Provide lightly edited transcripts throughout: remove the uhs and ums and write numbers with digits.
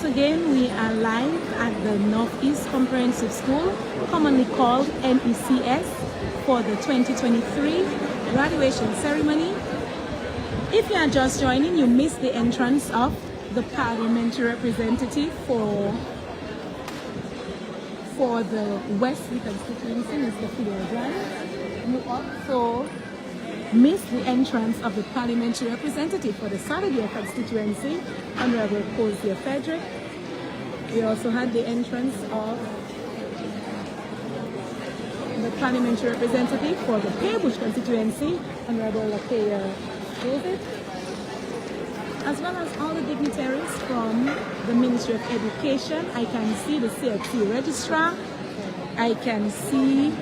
again, we are live at the Northeast Comprehensive School, commonly called NECS, for the 2023 graduation ceremony. If you are just joining, you missed the entrance of the parliamentary representative for the Wesley constituency, Mr. Fidel Grant. You also missed the entrance of the parliamentary representative for the Saturday constituency, Honorable Cozier Frederick. We also had the entrance of the parliamentary representative for the Paybush constituency, Honorable Lakaya David, as well as all the dignitaries from the Ministry of Education. I can see the CFC registrar. I can see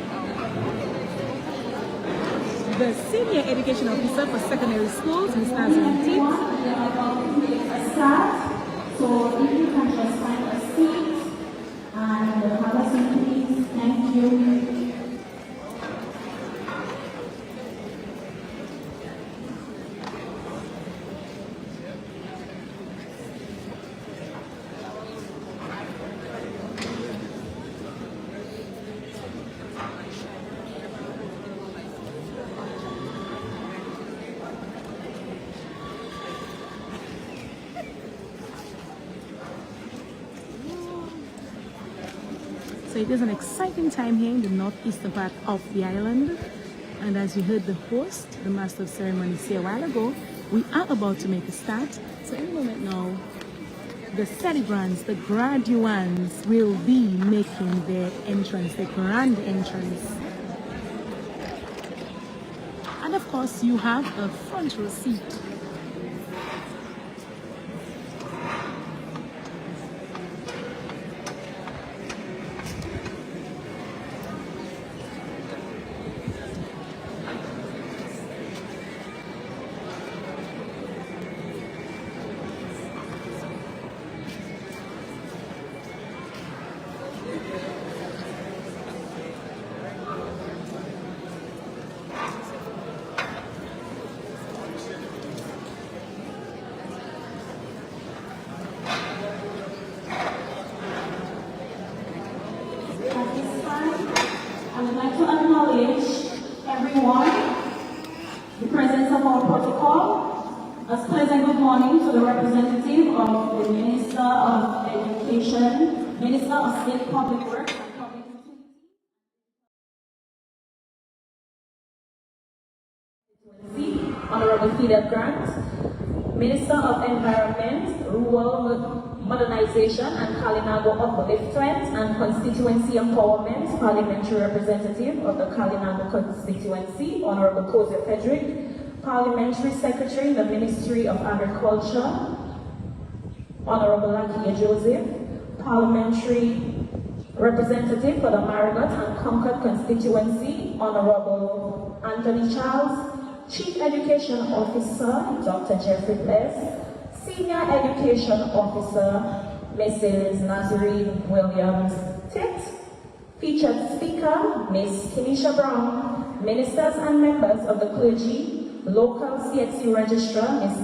the Senior Education Officer for Secondary Schools, Ms. Nazarene Tibbs. So if you can just find a seat and have a seat, please. Thank you. So it is an exciting time here in the northeastern part of the island. And as you heard the host, the Master of Ceremonies, say a while ago, we are about to make a start. So in a moment now, the celebrants, the graduands will be making their entrance, their grand entrance. And of course, you have a front row seat. The presence of our protocol. A pleasant good morning to the representative of the Minister of Education, Minister of State Public Works and Public Utility, Honorable Fidel Grant, Minister of Environment, Rural Modernization and Kalinago Upliftment and Constituency Empowerment, Parliamentary Representative of the Kalinago Constituency, Honorable Cozier Frederick, Parliamentary Secretary in the Ministry of Agriculture, Honorable Lakia Joseph, Parliamentary Representative for the Marigot and Concord Constituency, Honorable Anthony Charles, Chief Education Officer, Dr. Jeffrey Bless, Senior Education Officer, Mrs. Nazarene Williams Tit, Featured Speaker, Ms. Kenisha Brown, Ministers and members of the clergy, Local CXC Registrar, Ms.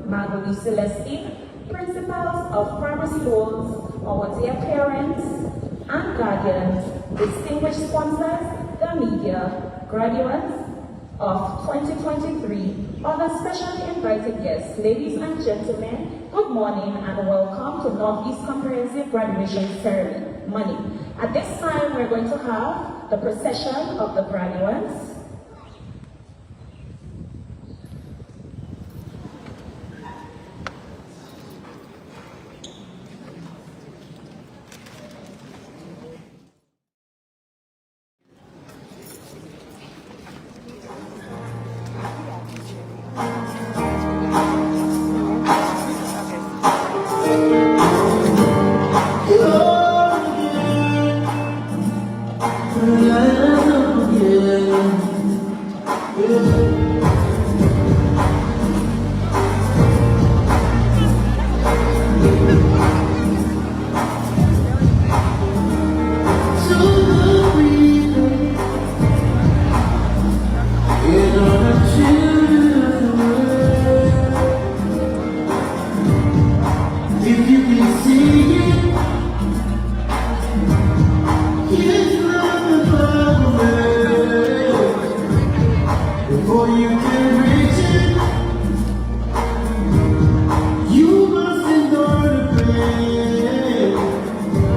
Marguerite Celestine, Principals of primary schools, our dear parents and guardians, distinguished sponsors, the media, graduates of 2023, other specially invited guests, ladies and gentlemen, good morning and welcome to Northeast Comprehensive Graduation Ceremony. At this time, we're going to have the procession of the graduates. Yeah. you can reach it, you must endure the pain.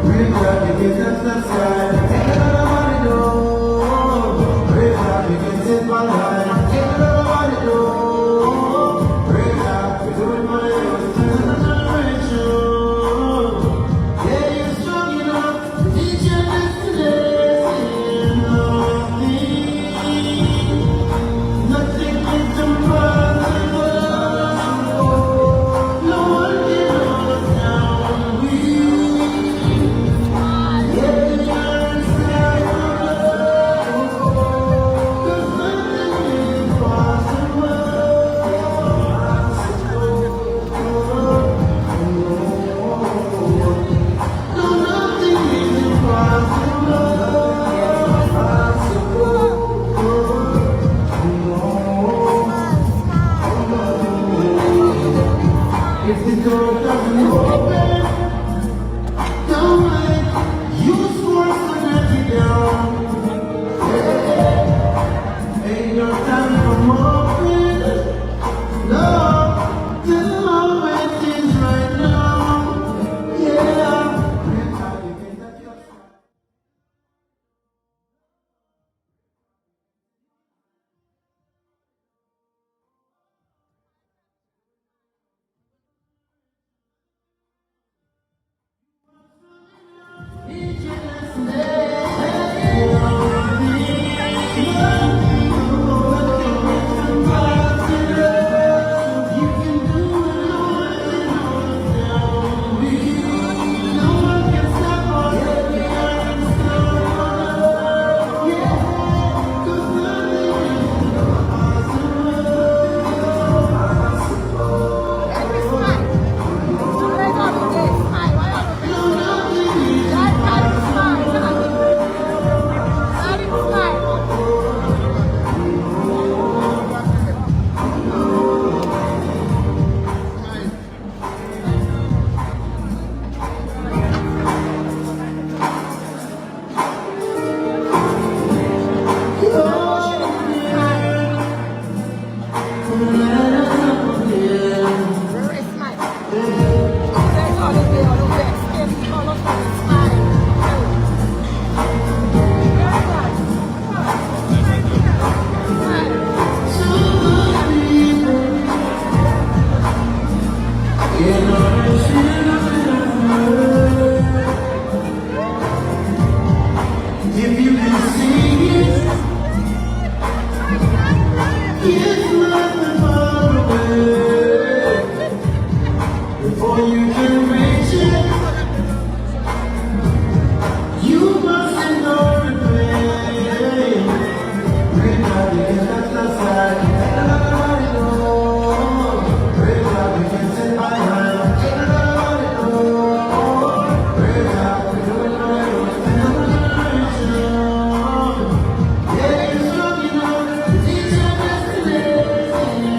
Break out the gates of the sky. Take it all I know. Break out the gates in my life. Take it all I know. Break out the doing my own generation. Yeah, you're strong enough to teach your destination. Nothing is impossible. No one can hold us down. If the door doesn't open, don't wait. Use force to knock it down. Ain't no time for moping. No, the moment is right now. Yeah. If you can see it, it's nothing far away. Before you can reach it, you must endure the pain. Break out the gates that's outside. I know. Break out the gates in my hand. I know. Break out the doing my own generation. Yeah, you're strong enough to teach your destination.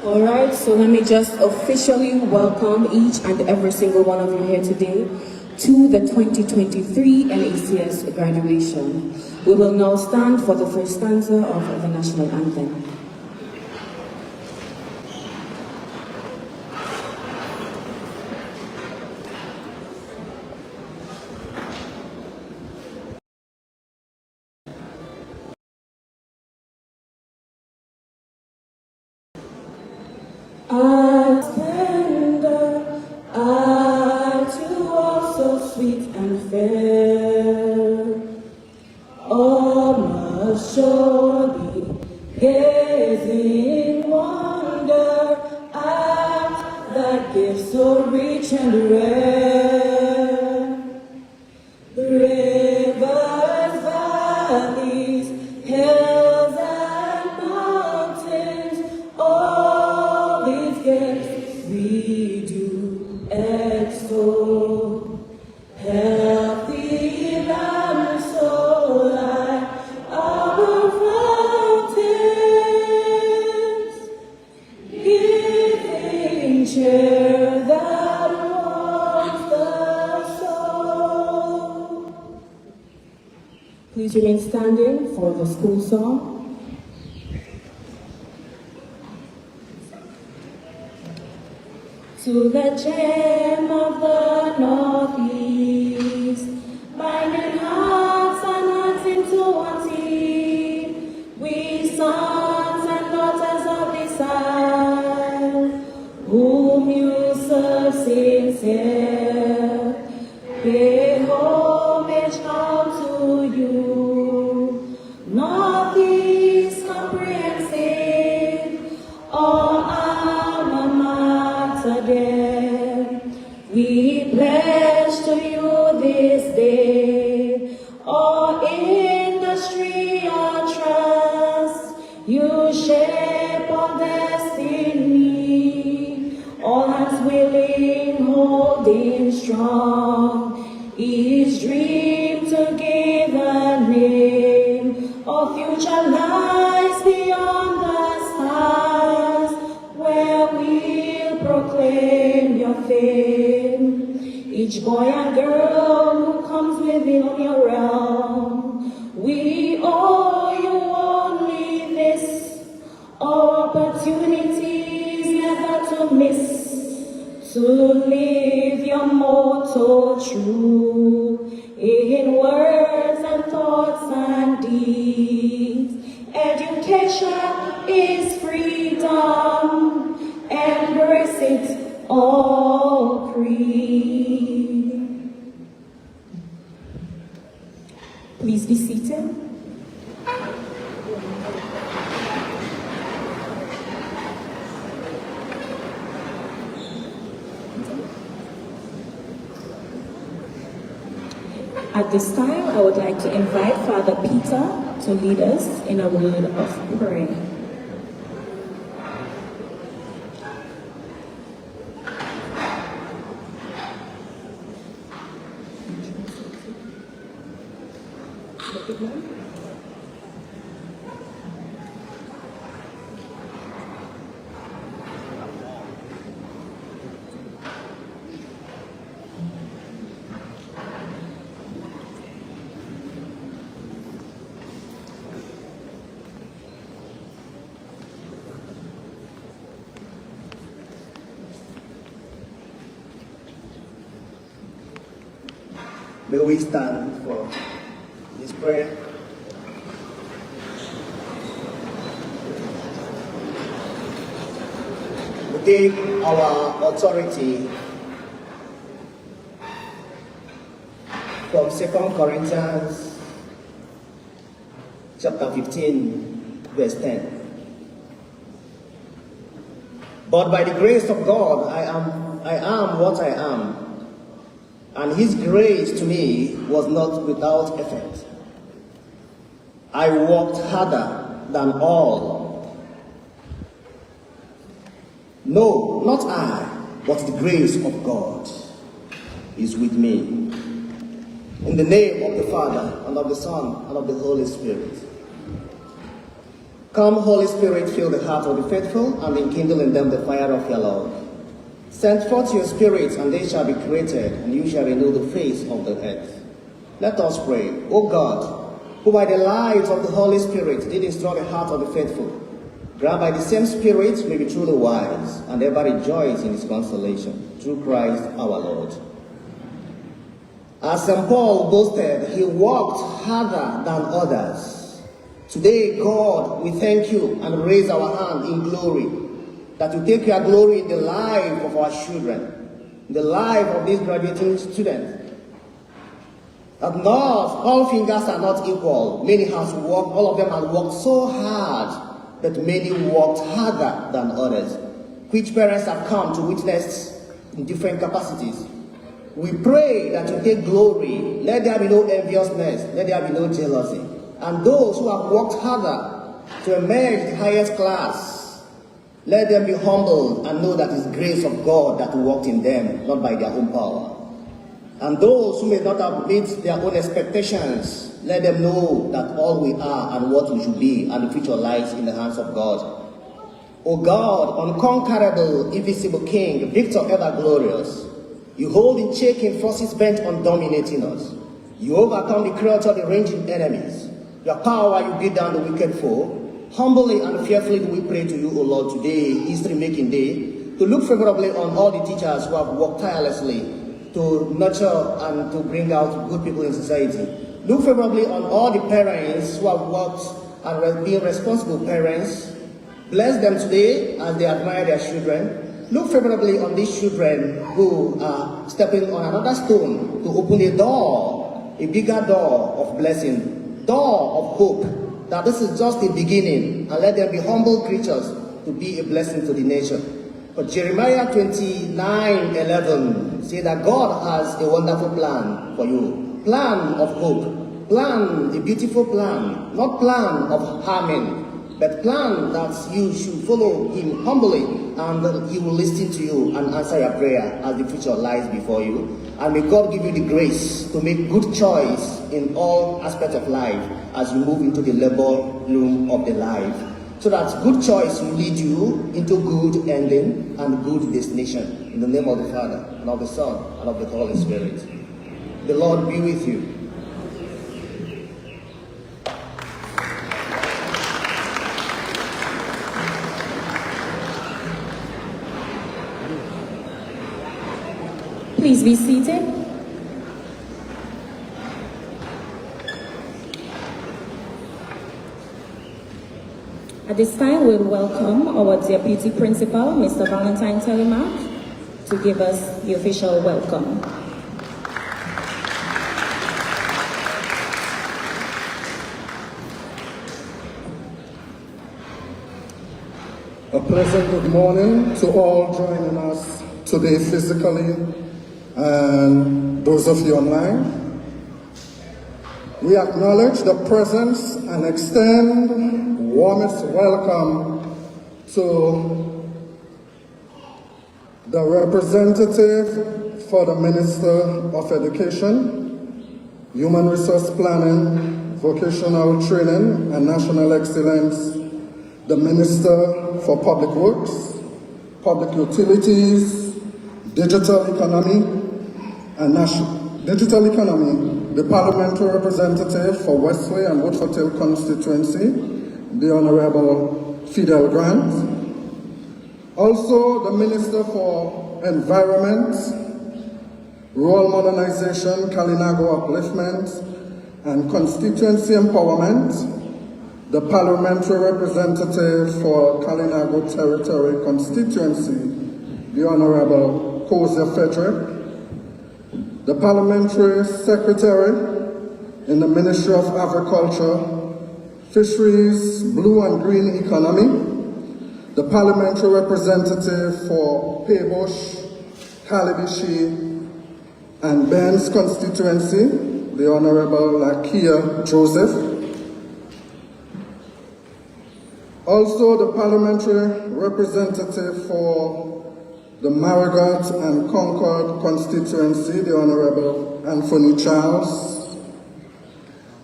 All right, so let me just officially welcome each and every single one of you here today to the 2023 NACS graduation. We will now stand for the first stanza of the national anthem. I stand I too are so sweet and fair. All must surely gaze in wonder at that gift so rich and rare. Rivers, valleys, hills and mountains, all these gifts we do extol. Healthy lamb, so like our fountains, giving cheer that warms the soul. Please remain standing for the school song. To the gem of the northeast, binding hearts and hearts into one team, we sons and daughters of this isle, whom you serve sincere, pay homage now to you. Northeast comprehensive, all alma mater dear, we pledge to you this day, all industry or trust, you shape our destiny, all hands willing, holding strong, each dream to give a name, our future lies beyond the stars, where we'll proclaim your fame. Each boy and girl who comes within your realm, we owe you only this, opportunities never to miss, to live your motto true, in words and thoughts and deeds. Education is freedom, embrace it all free. Please be seated. At this time, I would like to invite Father Peter to lead us in a word of prayer. May we stand for this prayer. We take our authority from 2 Corinthians chapter 15, verse 10. But by the grace of God, I am what I am. And his grace to me was not without effect. I worked harder than all. No, not I, but the grace of God is with me. In the name of the Father, and of the Son, and of the Holy Spirit. Come, Holy Spirit, fill the heart of the faithful and enkindle in them the fire of your love. Send forth your Spirit, and they shall be created, and you shall renew the face of the earth. Let us pray. O God, who by the light of the Holy Spirit did instruct the heart of the faithful, grant by the same Spirit may be truly wise, and ever rejoice in his consolation. Through Christ our Lord. As St. Paul boasted, he worked harder than others. Today, God, we thank you and raise our hand in glory, that you take your glory in the life of our children, in the life of these graduating students. That not all fingers are not equal. Many have worked, all of them have worked so hard, but many worked harder than others, which parents have come to witness in different capacities. We pray that you take glory. Let there be no enviousness, let there be no jealousy. And those who have worked harder to emerge the highest class, let them be humbled and know that it's grace of God that worked in them, not by their own power. And those who may not have met their own expectations, let them know that all we are and what we should be and the future lies in the hands of God. O God, unconquerable, invisible King, victor ever glorious, you hold in check in forces bent on dominating us. You overcome the creator of the raging enemies. Your power, you beat down the wicked foe. Humbly and fearfully do we pray to you, O Lord, today, history-making day, to look favorably on all the teachers who have worked tirelessly to nurture and to bring out good people in society. Look favorably on all the parents who have worked and been responsible parents. Bless them today as they admire their children. Look favorably on these children who are stepping on another stone to open a door, a bigger door of blessing, door of hope, that this is just the beginning, and let them be humble creatures to be a blessing to the nation. But Jeremiah 29:11 says that God has a wonderful plan for you. Plan of hope. Plan, a beautiful plan. Not plan of harming, but plan that you should follow him humbly, and he will listen to you and answer your prayer as the future lies before you. And may God give you the grace to make good choice in all aspects of life as you move into the labor room of the life, so that good choice will lead you into good ending and good destination. In the name of the Father, and of the Son, and of the Holy Spirit. The Lord be with you. Please be seated. At this time, we'll welcome our Deputy Principal, Mr. Valentine Telemark, to give us the official welcome. A pleasant good morning to all joining us today physically and those of you online. We acknowledge the presence and extend warmest welcome to the representative for the Minister of Education, Human Resource Planning, Vocational Training and National Excellence, the Minister for Public Works, Public Utilities, Digital Economy, the Parliamentary Representative for Wesley and Woodford Hill Constituency, the Honorable Fidel Grant. Also, the Minister for Environment, Rural Modernization, Kalinago Upliftment, and Constituency Empowerment, the Parliamentary Representative for Kalinago Territory Constituency, the Honorable Kozia Frederick, the Parliamentary Secretary in the Ministry of Agriculture, Fisheries, Blue and Green Economy, the Parliamentary Representative for Paybush, Calibishi, and Ben's Constituency, the Honorable Lakia Joseph. Also, the Parliamentary Representative for the Marigot and Concord Constituency, the Honorable Anthony Charles.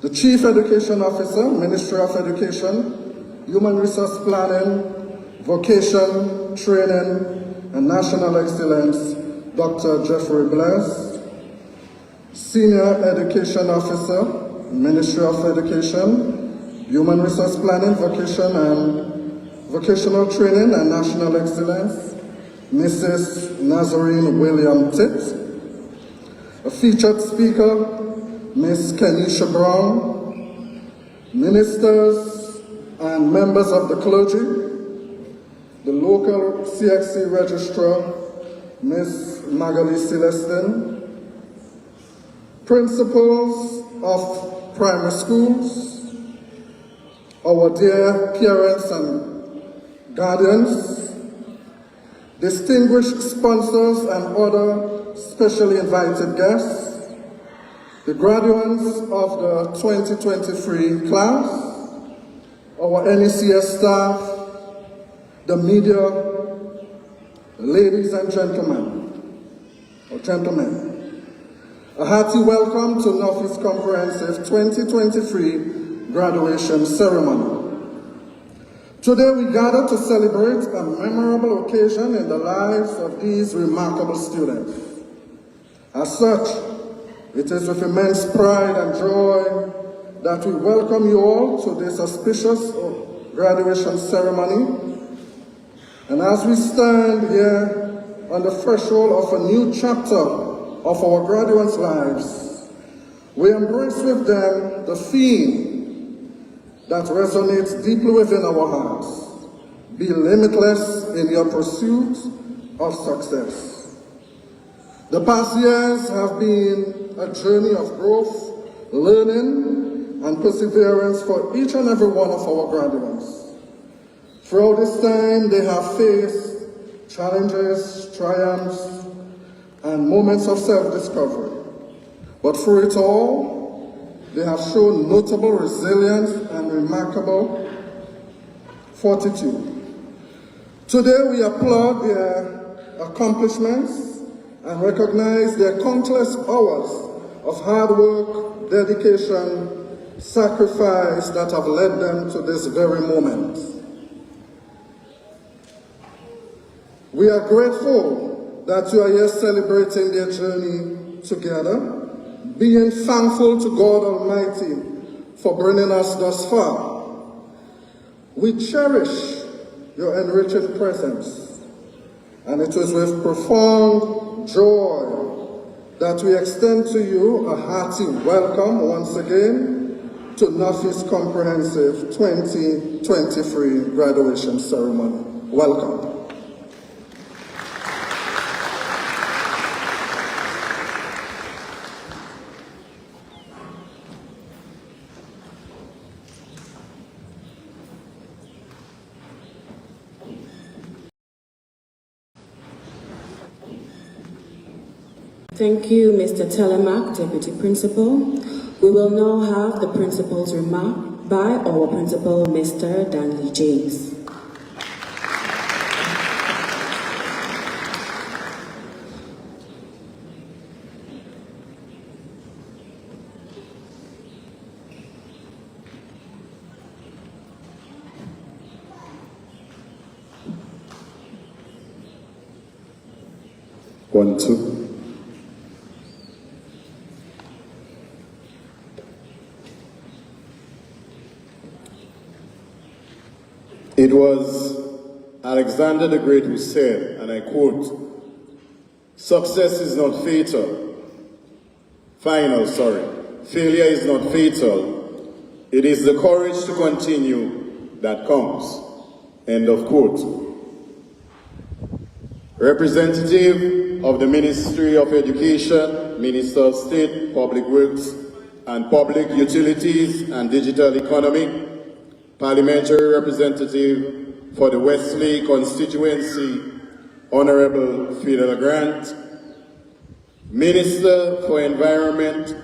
The Chief Education Officer, Ministry of Education, Human Resource Planning, Vocation, Training, and National Excellence, Dr. Jeffrey Bless, Senior Education Officer, Ministry of Education, Human Resource Planning, Vocation and Vocational Training and National Excellence, Mrs. Nazarene William Titt. A featured speaker, Ms. Kenisha Brown, ministers and members of the clergy, the local CXC registrar, Ms. Magali Celestin, principals of primary schools, our dear parents and guardians, distinguished sponsors and other specially invited guests, the graduates of the 2023 class, our NECS staff, the media, ladies and gentlemen, a hearty welcome to Northeast Comprehensive 2023 graduation ceremony. Today we gather to celebrate a memorable occasion in the lives of these remarkable students. As such, it is with immense pride and joy that we welcome you all to this auspicious graduation ceremony. And as we stand here on the threshold of a new chapter of our graduates' lives, we embrace with them the theme that resonates deeply within our hearts: be limitless in your pursuit of success. The past years have been a journey of growth, learning, and perseverance for each and every one of our graduates. Throughout this time, they have faced challenges, triumphs, and moments of self-discovery. But through it all, they have shown notable resilience and remarkable fortitude. Today, we applaud their accomplishments and recognize their countless hours of hard work, dedication, sacrifice that have led them to this very moment. We are grateful that you are here celebrating their journey together, being thankful to God Almighty for bringing us thus far. We cherish your enriching presence, and it is with profound joy that we extend to you a hearty welcome once again to Northeast Comprehensive 2023 graduation ceremony. Welcome. Thank you, Mr. Telemack, Deputy Principal. We will now have the Principal's remark by our Principal, Mr. Danley James. One, two. It was Alexander the Great who said, and I quote, "Success is not fatal. Failure is not fatal. It is the courage to continue that counts." End of quote. Representative of the Ministry of Education, Minister of State, Public Works and Public Utilities and Digital Economy, Parliamentary Representative for the Wesley Constituency, Honorable Fidel Grant, Minister for Environment,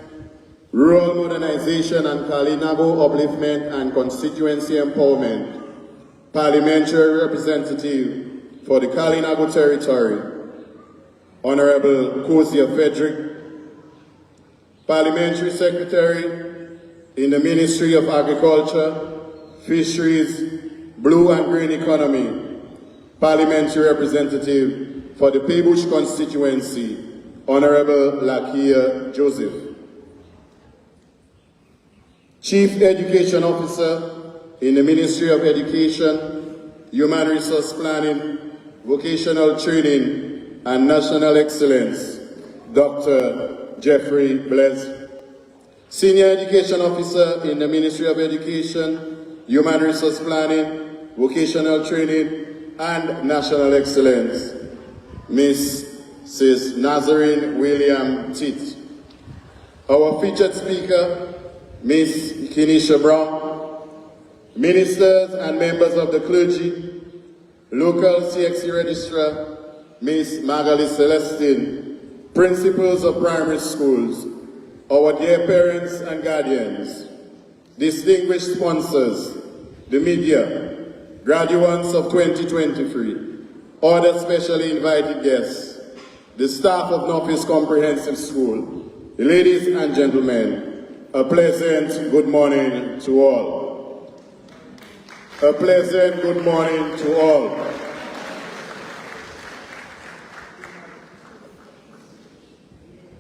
Rural Modernization and Kalinago Upliftment and Constituency Empowerment, Parliamentary Representative for the Kalinago Territory, Honorable Kozia Frederick, Parliamentary Secretary in the Ministry of Agriculture, Fisheries Blue and Green Economy, Parliamentary Representative for the Paybush Constituency, Honorable Lakia Joseph. Chief Education Officer in the Ministry of Education, Human Resource Planning, Vocational Training and National Excellence, Dr. Jeffrey Bless. Senior Education Officer in the Ministry of Education, Human Resource Planning, Vocational Training and National Excellence, Mrs. Nazarene William Titt. Our featured speaker, Ms. Kenisha Brown, ministers and members of the clergy, local CXC Registrar, Ms. Magali Celestine, principals of primary schools, our dear parents and guardians, distinguished sponsors, the media, graduates of 2023, other specially invited guests, the staff of Northeast Comprehensive School, ladies and gentlemen, a pleasant good morning to all. A pleasant good morning to all.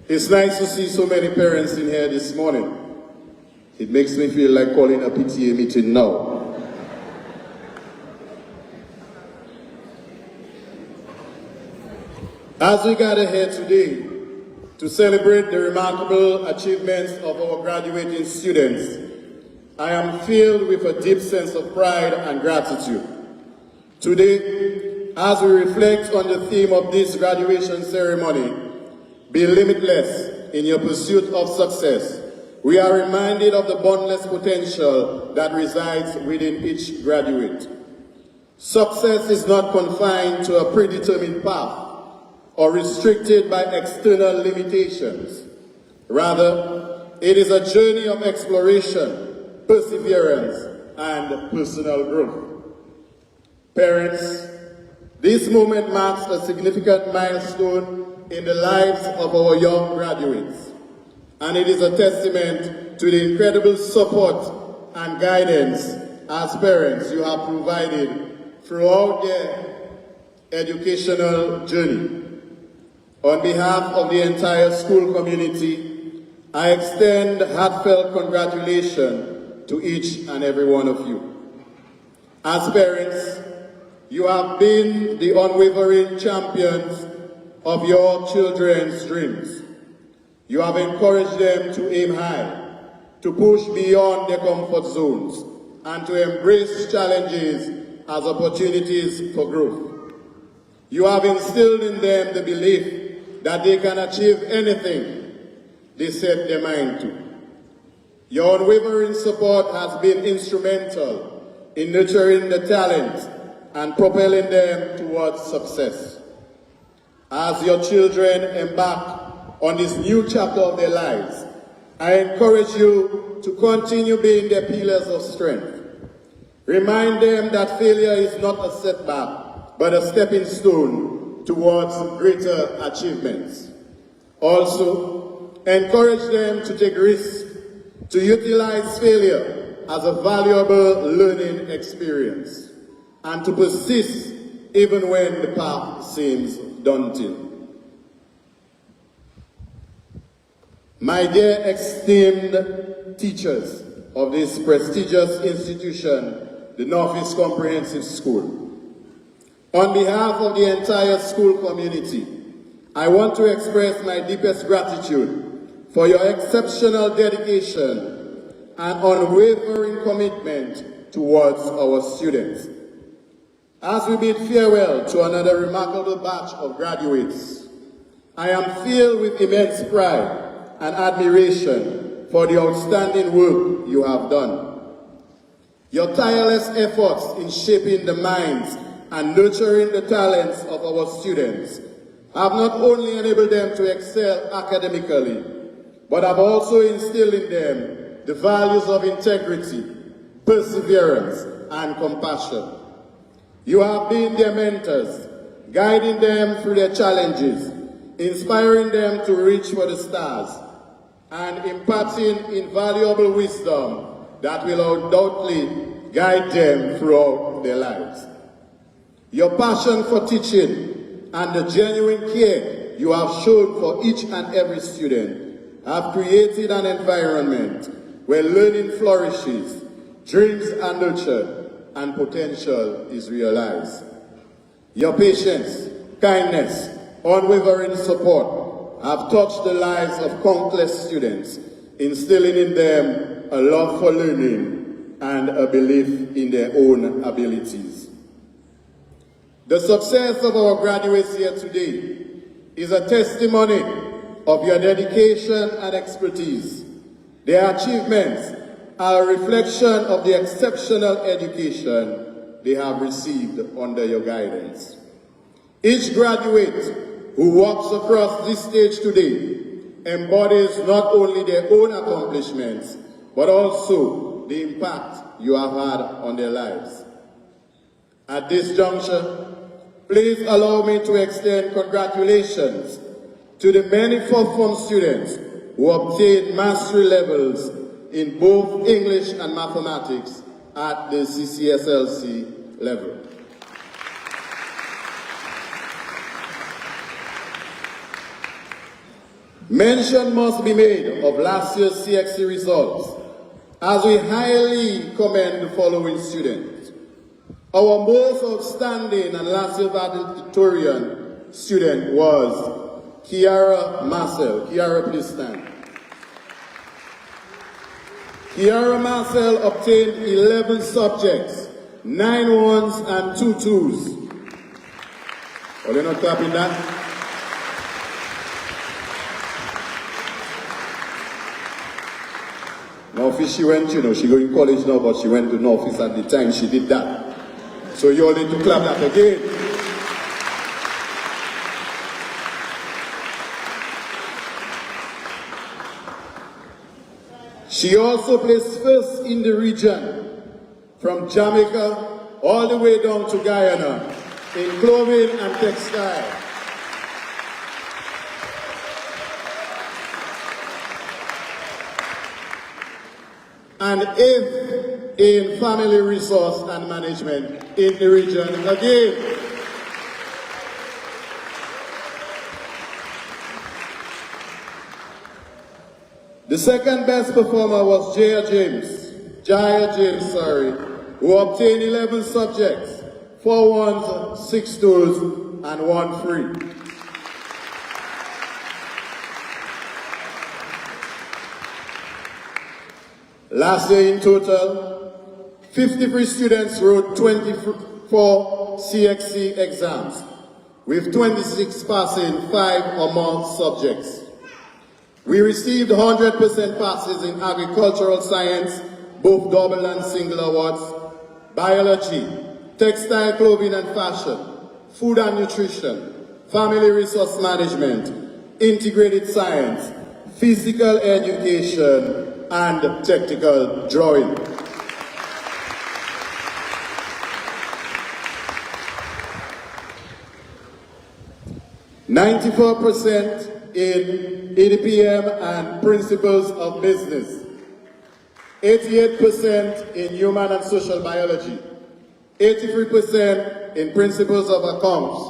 It's nice to see so many parents in here this morning. It makes me feel like calling a PTA meeting now. As we gather here today to celebrate the remarkable achievements of our graduating students, I am filled with a deep sense of pride and gratitude. Today, as we reflect on the theme of this graduation ceremony, be limitless in your pursuit of success, we are reminded of the boundless potential that resides within each graduate. Success is not confined to a predetermined path or restricted by external limitations. Rather, it is a journey of exploration, perseverance, and personal growth. Parents, this moment marks a significant milestone in the lives of our young graduates, and it is a testament to the incredible support and guidance as parents you have provided throughout their educational journey. On behalf of the entire school community, I extend heartfelt congratulations to each and every one of you. As parents, you have been the unwavering champions of your children's dreams. You have encouraged them to aim high, to push beyond their comfort zones, and to embrace challenges as opportunities for growth. You have instilled in them the belief that they can achieve anything they set their mind to. Your unwavering support has been instrumental in nurturing the talent and propelling them towards success. As your children embark on this new chapter of their lives, I encourage you to continue being their pillars of strength. Remind them that failure is not a setback, but a stepping stone towards greater achievements. Also, encourage them to take risks, to utilize failure as a valuable learning experience, and to persist even when the path seems daunting. My dear esteemed teachers of this prestigious institution, the Northeast Comprehensive School, on behalf of the entire school community, I want to express my deepest gratitude for your exceptional dedication and unwavering commitment towards our students. As we bid farewell to another remarkable batch of graduates, I am filled with immense pride and admiration for the outstanding work you have done. Your tireless efforts in shaping the minds and nurturing the talents of our students have not only enabled them to excel academically, but have also instilled in them the values of integrity, perseverance, and compassion. You have been their mentors, guiding them through their challenges, inspiring them to reach for the stars, and imparting invaluable wisdom that will undoubtedly guide them throughout their lives. Your passion for teaching and the genuine care you have shown for each and every student have created an environment where learning flourishes, dreams are nurtured, and potential is realized. Your patience, kindness, unwavering support have touched the lives of countless students, instilling in them a love for learning and a belief in their own abilities. The success of our graduates here today is a testimony of your dedication and expertise. Their achievements are a reflection of the exceptional education they have received under your guidance. Each graduate who walks across this stage today embodies not only their own accomplishments, but also the impact you have had on their lives. At this juncture, please allow me to extend congratulations to the many fourth-form students who obtained mastery levels in both English and mathematics at the CCSLC level. Mention must be made of last year's CXC results, as we highly commend the following students. Our most outstanding and last year's valedictorian student was Kiara Marcel. Kiara, please stand. Kiara Marcel obtained 11 subjects, 9 ones and 2 twos. Are you not clapping that? Northeast she went, she going to college now, but she went to Northeast at the time she did that. So you all need to clap that again. She also placed first in the region, from Jamaica all the way down to Guyana, in clothing and textile. And 8th in family resource and management in the region again. The second best performer was Jaya James, who obtained 11 subjects, 4 ones, 6 twos, and 1 free. Last year in total, 53 students wrote 24 CXC exams, with 26 passing 5 or more subjects. We received 100% passes in agricultural science, both double and single awards, biology, textile, clothing and fashion, food and nutrition, family resource management, integrated science, physical education, and technical drawing. (94% in EDPM and principles of business, 88% in human and social biology, 83% in principles of accounts,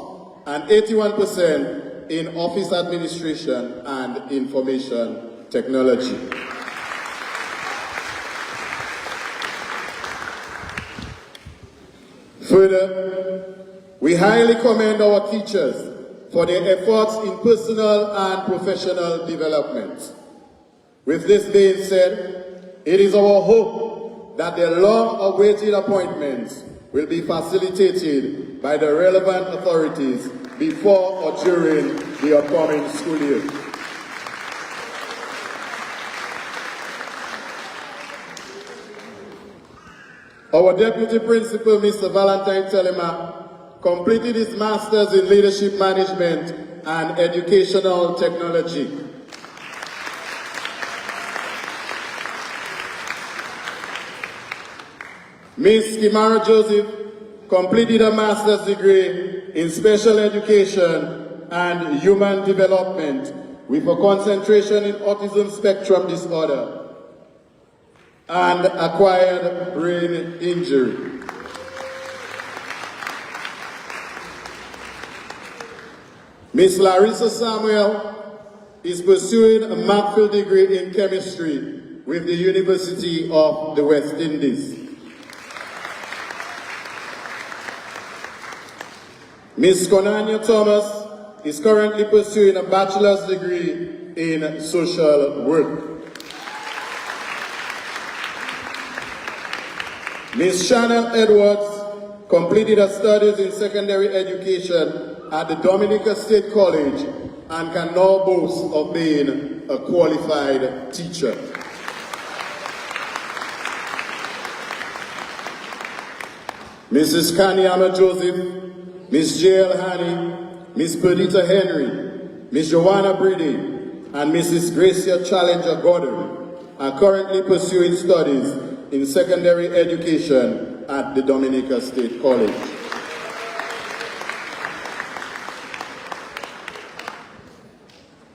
and 81% in office administration and information technology. Further, we highly commend our teachers for their efforts in personal and professional development. With this being said, it is our hope that their long-awaited appointments will be facilitated by the relevant authorities before or during the upcoming school year. Our Deputy Principal, Mr. Valentine Telema, completed his Master's in Leadership Management and Educational Technology. Ms. Kimara Joseph completed a Master's degree in Special Education and Human Development with a concentration in Autism Spectrum Disorder. and acquired brain injury. Miss Larissa Samuel is pursuing a MPhil degree in chemistry with the University of the West Indies. Miss Konanya Thomas is currently pursuing a bachelor's degree in social work. Miss Chanel Edwards completed her studies in secondary education at the Dominica State College and can now boast of being a qualified teacher. Mrs. Kanyama Joseph, Miss J.L. Haney, Miss Perdita Henry, Miss Joanna Brady, and Mrs. Gracia Challenger Gordon are currently pursuing studies in secondary education at the Dominica State College.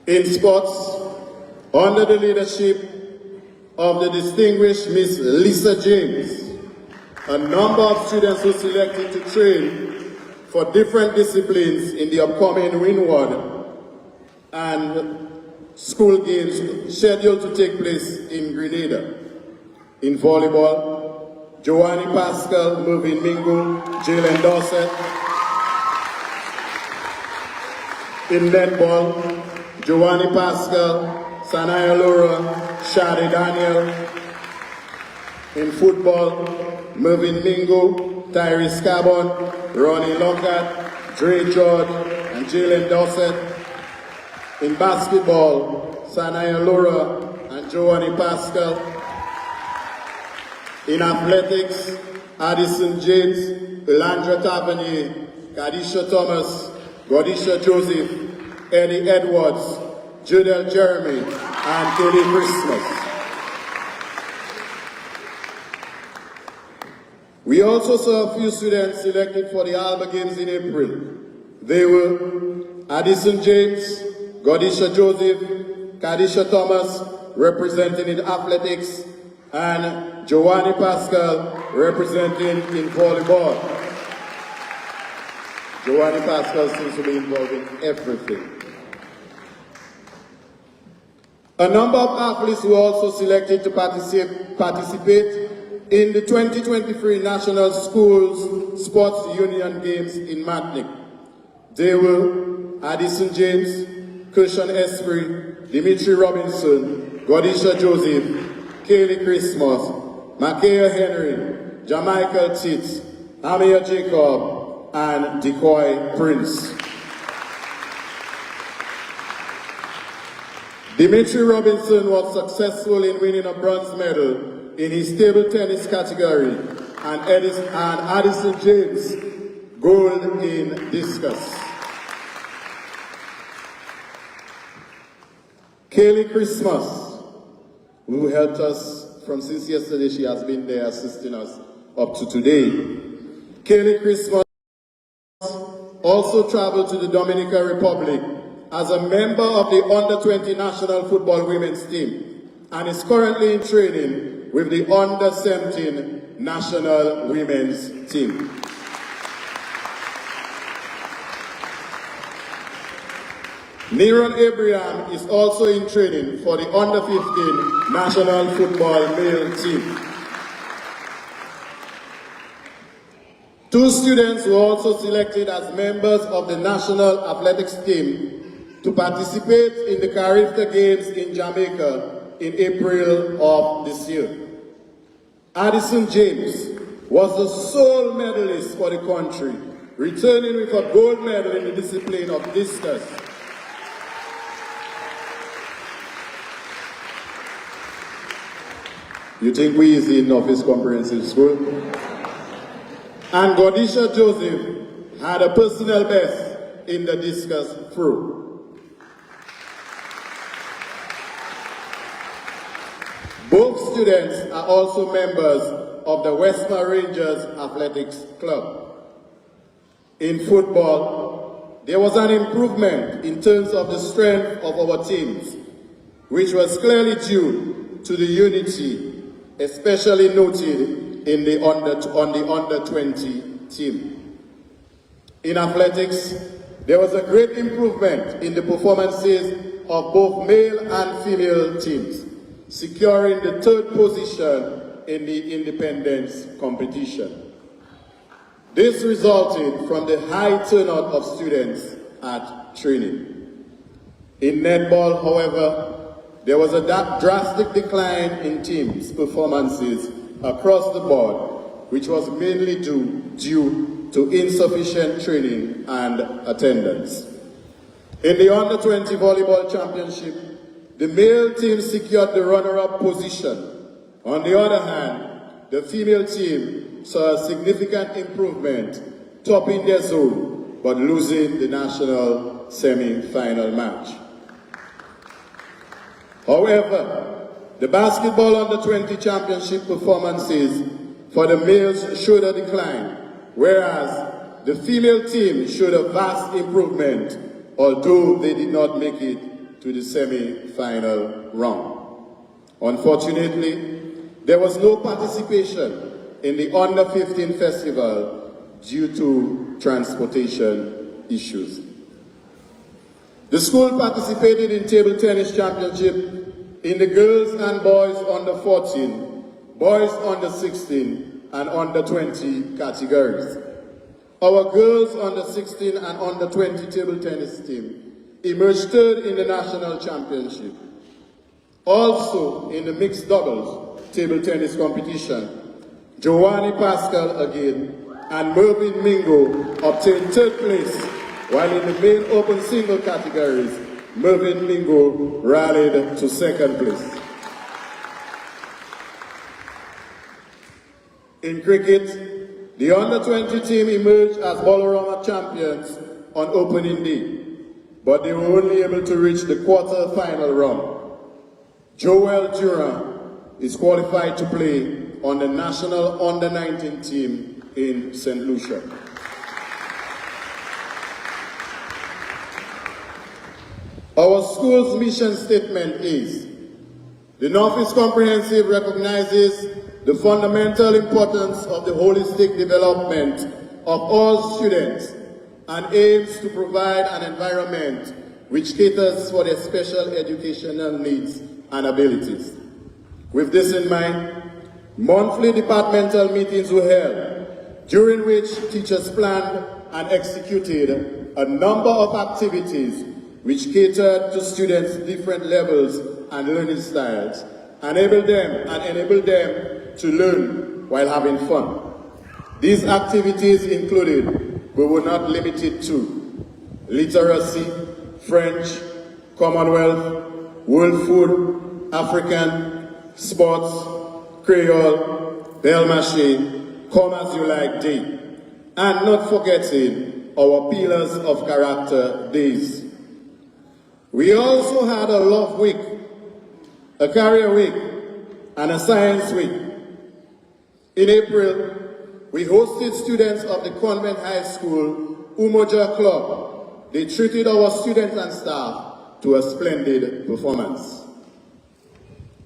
In sports, under the leadership of the distinguished Miss Lisa James, a number of students were selected to train for different disciplines in the upcoming Windward and school games scheduled to take place in Grenada. In volleyball, Joanne Pascal, Mervyn Mingo, Jalen Dorset. In netball, Joanne Pascal, Sanaya Laura, Shadi Daniel. In football, Mervyn Mingo, Tyrese Carbon, Ronnie Lockhart, Dre George, and Jalen Dorset. In basketball, Sanaya Laura and Joanne Pascal. In athletics, Addison James, Elandra Tavernier, Kadisha Thomas, Godisha Joseph, Eddie Edwards, Judel Jeremy, and Kelly Christmas. We also saw a few students selected for the Alba Games in April. They were Addison James, Godisha Joseph, Kadisha Thomas, representing in athletics, and Joanne Pascal, representing in volleyball. Joanne Pascal seems to be involved in everything. A number of athletes were also selected to participate in the 2023 National Schools Sports Union Games in Matnik. They were Addison James, Cushion Esprit, Dimitri Robinson, Godisha Joseph, Kaylee Christmas, Makaya Henry, Jamichael Titz, Amir Jacob, and Decoy Prince. Dimitri Robinson was successful in winning a bronze medal in his table tennis category, and Addison James gold in discus. Kaylee Christmas, who helped us from since yesterday, she has been there assisting us up to today. Kaylee Christmas also traveled to the Dominican Republic as a member of the Under-20 National Football Women's Team and is currently in training with the Under-17 National Women's Team. Neron Abraham is also in training for the Under-15 National Football Male Team. Two students were also selected as members of the National Athletics Team to participate in the Carifta Games in Jamaica in April of this year. Addison James was the sole medalist for the country, returning with a gold medal in the discipline of discus. You think we easy in Office Comprehensive School? And Godisha Joseph had a personal best in the discus throw. Both students are also members of the Westmore Rangers Athletics Club. In football, there was an improvement in terms of the strength of our teams, which was clearly due to the unity especially noted in the under 20 team. In athletics, there was a great improvement in the performances of both male and female teams, securing the 3rd position in the independence competition. This resulted from the high turnout of students at training. In netball, however, there was a drastic decline in teams' performances across the board, which was mainly due to insufficient training and attendance. In the under 20 volleyball championship, the male team secured the runner-up position. On the other hand, the female team saw a significant improvement, topping their zone, but losing the national semi-final match. However, the basketball under 20 championship performances for the males showed a decline, whereas the female team showed a vast improvement, although they did not make it to the semi-final round. Unfortunately, there was no participation in the Under 15 festival due to transportation issues. The school participated in table tennis championship in the girls and boys under 14, boys under 16, and under 20 categories. Our girls under 16 and under 20 table tennis team emerged 3rd in the national championship. Also in the mixed doubles table tennis competition, Giovanni Pascal again and Mervyn Mingo obtained 3rd place, while in the main open single categories, Mervyn Mingo rallied to 2nd place. In cricket, the under 20 team emerged as Bolorama champions on opening day, but they were only able to reach the quarter-final round. Joel Durant is qualified to play on the national under 19 team in St. Lucia. Our school's mission statement is: the Northeast Comprehensive recognizes the fundamental importance of the holistic development of all students and aims to provide an environment which caters for their special educational needs and abilities. With this in mind, monthly departmental meetings were held, during which teachers planned and executed a number of activities which catered to students' different levels and learning styles, enable them to learn while having fun. These activities included, but were not limited to, literacy, French, Commonwealth, world food, African, sports, Creole, Belmaché, come as you like day, and not forgetting our pillars of character days. We also had a love week, a career week, and a science week. In April, we hosted students of the Convent High School Umoja Club. They treated our students and staff to a splendid performance.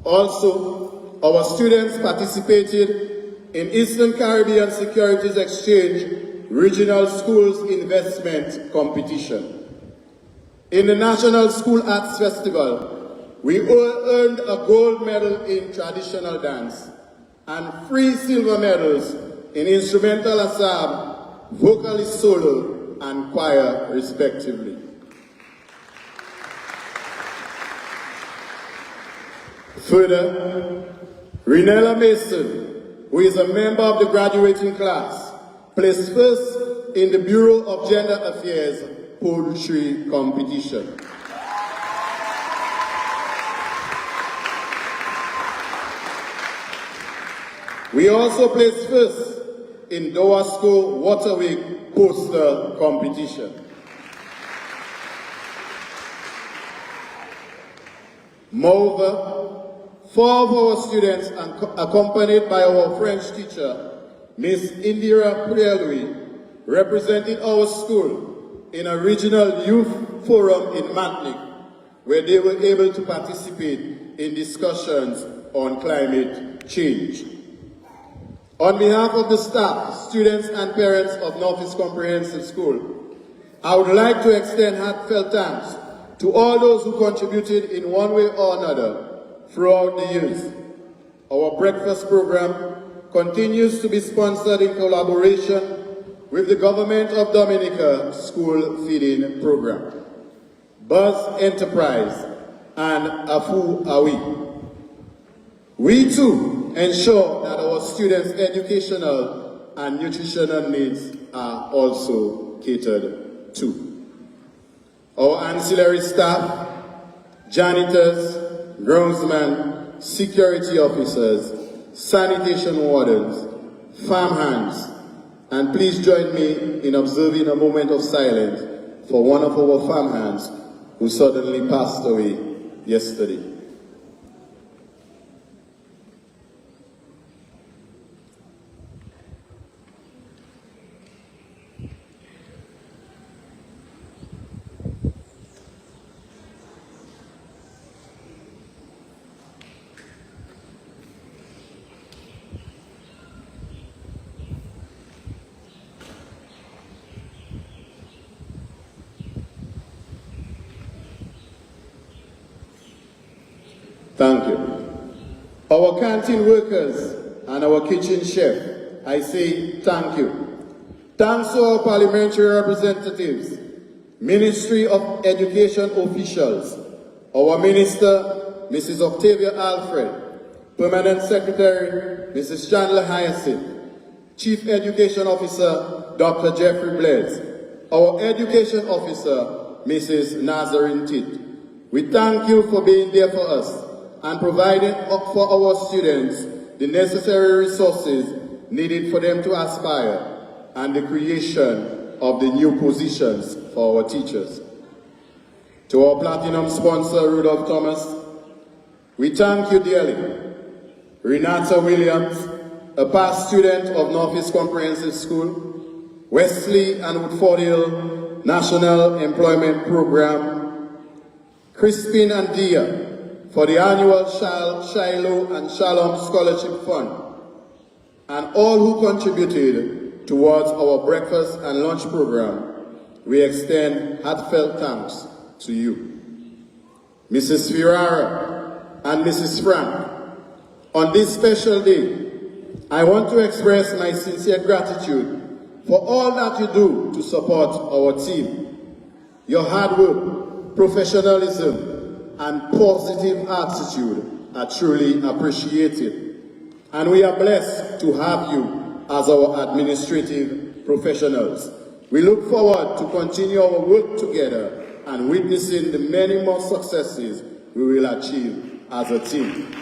Also, our students participated in Eastern Caribbean Securities Exchange Regional Schools Investment Competition. In the National School Arts Festival, we earned a gold medal in traditional dance and 3 silver medals in instrumental ensemble, vocalist solo, and choir, respectively. Further, Renella Mason, who is a member of the graduating class, placed first in the Bureau of Gender Affairs poetry competition. We also placed first in Dowasco Water Week poster competition. Moreover, 4 of our students, accompanied by our French teacher, Miss Indira Prielui, represented our school in a regional youth forum in Matlik, where they were able to participate in discussions on climate change. On behalf of the staff, students and parents of Northeast Comprehensive School, I would like to extend heartfelt thanks to all those who contributed in one way or another throughout the years. Our breakfast program continues to be sponsored in collaboration with the Government of Dominica School Feeding Program, Buzz Enterprise, and Afu Awi. We too ensure that our students' educational and nutritional needs are also catered to. Our ancillary staff, janitors, groundsmen, security officers, sanitation wardens, farmhands, and please join me in observing a moment of silence for one of our farmhands who suddenly passed away yesterday. Thank you. Our canteen workers and our kitchen chef, I say thank you. Thanks to our parliamentary representatives, Ministry of Education officials, our Minister, Mrs. Octavia Alfred, Permanent Secretary, Mrs. Chandler Hyacinth, Chief Education Officer, Dr. Jeffrey Blaise, our Education Officer, Mrs. Nazarene Tit. We thank you for being there for us and providing for our students the necessary resources needed for them to aspire and the creation of the new positions for our teachers. To our platinum sponsor, Rudolph Thomas, we thank you dearly. Renata Williams, a past student of Northeast Comprehensive School, Wesley and Woodford Hill National Employment Program, Crispin and Dia, for the annual Shiloh and Shalom Scholarship Fund, and all who contributed towards our breakfast and lunch program, we extend heartfelt thanks to you. Mrs. Ferrara and Mrs. Frank, on this special day, I want to express my sincere gratitude for all that you do to support our team. Your hard work, professionalism, and positive attitude are truly appreciated. And we are blessed to have you as our administrative professionals. We look forward to continue our work together and witnessing the many more successes we will achieve as a team.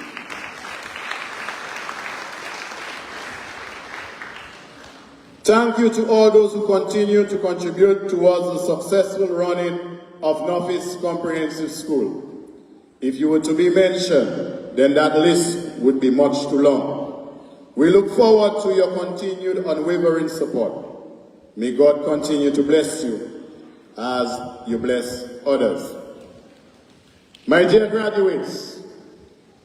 Thank you to all those who continue to contribute towards the successful running of Northeast Comprehensive School. If you were to be mentioned, then that list would be much too long. We look forward to your continued unwavering support. May God continue to bless you as you bless others. My dear graduates,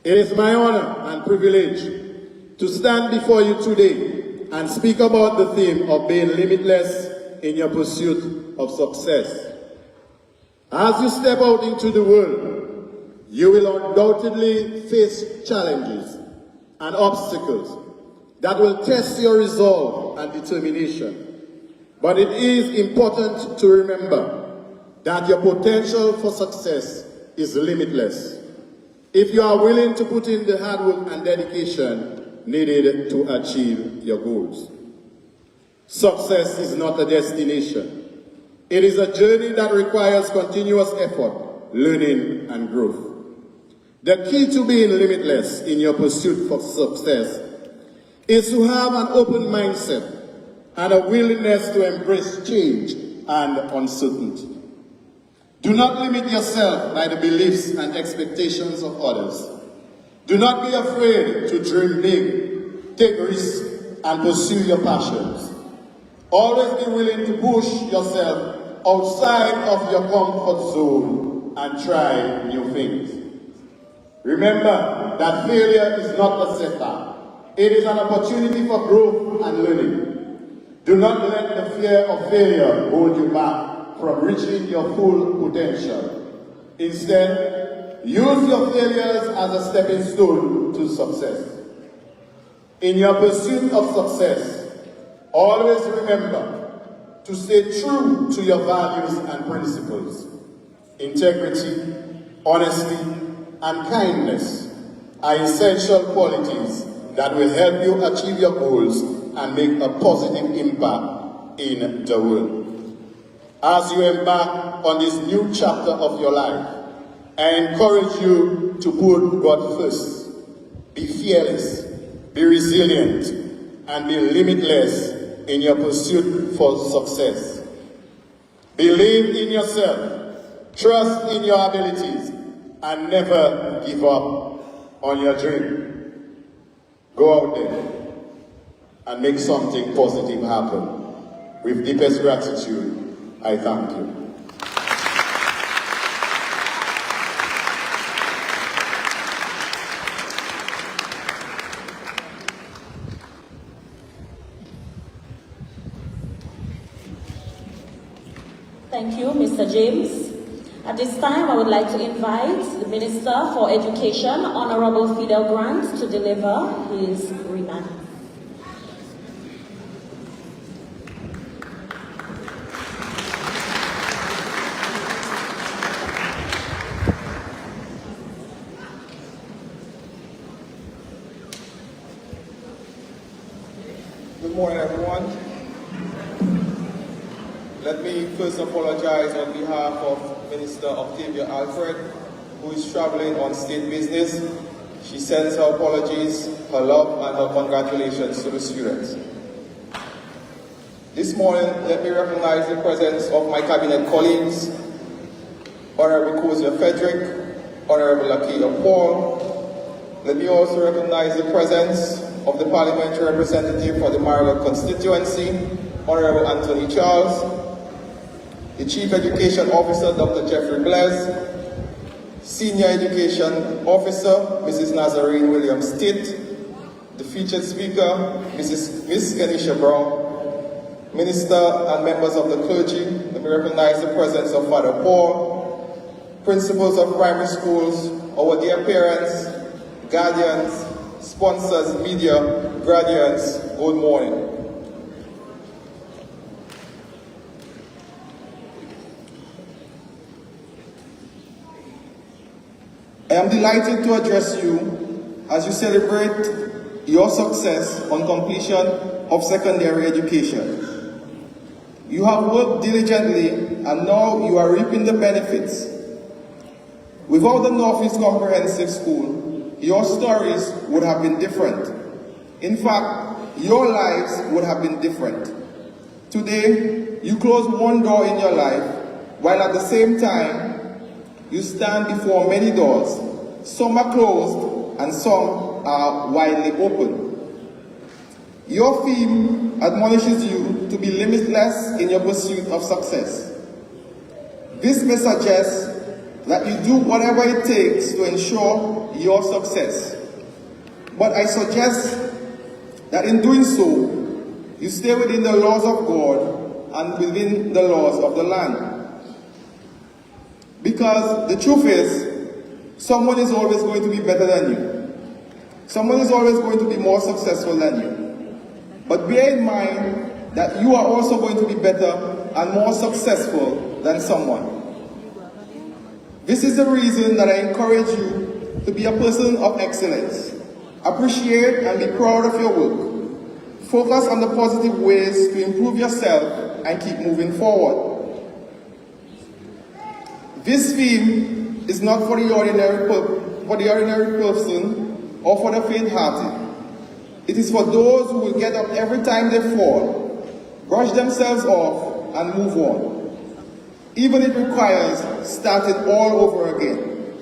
it is my honor and privilege to stand before you today and speak about the theme of being limitless in your pursuit of success. As you step out into the world, you will undoubtedly face challenges and obstacles that will test your resolve and determination. But it is important to remember that your potential for success is limitless if you are willing to put in the hard work and dedication needed to achieve your goals. Success is not a destination. It is a journey that requires continuous effort, learning, and growth. The key to being limitless in your pursuit for success is to have an open mindset and a willingness to embrace change and uncertainty. Do not limit yourself by the beliefs and expectations of others. Do not be afraid to dream big, take risks, and pursue your passions. Always be willing to push yourself outside of your comfort zone and try new things. Remember that failure is not a setback. It is an opportunity for growth and learning. Do not let the fear of failure hold you back from reaching your full potential. Instead, use your failures as a stepping stone to success. In your pursuit of success, always remember to stay true to your values and principles. Integrity, honesty, and kindness are essential qualities that will help you achieve your goals and make a positive impact in the world. As you embark on this new chapter of your life, I encourage you to put God first. Be fearless, be resilient, and be limitless in your pursuit for success. Believe in yourself, trust in your abilities, and never give up on your dream. Go out there and make something positive happen. With deepest gratitude, I thank you. Thank you, Mr. James. At this time, I would like to invite the Minister for Education, Honorable Fidel Grant, to deliver his remarks. Good morning, everyone. Let me first apologize on behalf of Minister Octavia Alfred, who is traveling on state business. She sends her apologies, her love, and her congratulations to the students. This morning, let me recognize the presence of my cabinet colleagues, Honorable Kozia Frederick, Honorable Lakia Paul. Let me also recognize the presence of the parliamentary representative for the Maryland Constituency, Honorable Anthony Charles, the Chief Education Officer, Dr. Jeffrey Blaise, Senior Education Officer, Mrs. Nazarene Williams-Stitt, the featured speaker, Miss Kenisha Brown, Minister and members of the clergy. Let me recognize the presence of Father Paul, principals of primary schools, our dear parents, guardians, sponsors, media, graduates, good morning. I am delighted to address you as you celebrate your success on completion of secondary education. You have worked diligently and now you are reaping the benefits. Without the Northeast Comprehensive School, your stories would have been different. In fact, your lives would have been different. Today, you close one door in your life, while at the same time, you stand before many doors. Some are closed and some are widely open. Your theme admonishes you to be limitless in your pursuit of success. This may suggest that you do whatever it takes to ensure your success. But I suggest that in doing so, you stay within the laws of God and within the laws of the land. Because the truth is, someone is always going to be better than you. Someone is always going to be more successful than you. But bear in mind that you are also going to be better and more successful than someone. This is the reason that I encourage you to be a person of excellence. Appreciate and be proud of your work. Focus on the positive ways to improve yourself and keep moving forward. This theme is not for the ordinary person or for the faint-hearted. It is for those who will get up every time they fall, brush themselves off, and move on. Even if it requires starting all over again.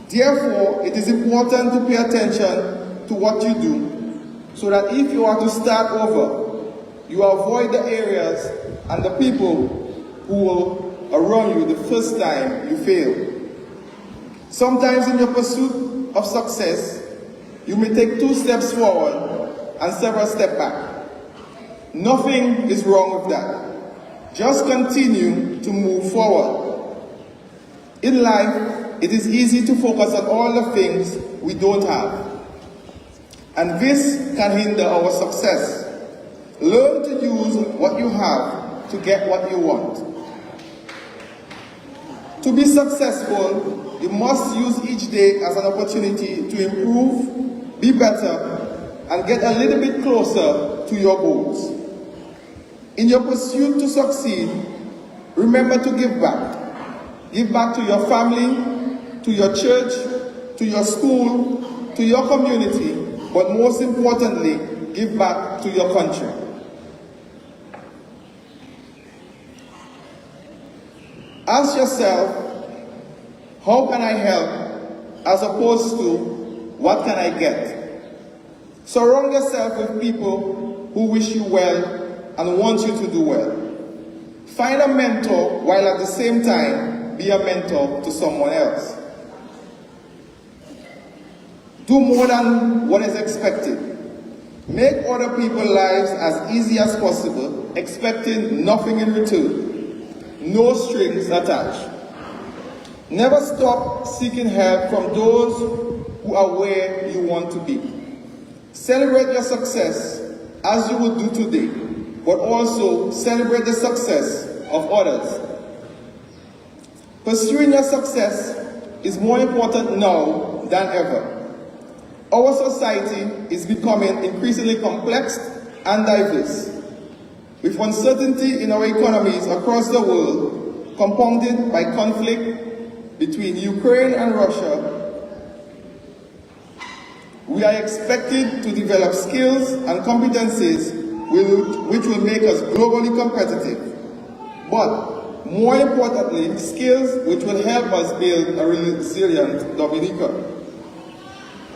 Therefore, it is important to pay attention to what you do, so that if you are to start over, you avoid the areas and the people who will around you the first time you fail. Sometimes in your pursuit of success, you may take 2 steps forward and several steps back. Nothing is wrong with that. Just continue to move forward. In life, it is easy to focus on all the things we don't have, and this can hinder our success. Learn to use what you have to get what you want. To be successful, you must use each day as an opportunity to improve, be better, and get a little bit closer to your goals. In your pursuit to succeed, remember to give back. Give back to your family, to your church, to your school, to your community, but most importantly, give back to your country. Ask yourself, how can I help, as opposed to, what can I get? Surround yourself with people who wish you well and want you to do well. Find a mentor while at the same time be a mentor to someone else. Do more than what is expected. Make other people's lives as easy as possible, expecting nothing in return. No strings attached. Never stop seeking help from those who are where you want to be. Celebrate your success as you would do today, but also celebrate the success of others. Pursuing your success is more important now than ever. Our society is becoming increasingly complex and diverse, with uncertainty in our economies across the world, compounded by conflict between Ukraine and Russia. We are expected to develop skills and competencies which will make us globally competitive, but more importantly, skills which will help us build a resilient Dominica.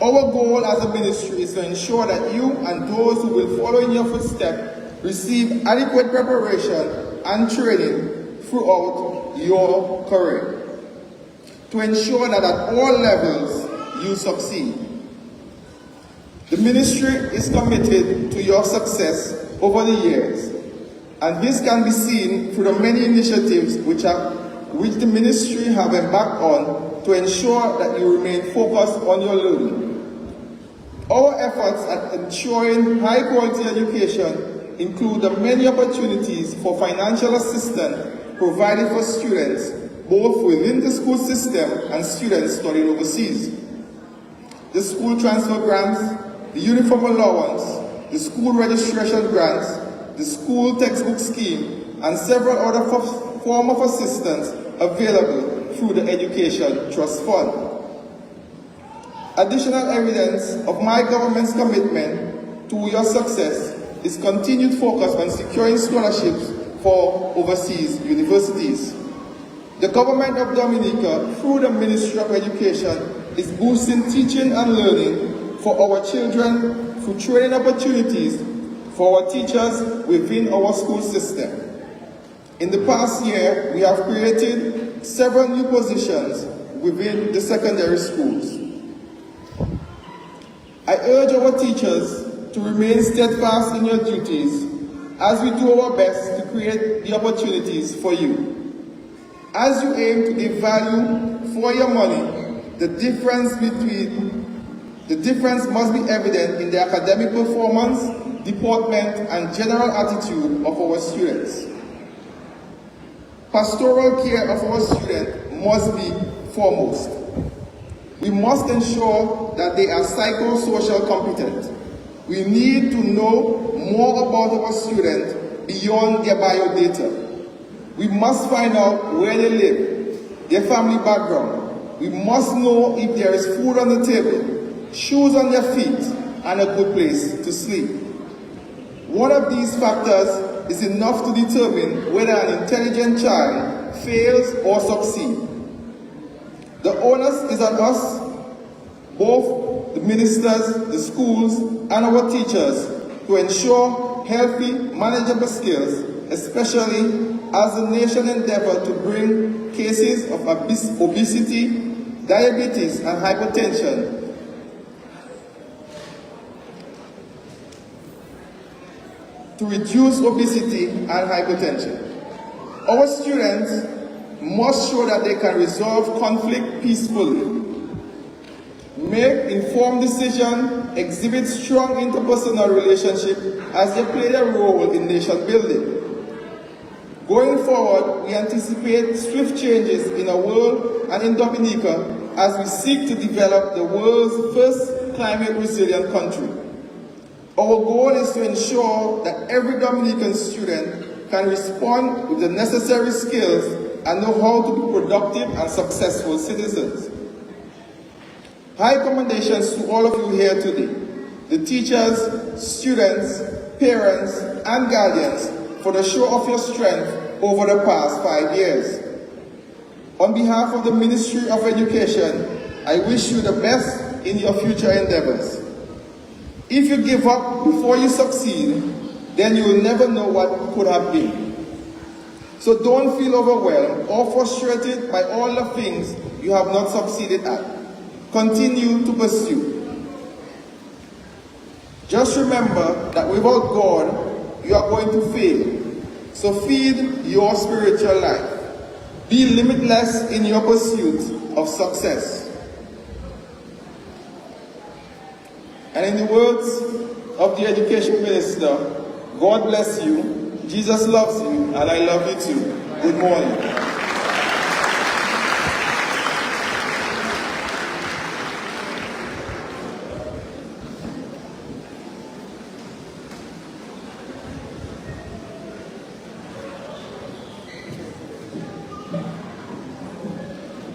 Our goal as a ministry is to ensure that you and those who will follow in your footsteps receive adequate preparation and training throughout your career, to ensure that at all levels you succeed. The ministry is committed to your success over the years, and this can be seen through the many initiatives which the ministry have embarked on to ensure that you remain focused on your learning. Our efforts at ensuring high-quality education include the many opportunities for financial assistance provided for students, both within the school system and students studying overseas. The school transfer grants, the uniform allowance, the school registration grants, the school textbook scheme, and several other forms of assistance available through the Education Trust Fund. Additional evidence of my government's commitment to your success is continued focus on securing scholarships for overseas universities. The government of Dominica, through the Ministry of Education, is boosting teaching and learning for our children through training opportunities for our teachers within our school system. In the past year, we have created several new positions within the secondary schools. I urge our teachers to remain steadfast in your duties as we do our best to create the opportunities for you. As you aim to give value for your money, the difference must be evident in the academic performance, deportment, and general attitude of our students. Pastoral care of our students must be foremost. We must ensure that they are psychosocial competent. We need to know more about our students beyond their biodata. We must find out where they live, their family background. We must know if there is food on the table, shoes on their feet, and a good place to sleep. One of these factors is enough to determine whether an intelligent child fails or succeeds. The onus is on us, both the ministers, the schools, and our teachers, to ensure healthy, manageable skills, especially as the nation endeavors to bring cases of obesity, diabetes and hypertension, to reduce obesity and hypertension. Our students must show that they can resolve conflict peacefully, make informed decisions, exhibit strong interpersonal relationships as they play a role in nation building. Going forward, we anticipate swift changes in our world and in Dominica as we seek to develop the world's first climate resilient country. Our goal is to ensure that every Dominican student can respond with the necessary skills and know how to be productive and successful citizens. High commendations to all of you here today, the teachers, students, parents, and guardians for the show of your strength over the past 5 years. On behalf of the Ministry of Education, I wish you the best in your future endeavors. If you give up before you succeed, then you will never know what could have been. So don't feel overwhelmed or frustrated by all the things you have not succeeded at. Continue to pursue. Just remember that without God, you are going to fail. So feed your spiritual life. Be limitless in your pursuit of success. And in the words of the Education Minister, God bless you, Jesus loves you, and I love you too. Good morning.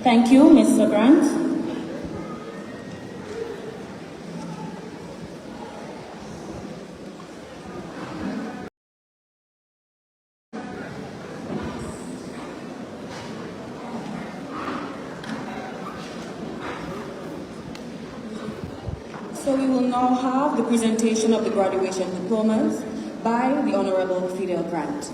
Thank you, Mr. Grant. So we will now have the presentation of the graduation diplomas by the Honorable Fidel Grant.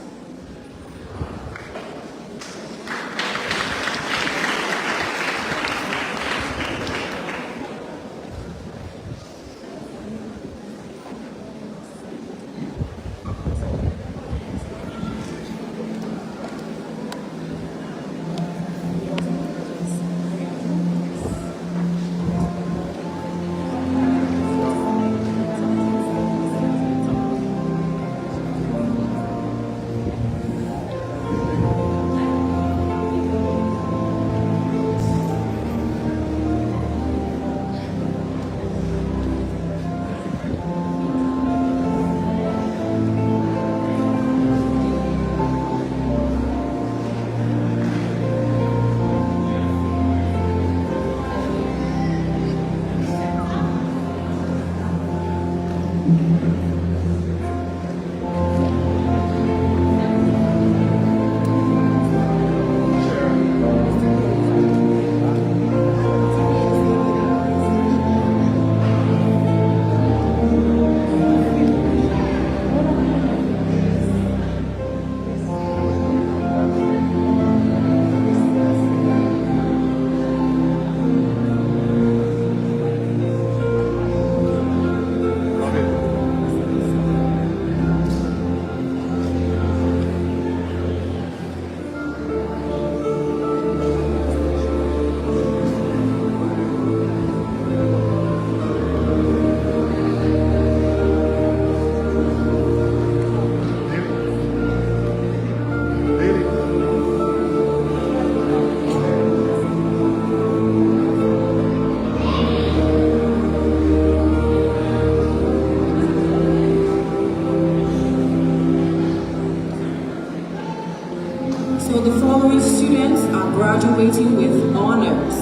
So the following students are graduating with honors.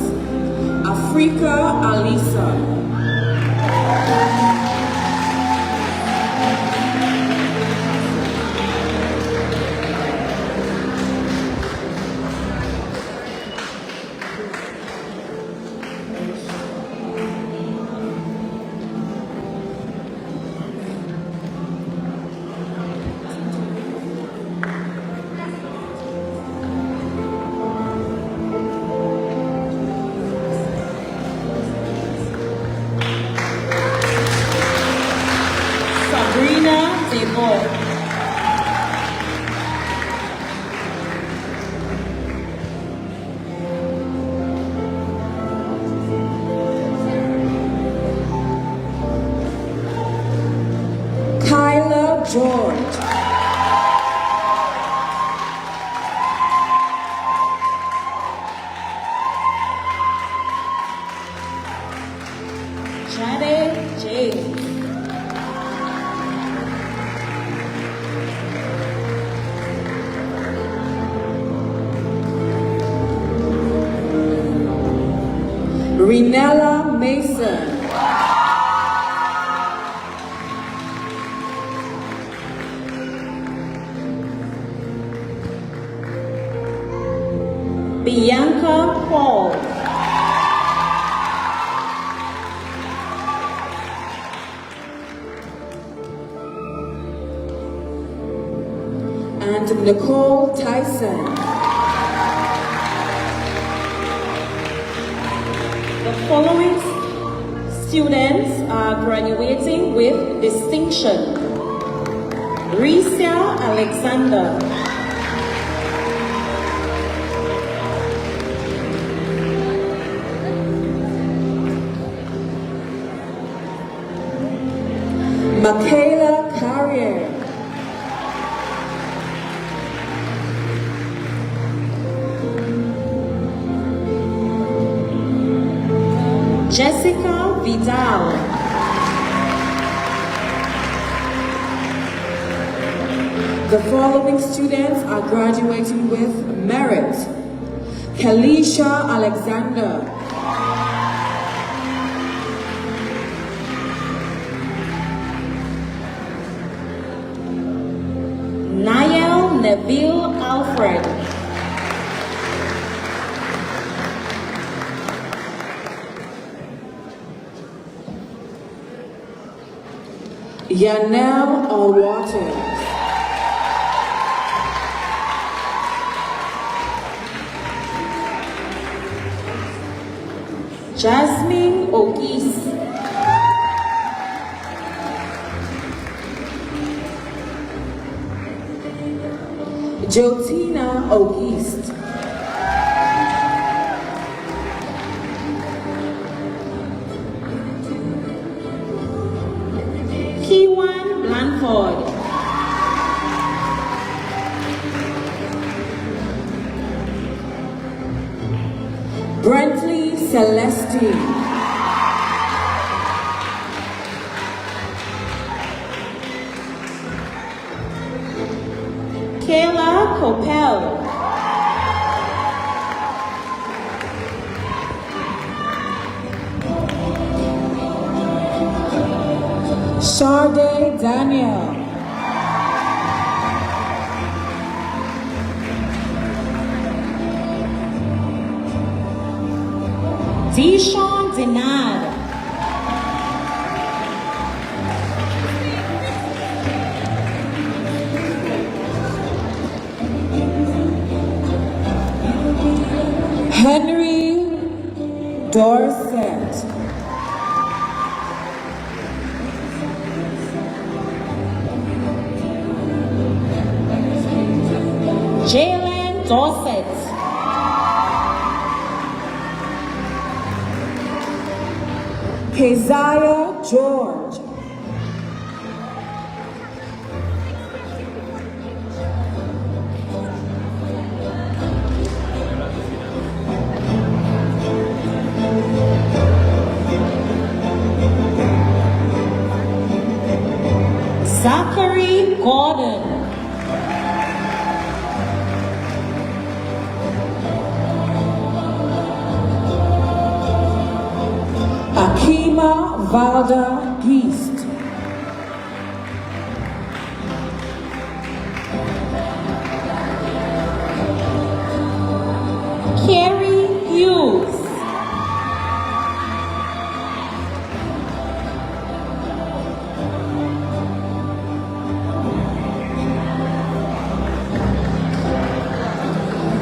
Afrika Alisa. George. Jade James. Renella Mason. Bianca Paul. And Nicole Tyson. The following students are graduating with distinction. Risa Alexander. Michaela Carrier. Jessica Vidal. The following students are graduating with merit. Kalisha Alexander. Niall Neville Alfred. Yanel Allwaters. Jasmine Ogis. Jotina Ogist. Kiwan Blanford. Brentley Celestine. Kayla Coppell. Sade Daniel. Deshawn Denard. Henry Dorset. Jalen Dorset. Keziah George. Zachary Gordon. Akima Valda Geist. Carrie Hughes.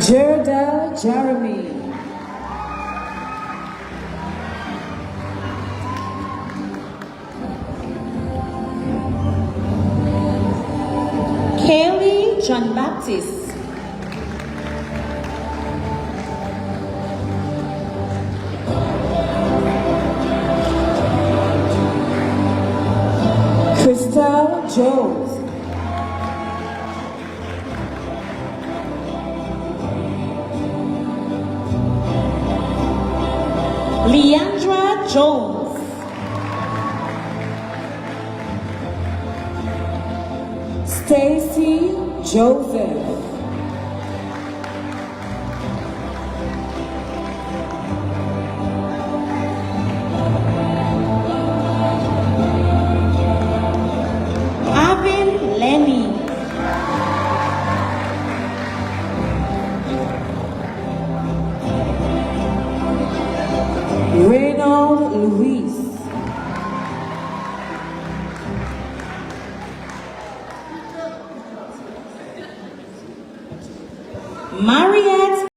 Jerda Jeremy. Kaylee John Baptist. Christelle Jones. Leandra Jones. Stacy Joseph. Avin Lenny. Reynold Luis. Mariette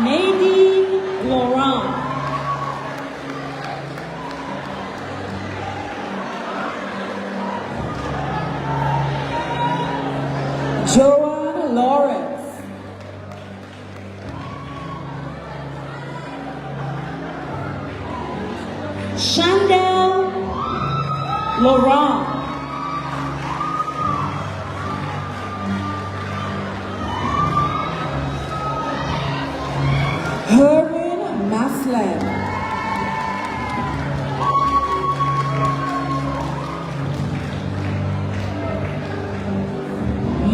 Nadine Laurent. Joanne Lawrence. Chandel Laurent.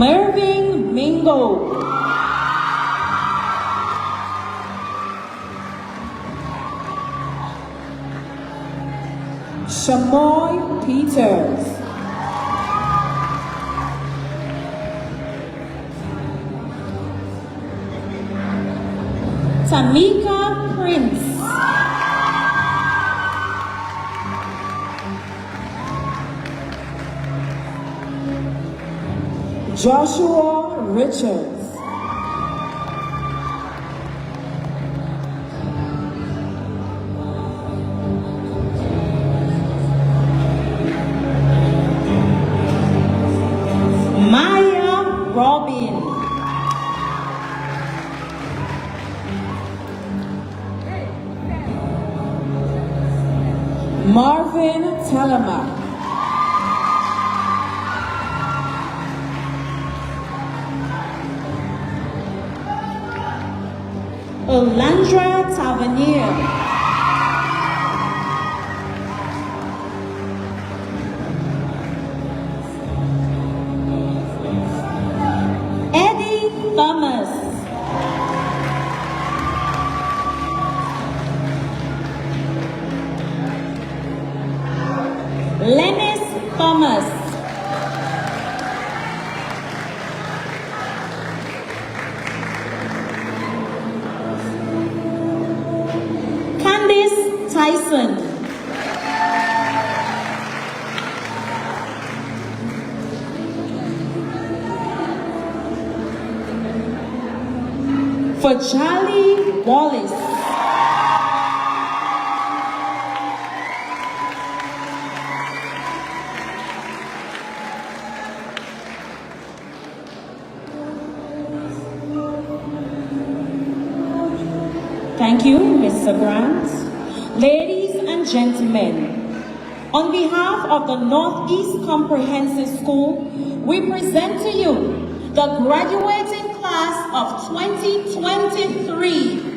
Mervyn Mingo. Shamoy Peters. Tamika Prince. Joshua Richards. Maya Robin. Marvin Telema. Olandra Tavernier. Eddie Thomas. Lennis Thomas. Tyson. For Charlie Wallace. Thank you, Mr. Grant. Ladies and gentlemen, on behalf of the Northeast Comprehensive School, we present to you the graduating class of 2023.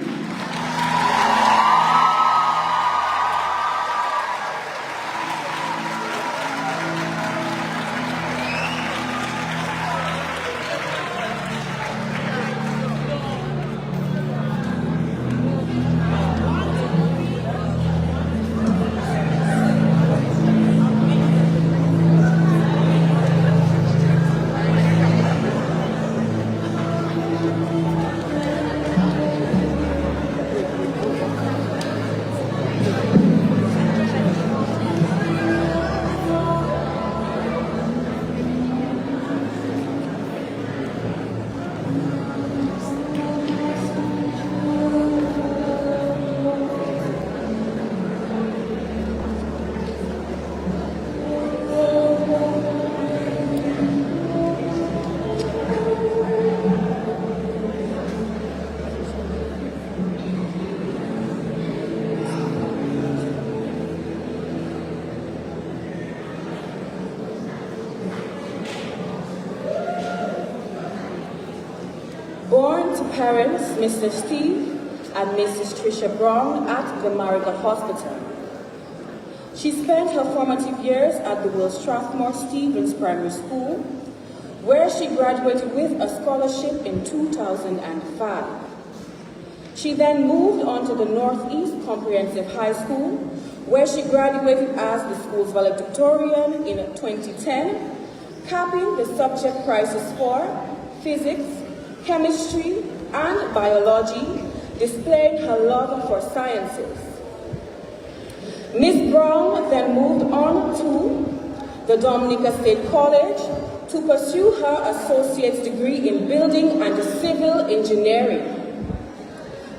Born to parents Mr. Steve and Mrs. Tricia Brown at the Mariga Hospital. She spent her formative years at the Will Strathmore Stevens Primary School, where she graduated with a scholarship in 2005. She then moved on to the Northeast Comprehensive High School, where she graduated as the school's valedictorian in 2010, capping the subject prizes for physics, chemistry, and biology, displaying her love for sciences. Ms. Brown then moved on to the Dominica State College to pursue her associate's degree in building and civil engineering.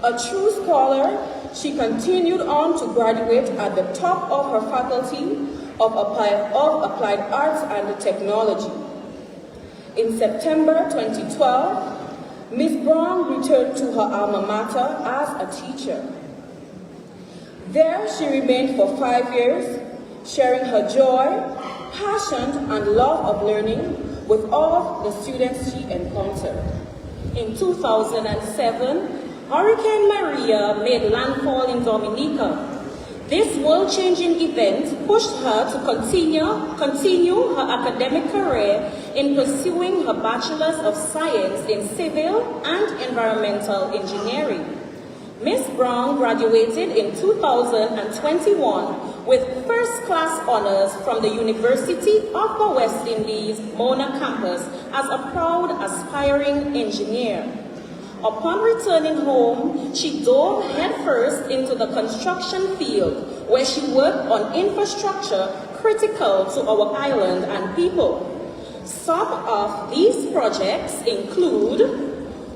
A true scholar, she continued on to graduate at the top of her faculty of Applied Arts and Technology. In September 2012, Ms. Brown returned to her alma mater as a teacher. There she remained for 5 years, sharing her joy, passion, and love of learning with all the students she encountered. In 2007, Hurricane Maria made landfall in Dominica, This world-changing event pushed her to continue her academic career in pursuing her Bachelor's of Science in Civil and Environmental Engineering. Ms. Brown graduated in 2021 with first-class honors from the University of the West Indies, Mona campus, as a proud aspiring engineer. Upon returning home, she dove headfirst into the construction field, where she worked on infrastructure critical to our island and people. Some of these projects include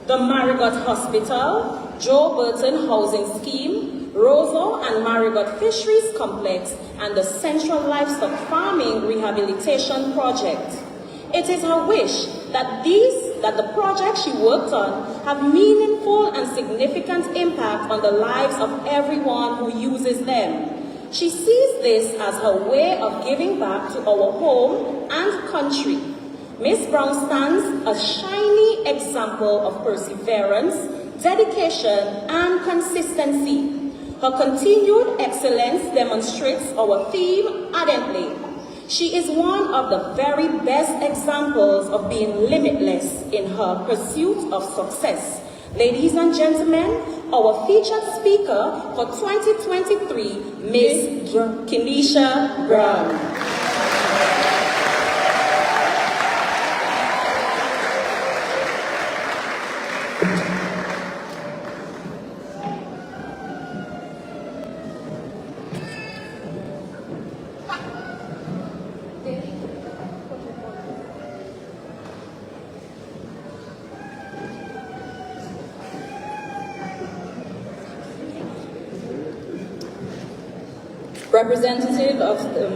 the Marigot Hospital, Joe Burton Housing Scheme, Roseau and Marigot Fisheries Complex, and the Central Livestock Farming Rehabilitation Project. It is her wish that the projects she worked on have meaningful and significant impact on the lives of everyone who uses them. She sees this as her way of giving back to our home and country. Ms. Brown stands a shining example of perseverance, dedication, and consistency. Her continued excellence demonstrates our theme ardently. She is one of the very best examples of being limitless in her pursuit of success. Ladies and gentlemen, our featured speaker for 2023, Ms. Kenisha Brown. Representative of the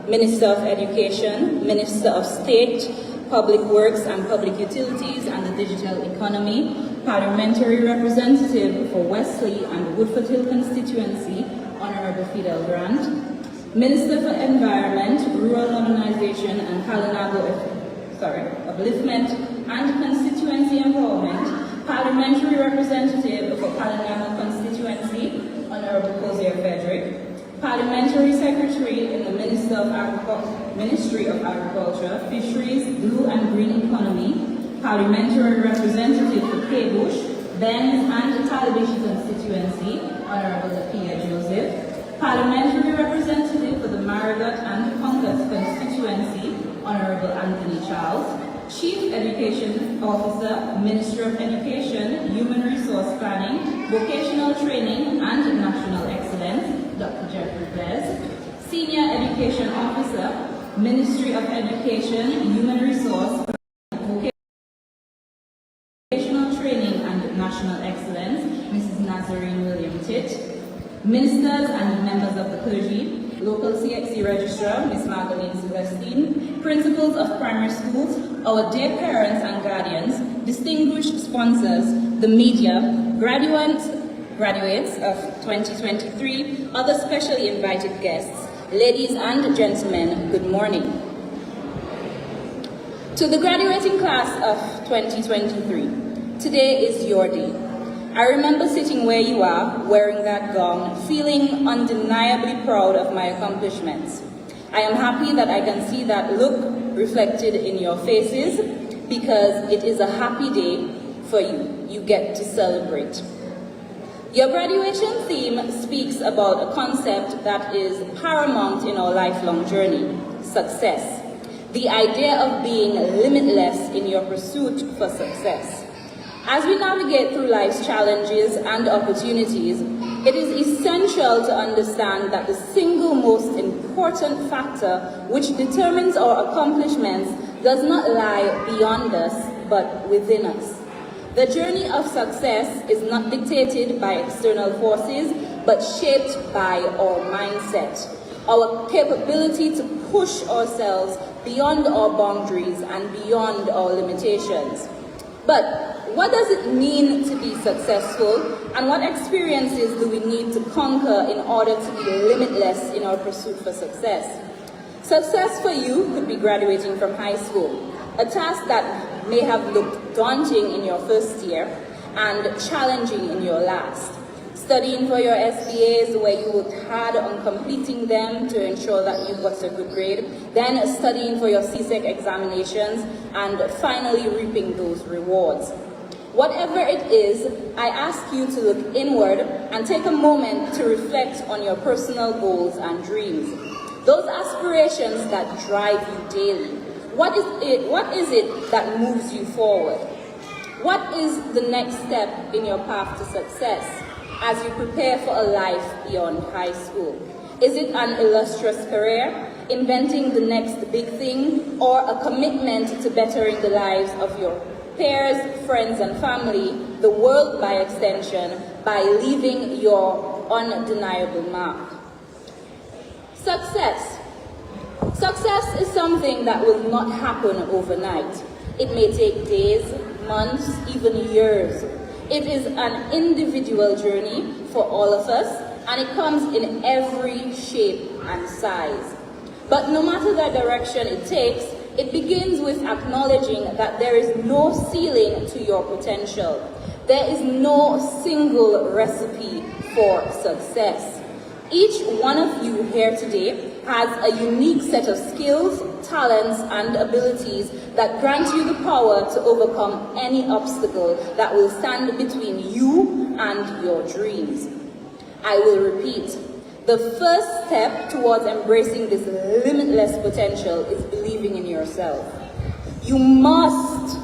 Minister of Education, Minister of State, Public Works and Public Utilities and the Digital Economy, Parliamentary Representative for Wesley and Woodford Hill Constituency, Honorable Fidel Grant, Minister for Environment, Rural Modernization and Upliftment and Constituency Empowerment, Parliamentary Representative for Kalinago Constituency, Honorable Cozier Frederick, Parliamentary Secretary in the Ministry of Agriculture, Fisheries, Blue and Green Economy, Parliamentary Representative for K-Bush, Benz and Talibishi Constituency, Honorable Zakia Joseph, Parliamentary Representative for the Marigot and Congas Constituency, Honorable Anthony Charles, Chief Education Officer, Ministry of Education, Human Resource Planning, Vocational Training and National Excellence, Dr. Jeffrey Blaise, Senior Education Officer, Ministry of Education, Human Resource, Vocational Training and National Excellence, Mrs. Nazarene William Titt, Ministers and members of the clergy, Local CXC Registrar, Ms. Magdalene Celestine, Principals of primary schools, our dear parents and guardians, distinguished sponsors, the media, graduates of 2023, other specially invited guests, ladies and gentlemen, good morning. To the graduating class of 2023, today is your day. I remember sitting where you are, wearing that gown, feeling undeniably proud of my accomplishments. I am happy that I can see that look reflected in your faces because it is a happy day for you. You get to celebrate. Your graduation theme speaks about a concept that is paramount in our lifelong journey, success. The idea of being limitless in your pursuit for success. As we navigate through life's challenges and opportunities, it is essential to understand that the single most important factor which determines our accomplishments does not lie beyond us, but within us. The journey of success is not dictated by external forces, but shaped by our mindset, our capability to push ourselves beyond our boundaries and beyond our limitations. But what does it mean to be successful, and what experiences do we need to conquer in order to be limitless in our pursuit for success? Success for you could be graduating from high school, a task that may have looked daunting in your first year and challenging in your last. studying for your SBAs where you worked hard on completing them to ensure that you got a good grade, then studying for your CSEC examinations, and finally reaping those rewards. Whatever it is, I ask you to look inward and take a moment to reflect on your personal goals and dreams. Those aspirations that drive you daily. What is it that moves you forward? What is the next step in your path to success as you prepare for a life beyond high school? Is it an illustrious career, inventing the next big thing, or a commitment to bettering the lives of your peers, friends, and family, the world by extension, by leaving your undeniable mark? Success. Success is something that will not happen overnight. It may take days, months, even years. It is an individual journey for all of us, and it comes in every shape and size. But no matter the direction it takes, it begins with acknowledging that there is no ceiling to your potential. There is no single recipe for success. Each one of you here today has a unique set of skills, talents, and abilities that grant you the power to overcome any obstacle that will stand between you and your dreams. I will repeat. The first step towards embracing this limitless potential is believing in yourself. You must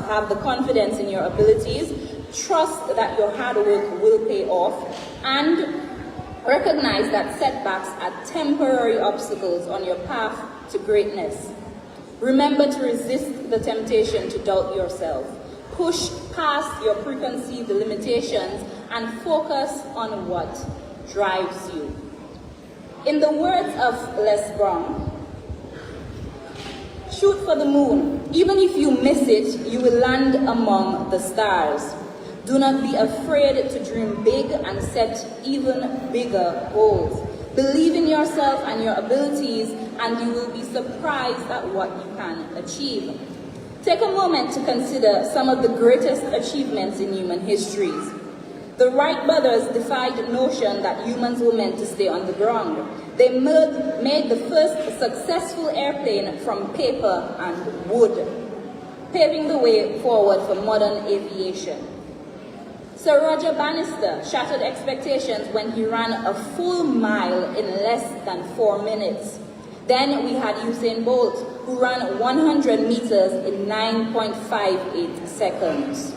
have the confidence in your abilities, trust that your hard work will pay off, and recognize that setbacks are temporary obstacles on your path to greatness. Remember to resist the temptation to doubt yourself. Push past your preconceived limitations and focus on what drives you. In the words of Les Brown, shoot for the moon. Even if you miss it, you will land among the stars. Do not be afraid to dream big and set even bigger goals. Believe in yourself and your abilities, and you will be surprised at what you can achieve. Take a moment to consider some of the greatest achievements in human histories. The Wright brothers defied the notion that humans were meant to stay on the ground. They made the first successful airplane from paper and wood, paving the way forward for modern aviation. Sir Roger Bannister shattered expectations when he ran a full mile in less than 4 minutes. Then we had Usain Bolt, who ran 100 meters in 9.58 seconds.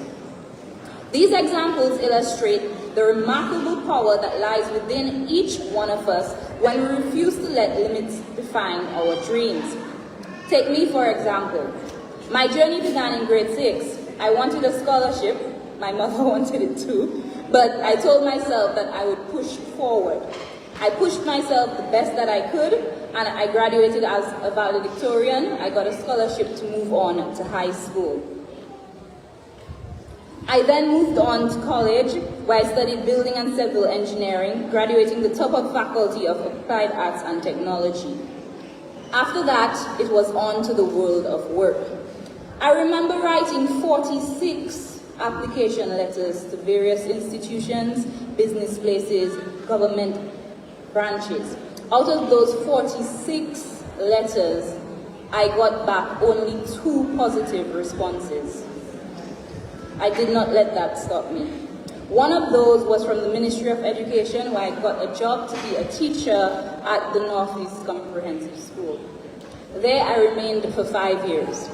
These examples illustrate the remarkable power that lies within each one of us when we refuse to let limits define our dreams. Take me, for example. My journey began in grade 6. I wanted a scholarship. My mother wanted it too, but I told myself that I would push forward. I pushed myself the best that I could, and I graduated as a valedictorian. I got a scholarship to move on to high school. I then moved on to college, where I studied building and civil engineering, graduating the top of faculty of applied arts and technology. After that, it was on to the world of work. I remember writing 46 application letters to various institutions, business places, government branches. Out of those 46 letters, I got back only 2 positive responses. I did not let that stop me. One of those was from the Ministry of Education, where I got a job to be a teacher at the Northeast Comprehensive School. There I remained for 5 years.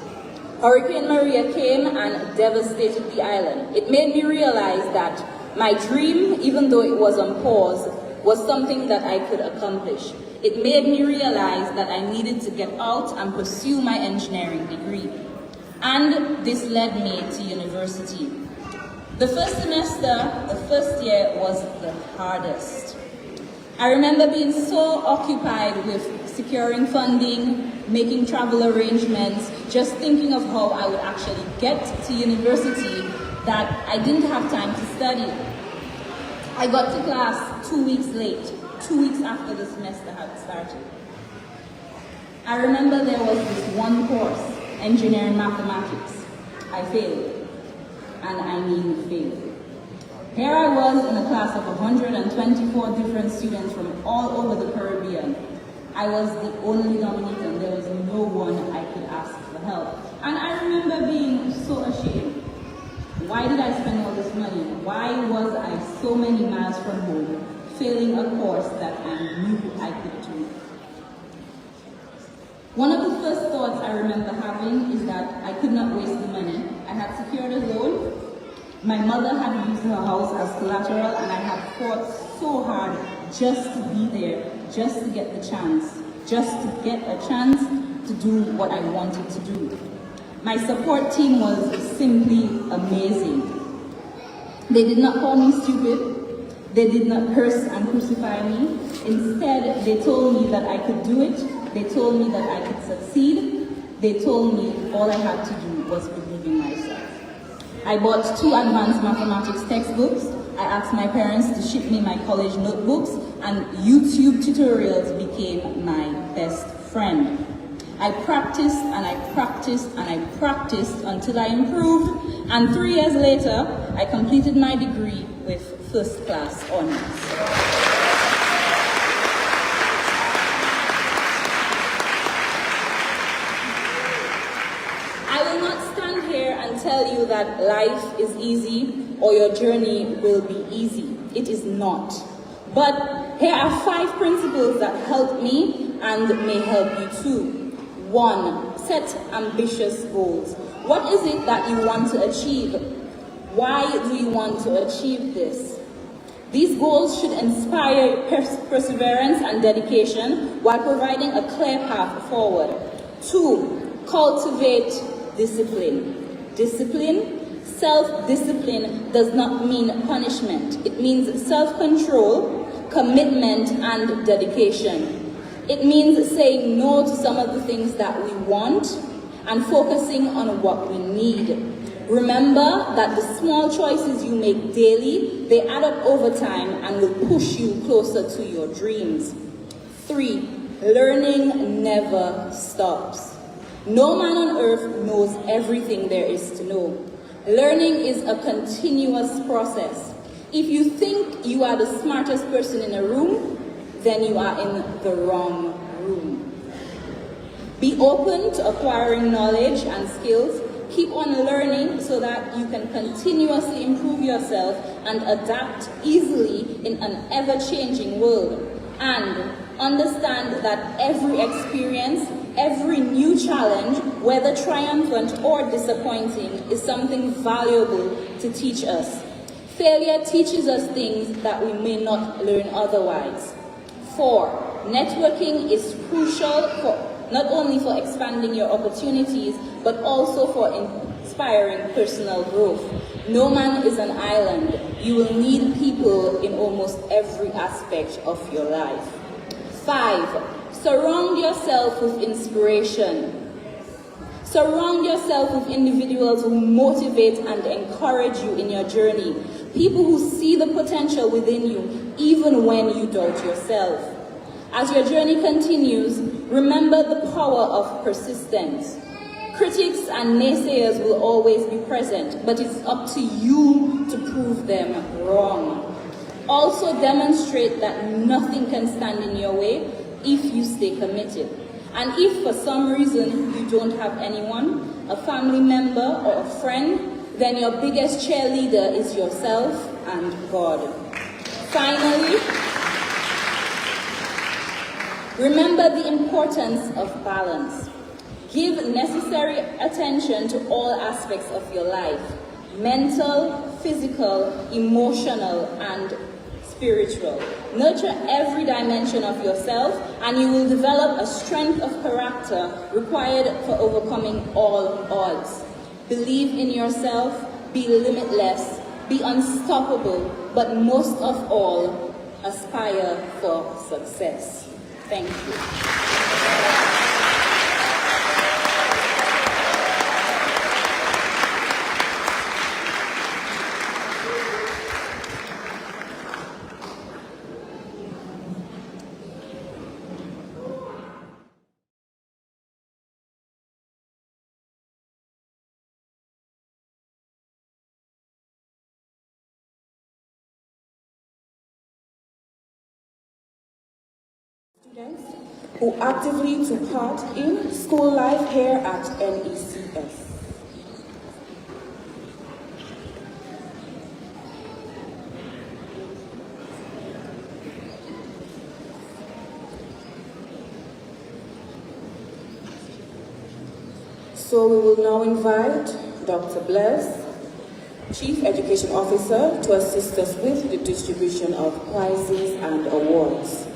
Hurricane Maria came and devastated the island. It made me realize that my dream, even though it was on pause, was something that I could accomplish. It made me realize that I needed to get out and pursue my engineering degree. And this led me to university. The first semester, the first year, was the hardest. I remember being so occupied with securing funding, making travel arrangements, just thinking of how I would actually get to university that I didn't have time to study. I got to class 2 weeks late, 2 weeks after the semester had started. I remember there was this one course, engineering mathematics. I failed, and I mean failed. Here I was in a class of 124 different students from all over the Caribbean. I was the only nominee and there was no one I could ask for help. And I remember being so ashamed. Why did I spend all this money? Why was I so many miles from home, failing a course that I knew I could do? One of the first thoughts I remember having is that I could not waste the money. I had secured a loan. My mother had used her house as collateral, and I had fought so hard just to be there, just to get the chance, just to get a chance to do what I wanted to do. My support team was simply amazing. They did not call me stupid. They did not curse and crucify me. Instead, they told me that I could do it. They told me that I could succeed. They told me all I had to do was believe in myself. I bought 2 advanced mathematics textbooks. I asked my parents to ship me my college notebooks, and YouTube tutorials became my best friend. I practiced and I practiced and I practiced until I improved, and 3 years later, I completed my degree with first-class honors. I will not stand here and tell you that life is easy or your journey will be easy. It is not. But here are 5 principles that helped me and may help you too. 1. Set ambitious goals. What is it that you want to achieve? Why do you want to achieve this? These goals should inspire perseverance and dedication while providing a clear path forward. 2. Cultivate discipline. Discipline, self-discipline does not mean punishment. It means self-control, commitment, and dedication. It means saying no to some of the things that we want and focusing on what we need. Remember that the small choices you make daily, they add up over time and will push you closer to your dreams. 3. Learning never stops. No man on earth knows everything there is to know. Learning is a continuous process. If you think you are the smartest person in a room, then you are in the wrong room. Be open to acquiring knowledge and skills. Keep on learning so that you can continuously improve yourself and adapt easily in an ever-changing world. And understand that every experience, every new challenge, whether triumphant or disappointing, is something valuable to teach us. Failure teaches us things that we may not learn otherwise. 4. Networking is crucial not only for expanding your opportunities, but also for inspiring personal growth. No man is an island. You will need people in almost every aspect of your life. 5. Surround yourself with inspiration. Surround yourself with individuals who motivate and encourage you in your journey. People who see the potential within you, even when you doubt yourself. As your journey continues, remember the power of persistence. Critics and naysayers will always be present, but it's up to you to prove them wrong. Also demonstrate that nothing can stand in your way if you stay committed. And if for some reason you don't have anyone, a family member or a friend, then your biggest cheerleader is yourself and God. Finally, remember the importance of balance. Give necessary attention to all aspects of your life: mental, physical, emotional, and spiritual. Nurture every dimension of yourself, and you will develop a strength of character required for overcoming all odds. Believe in yourself, be limitless, be unstoppable, but most of all, aspire for success. Thank you. students who actively took part in school life here at NECS. So we will now invite Dr. Bless, Chief Education Officer, to assist us with the distribution of prizes and awards.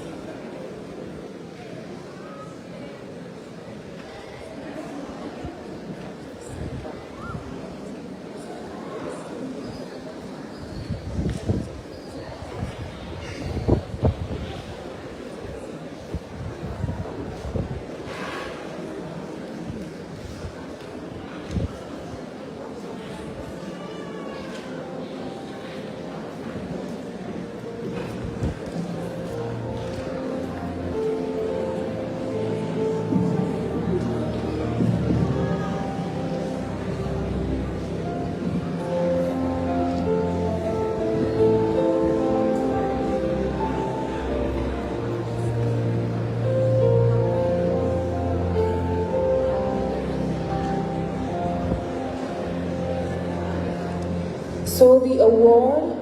So the award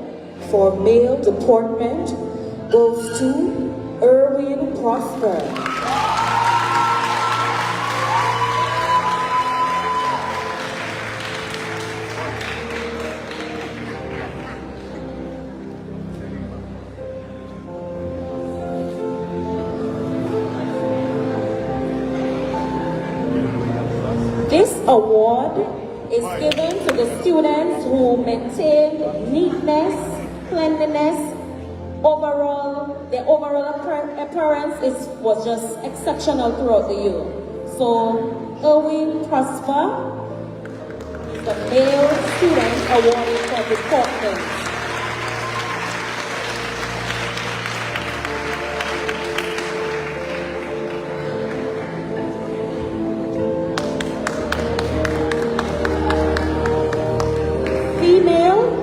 for male deportment goes to Erwin Prosper. This award is given to the students who maintain neatness, cleanliness, their overall appearance was just exceptional throughout the year. So, Erwin Prosper is the male student awarded for deportment.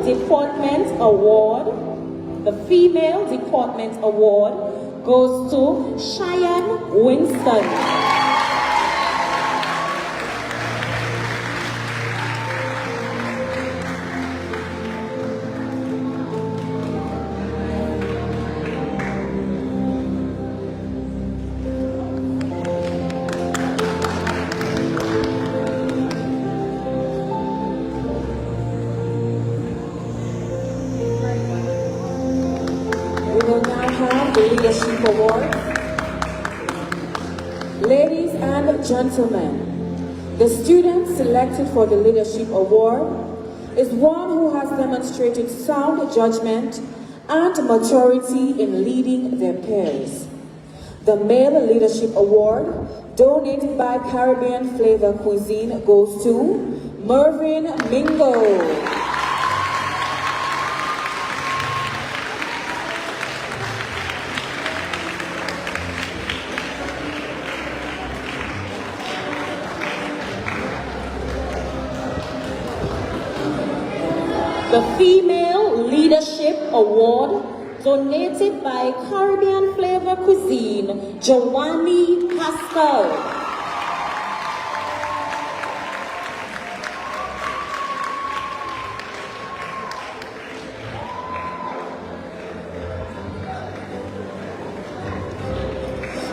Deportment Award. The Female Deportment Award goes to Cheyenne Winston. Leadership Award. Ladies and gentlemen, the student selected for the Leadership Award is one who has demonstrated sound judgment and maturity in leading their peers. The Male Leadership Award, donated by Caribbean Flavor Cuisine, goes to Mervyn Mingo. The Female Leadership Award, donated by Caribbean Flavor Cuisine, Joanny Pascal.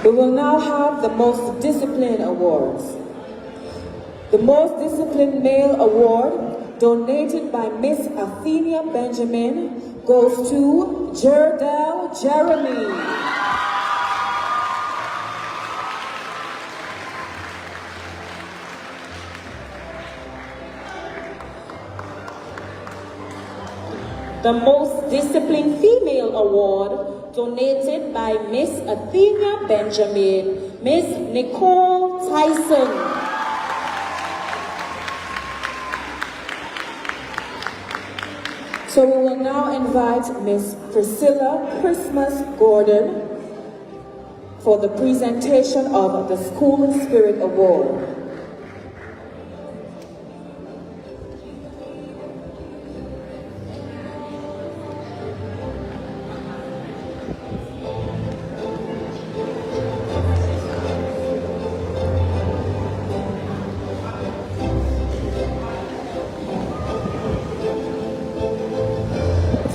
We will now have the Most Disciplined Awards. The Most Disciplined Male Award, donated by Miss Athenia Benjamin, goes to Jerdel Jeremy. The Most Disciplined Female Award, donated by Miss Athenia Benjamin, Miss Nicole Tyson. So we will now invite Miss Priscilla Christmas Gordon for the presentation of the School Spirit Award.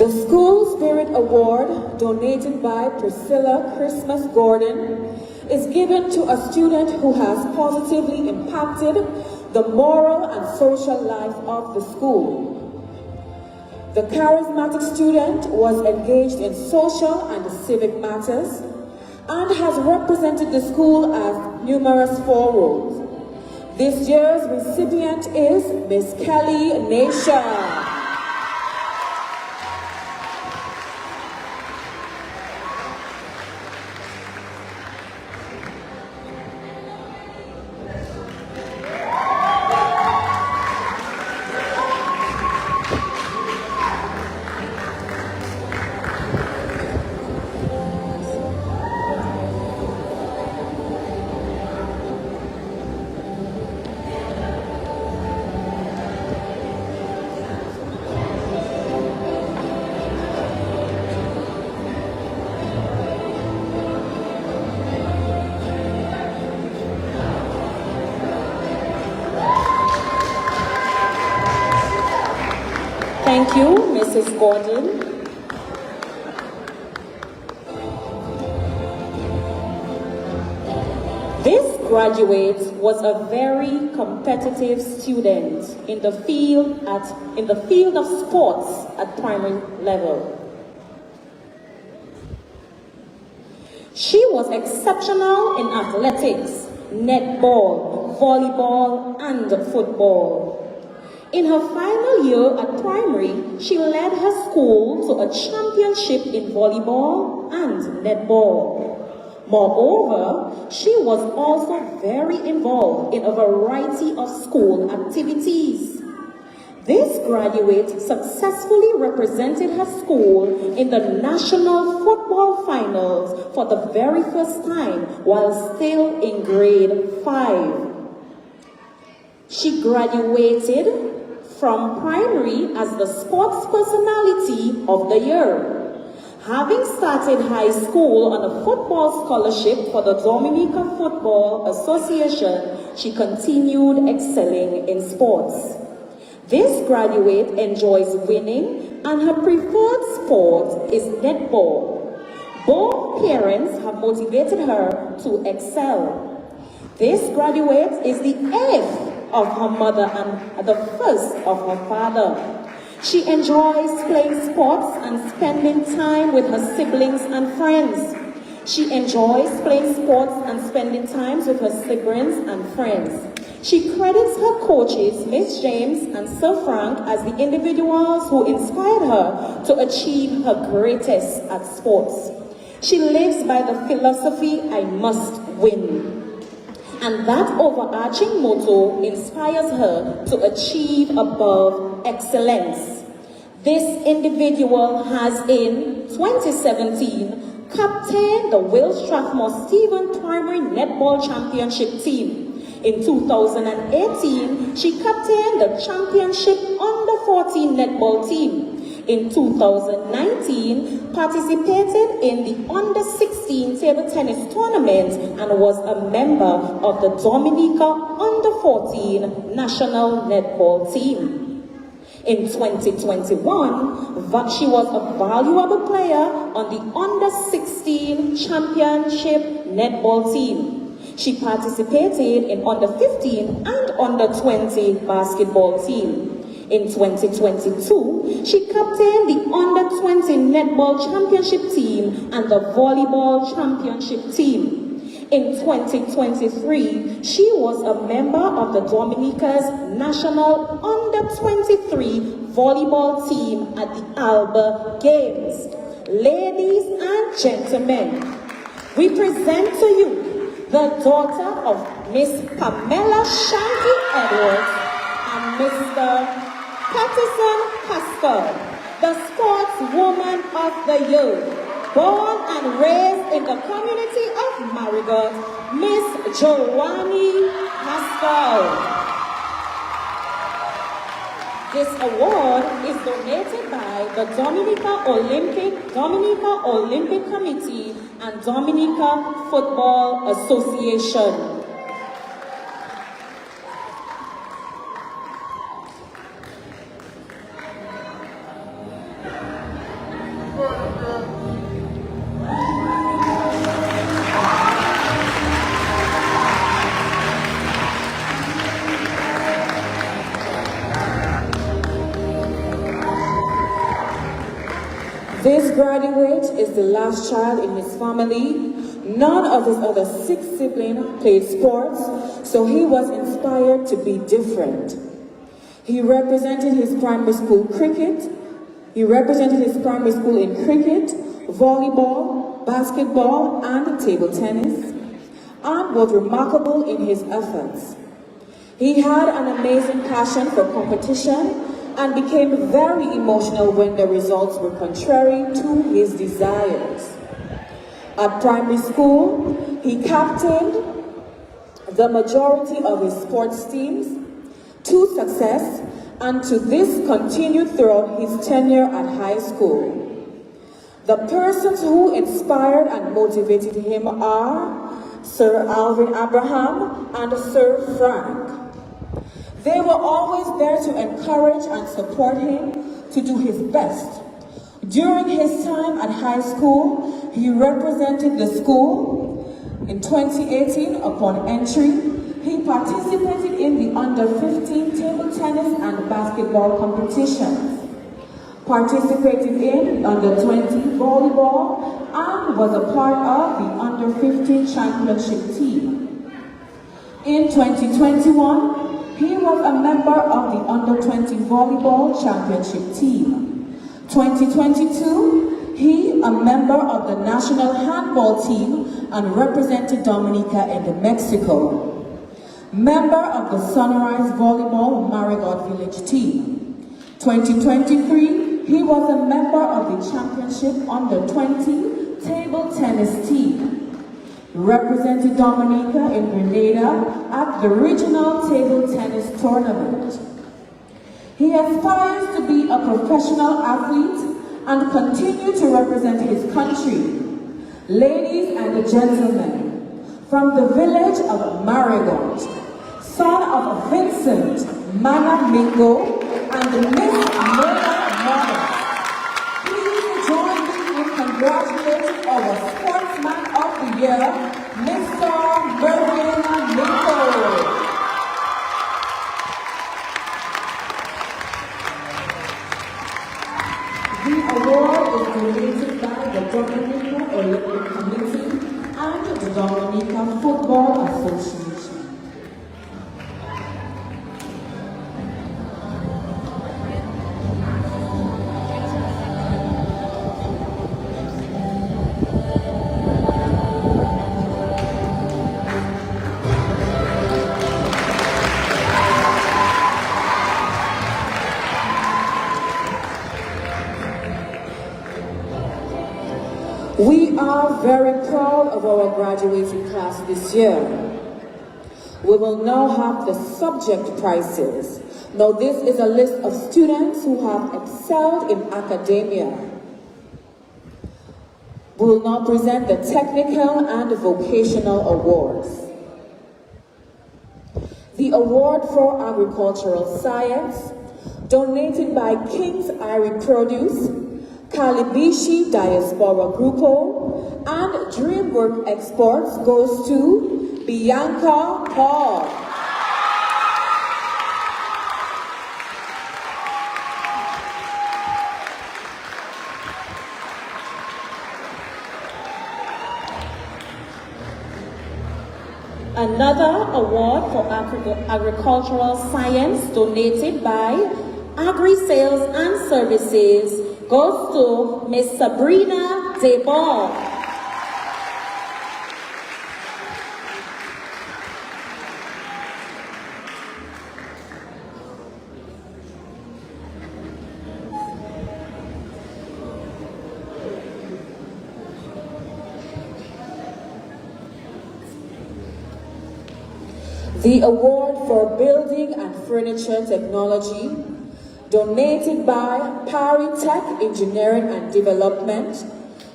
The School Spirit Award, donated by Priscilla Christmas Gordon, is given to a student who has positively impacted the moral and social life of the school. The charismatic student was engaged in social and civic matters and has represented the school at numerous forums. This year's recipient is Miss Kelly Nasha. Thank you, Mrs. Gordon. This graduate was a very competitive student in the field of sports at primary level. She was exceptional in athletics, netball, volleyball, and football. In her final year at primary, she led her school to a championship in volleyball and netball. Moreover, she was also very involved in a variety of school activities. This graduate successfully represented her school in the National Football Finals for the very first time while still in grade 5. She graduated from primary as the Sports Personality of the Year. Having started high school on a football scholarship for the Dominica Football Association, she continued excelling in sports. This graduate enjoys winning and her preferred sport is netball. Both parents have motivated her to excel. This graduate is the 8th of her mother and the 1st of her father. She enjoys playing sports and spending time with her siblings and friends. She enjoys playing sports and spending time with her siblings and friends. She credits her coaches, Miss James and Sir Frank, as the individuals who inspired her to achieve her greatest at sports. She lives by the philosophy, I must win. And that overarching motto inspires her to achieve above excellence. This individual has in 2017 captained the Will Strathmore Stephen Primary Netball Championship team. In 2018, she captained the Championship Under-14 Netball team. In 2019, participated in the Under-16 Table Tennis Tournament and was a member of the Dominica Under-14 National Netball team. In 2021, she was a valuable player on the Under-16 Championship Netball team. She participated in Under-15 and Under-20 basketball team. In 2022, she captained the Under-20 Netball Championship team and the Volleyball Championship team. In 2023, she was a member of the Dominica's National Under-23 Volleyball team at the Alba Games. Ladies and gentlemen, we present to you the daughter of Miss Pamela Shanky Edwards and Mr. Patterson Pascal, the Sportswoman of the Year. Born and raised in the community of Marigot, Miss Joannie Pascal. This award is donated by the Dominica Olympic Committee and Dominica Football Association. graduate is the last child in his family. None of his other 6 siblings played sports, so he was inspired to be different. He represented his primary school cricket. He represented his primary school in cricket, volleyball, basketball, and table tennis, and was remarkable in his efforts. He had an amazing passion for competition and became very emotional when the results were contrary to his desires. At primary school, he captained the majority of his sports teams to success, and to this continued throughout his tenure at high school. The persons who inspired and motivated him are Sir Alvin Abraham and Sir Frank. They were always there to encourage and support him to do his best. During his time at high school, he represented the school. In 2018, upon entry, he participated in the under-15 table tennis and basketball competitions, participated in under-20 volleyball, and was a part of the under-15 championship team. In 2021, he was a member of the under-20 volleyball championship team. 2022, he a member of the national handball team and represented Dominica in Mexico. Member of the Sunrise Volleyball Marigot Village team. 2023, he was a member of the championship under-20 table tennis team. Represented Dominica in Grenada at the regional table tennis tournament. He aspires to be a professional athlete and continue to represent his country. Ladies and gentlemen, from the village of Marigot, son of Vincent Mana Mingo and Miss Mona Mona, please join me in congratulating our Sportsman of the Year, Mr. Mervyn Mingo. The award is donated by the Dominica Olympic Committee and the Dominica Football Association. We are very proud of our graduating class this year. We will now have the subject prizes. Now this is a list of students who have excelled in academia. We will now present the technical and vocational awards. The award for agricultural science, donated by King's Airy Produce, Kalibishi Diaspora Grupo, and Dreamwork Exports goes to Bianca Paul. Another award for agricultural science donated by Agri Sales and Services goes to Miss Sabrina Debord. The award for Building and Furniture Technology, donated by Paritech Engineering and Development,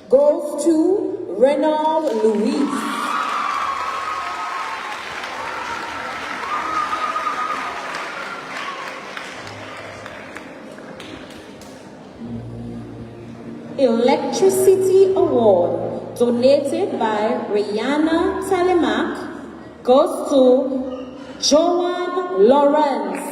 goes to Renald Louise. Electricity Award, donated by Rihanna Telemac, goes to Joanne Lawrence.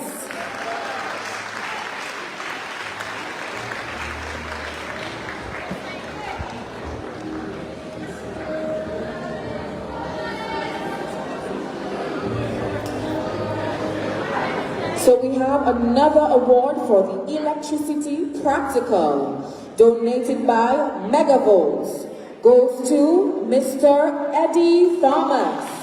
we have another award for the electricity practical, donated by Megavolts, goes to Mr. Eddie Thomas.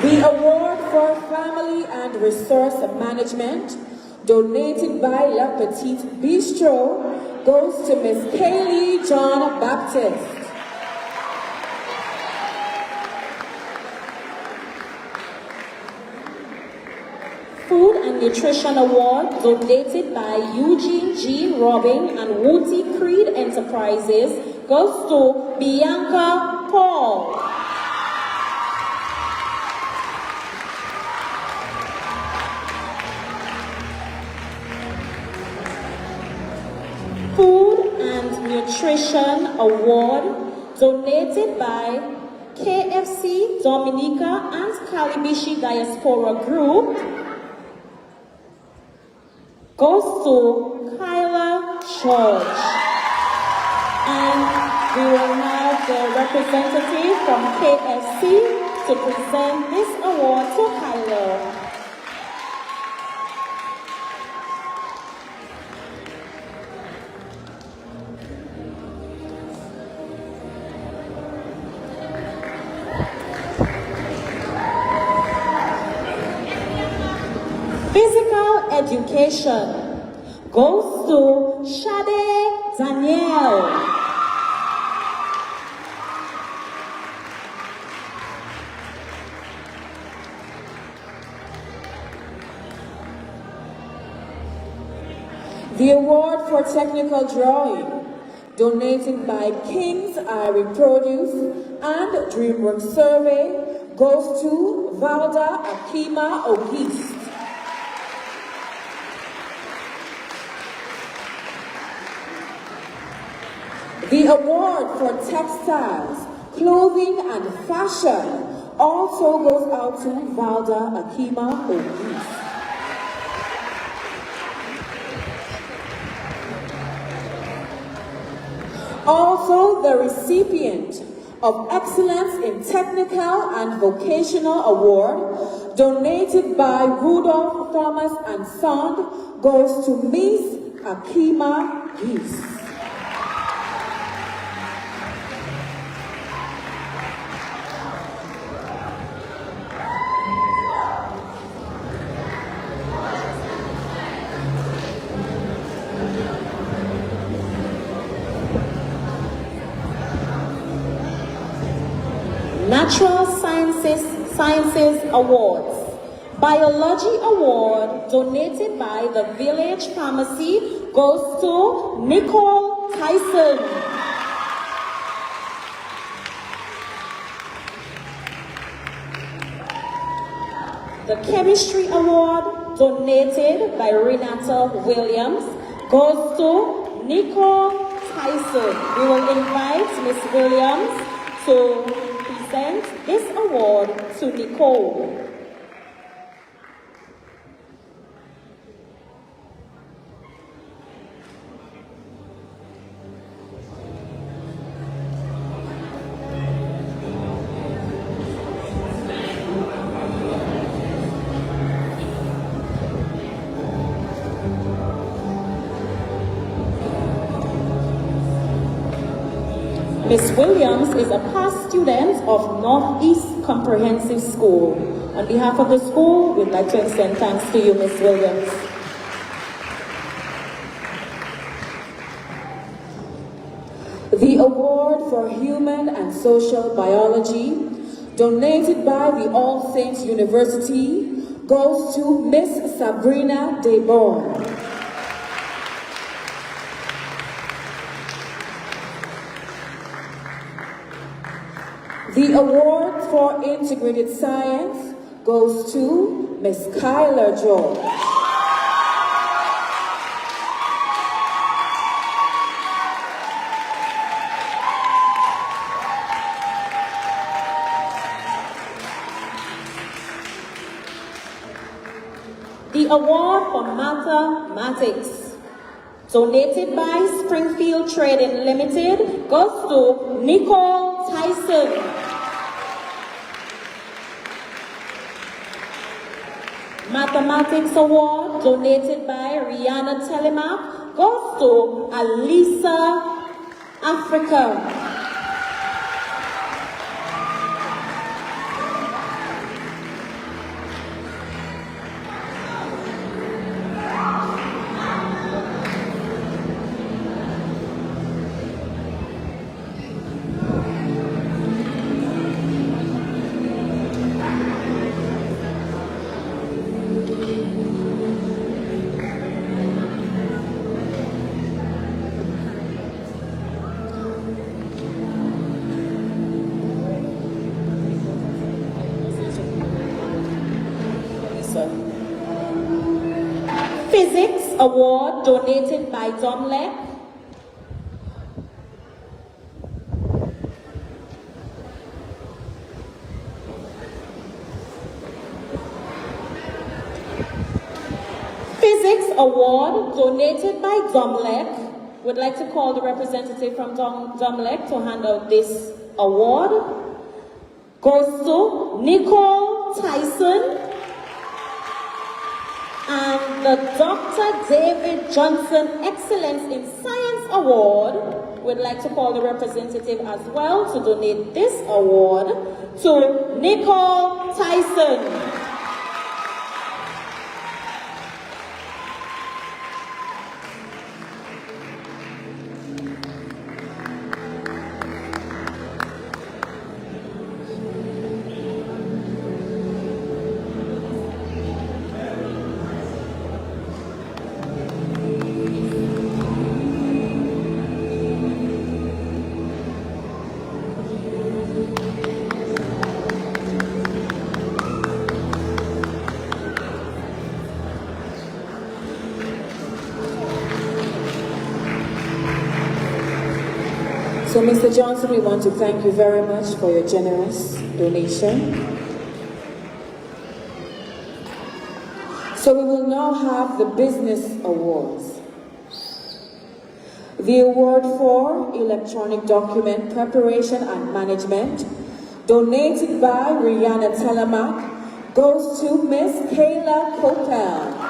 The award for Family and Resource Management, donated by La Petite Bistro, goes to Miss Kaylee John Baptist. Food and Nutrition Award, donated by Eugene G. Robin and Wooty Creed Enterprises, goes to Bianca Paul. Food and Nutrition Award, donated by KFC Dominica and Calibishi Diaspora Group, goes to Kyla George. And we will have the representative from KFC to present this award to Kyla. Physical Education goes to Shade Danielle. The award for Technical Drawing, donated by King's Ivory Produce and DreamWorks Survey, goes to Valda Akima Ogist. The award for Textiles, Clothing and Fashion also goes out to Valda Akima Ogist. Also, the recipient of Excellence in Technical and Vocational Award, donated by Rudolph Thomas and Son, goes to Miss Akima Geese. Natural Sciences Awards. Biology Award, donated by the Village Pharmacy, goes to Nicole Tyson. The Chemistry Award, donated by Renata Williams, goes to Nicole Tyson. We will invite Ms. Williams to present this award to Nicole. Ms. Williams is a past student of Northeast Comprehensive School. On behalf of the school, we'd like to extend thanks to you, Ms. Williams. The award for Human and Social Biology, donated by the All Saints University, goes to Miss Sabrina Deborn. The award for Integrated Science goes to Miss Kyla George. The award for mathematics, donated by Springfield Trading Limited, goes to Nicole Tyson. Mathematics award, donated by Rihanna Telemark, goes to Alisa Africa. Physics award, donated by Domlek. Physics award, donated by Domlek. Would like to call the representative from Domlek to hand out this award. Goes to Nicole Tyson. And the Dr. David Johnson Excellence in Science Award, would like to call the representative as well to donate this award to Nicole Tyson. So, Mr. Johnson, we want to thank you very much for your generous donation. So we will now have the business awards. The award for electronic document preparation and management, donated by Rihanna Telemark, goes to Miss Kayla Copel.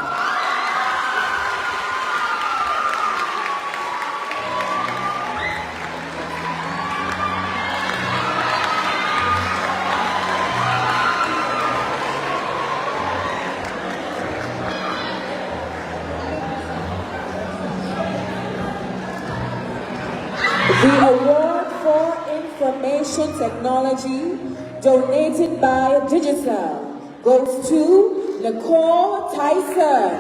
The award for information technology, donated by Digicel, goes to Nicole Tyson.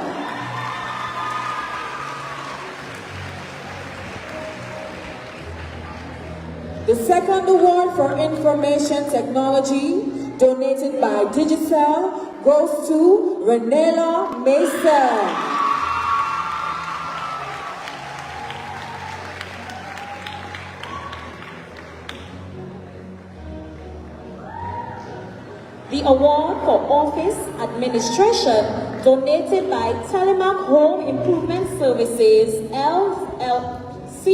The second award for information technology, donated by Digicel, goes to Renela Mason. The award for office administration, donated by Telemark Home Improvement Services LLC,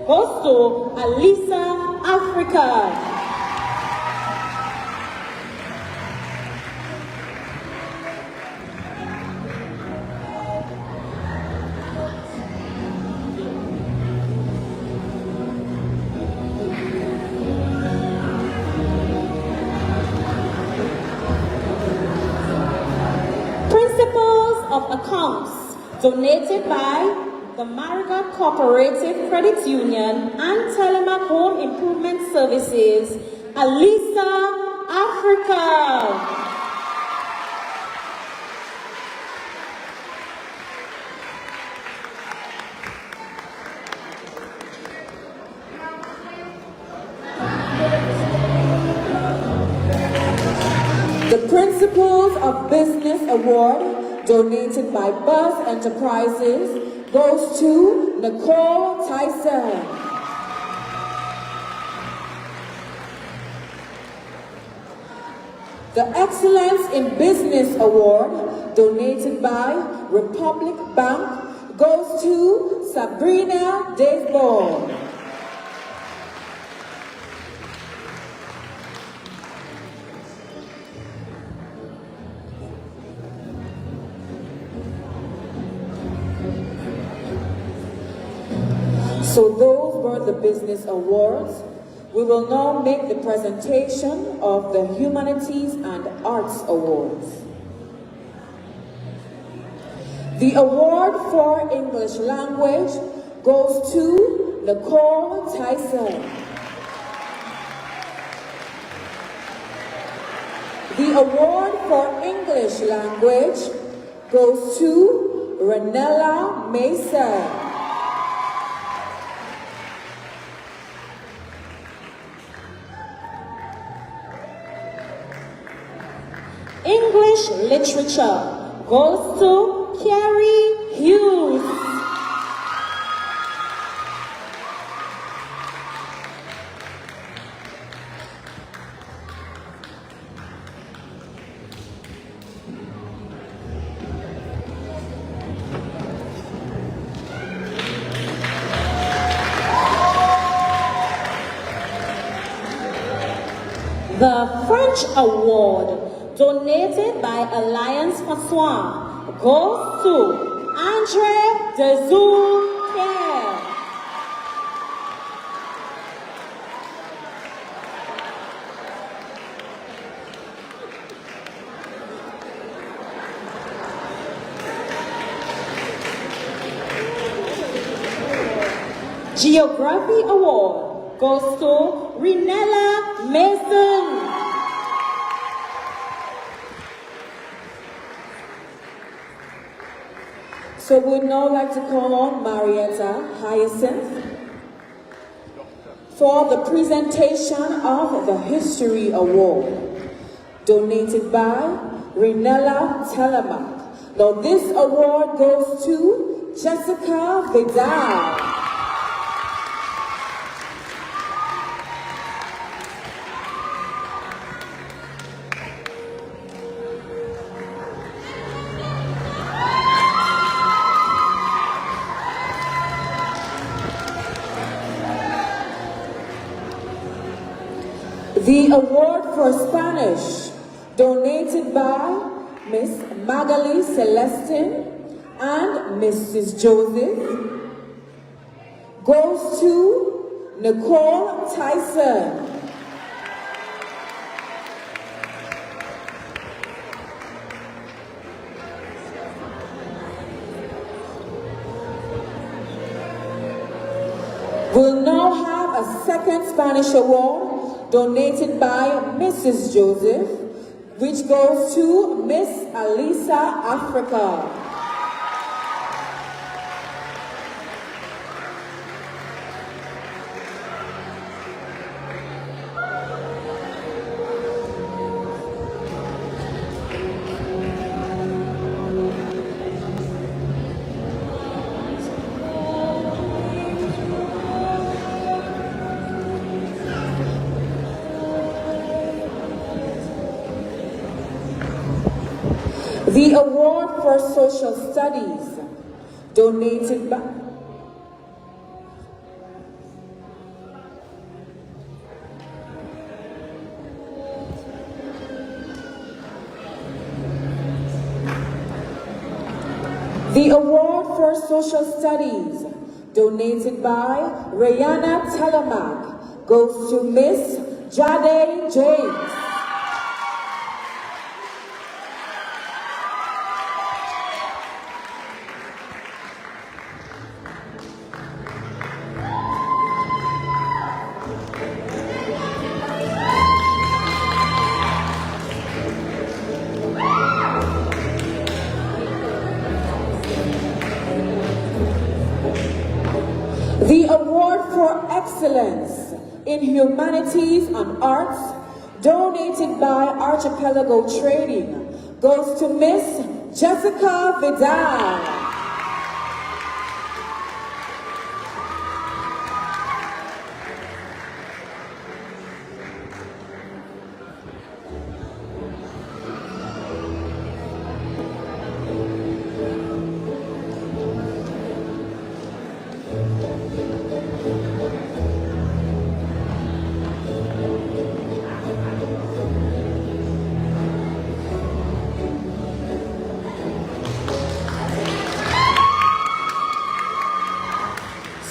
goes to Alisa Africa. Accounts, donated by the Mariga Cooperative Credit Union and Telemark Home Improvement Services, Alisa Africa. The Principles of Business Award, donated by Buzz Enterprises, goes to Nicole Tyson. The Excellence in Business Award, donated by Republic Bank, goes to Sabrina Desborn. So those were the business awards. We will now make the presentation of the Humanities and Arts Awards. The award for English language goes to Nicole Tyson. The award for English language goes to Ranella Mason. English literature goes to Carrie Hughes. The French Award, donated by Alliance François, goes to Andre Dezoul-Kerr. Geography Award goes to Ranella Mason. So we'd now like to call on Marietta Hyacinth for the presentation of the History Award, donated by Renella Telemac. Now this award goes to Jessica Vidal. The award for Spanish, donated by Miss Magali Celestin and Mrs. Joseph, goes to Nicole Tyson. We'll now have a second Spanish award, donated by Mrs. Joseph, which goes to Miss Alisa Africa. The award for Social Studies, donated by Rihanna Telemac, goes to Miss Jade James. The award for Excellence in Humanities and Arts, donated by Archipelago Trading, goes to Miss Jessica Vidal.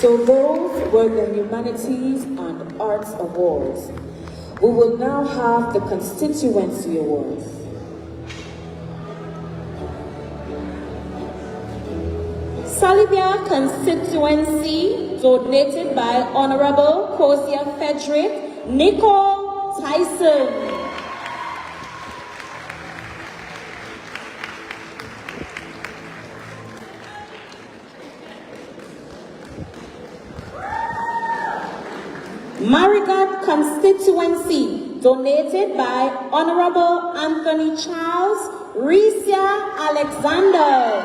So those were the Humanities and Arts Awards. We will now have the Constituency Awards. Salivia Constituency, donated by Honorable Kosia Frederick Nicole Tyson. Marigat Constituency, donated by Honorable Anthony Charles Risia Alexander.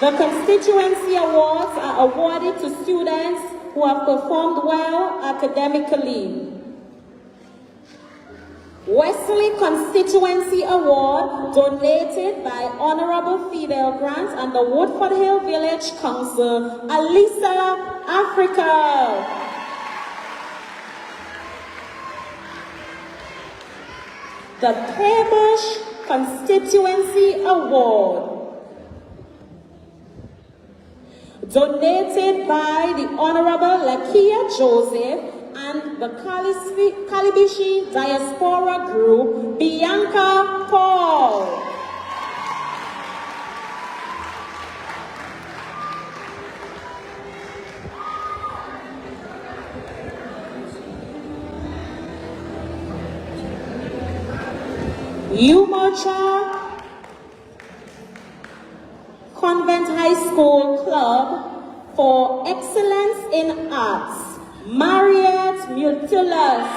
The constituency awards are awarded to students who have performed well academically. Wesley Constituency Award, donated by Honorable Fidel Grant and the Woodford Hill Village Council, Alisa, Africa. The Pebush Constituency Award, donated by the Honorable Lakia Joseph and the Kalibishi Diaspora Group, Bianca Paul. Umocha Convent High School Club for Excellence in Arts, Mariette Mutulus.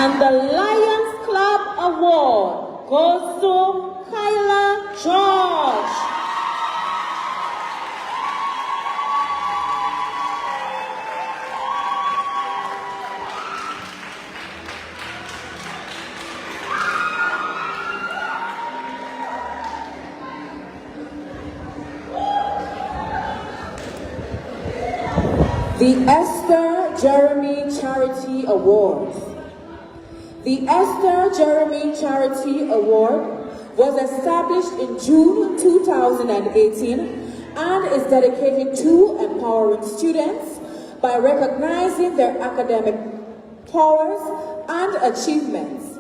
And the Lions Club Award goes to Kyla George. The Esther Jeremy Charity Award. The Esther Jeremy Charity Award was established in June 2018 and is dedicated to empowering students by recognizing their academic powers and achievements.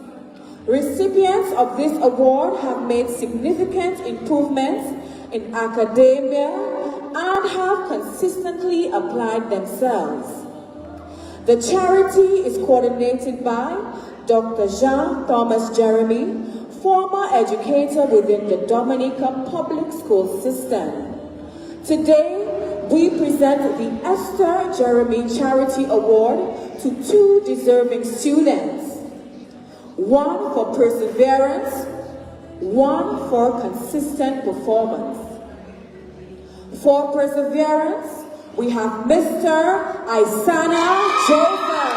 Recipients of this award have made significant improvements in academia and have consistently applied themselves. The charity is coordinated by Dr. Jean Thomas Jeremy, former educator within the Dominica Public School System. Today, we present the Esther Jeremy Charity Award to two deserving students, one for perseverance, one for consistent performance. For perseverance, we have Mr. Isana Joseph.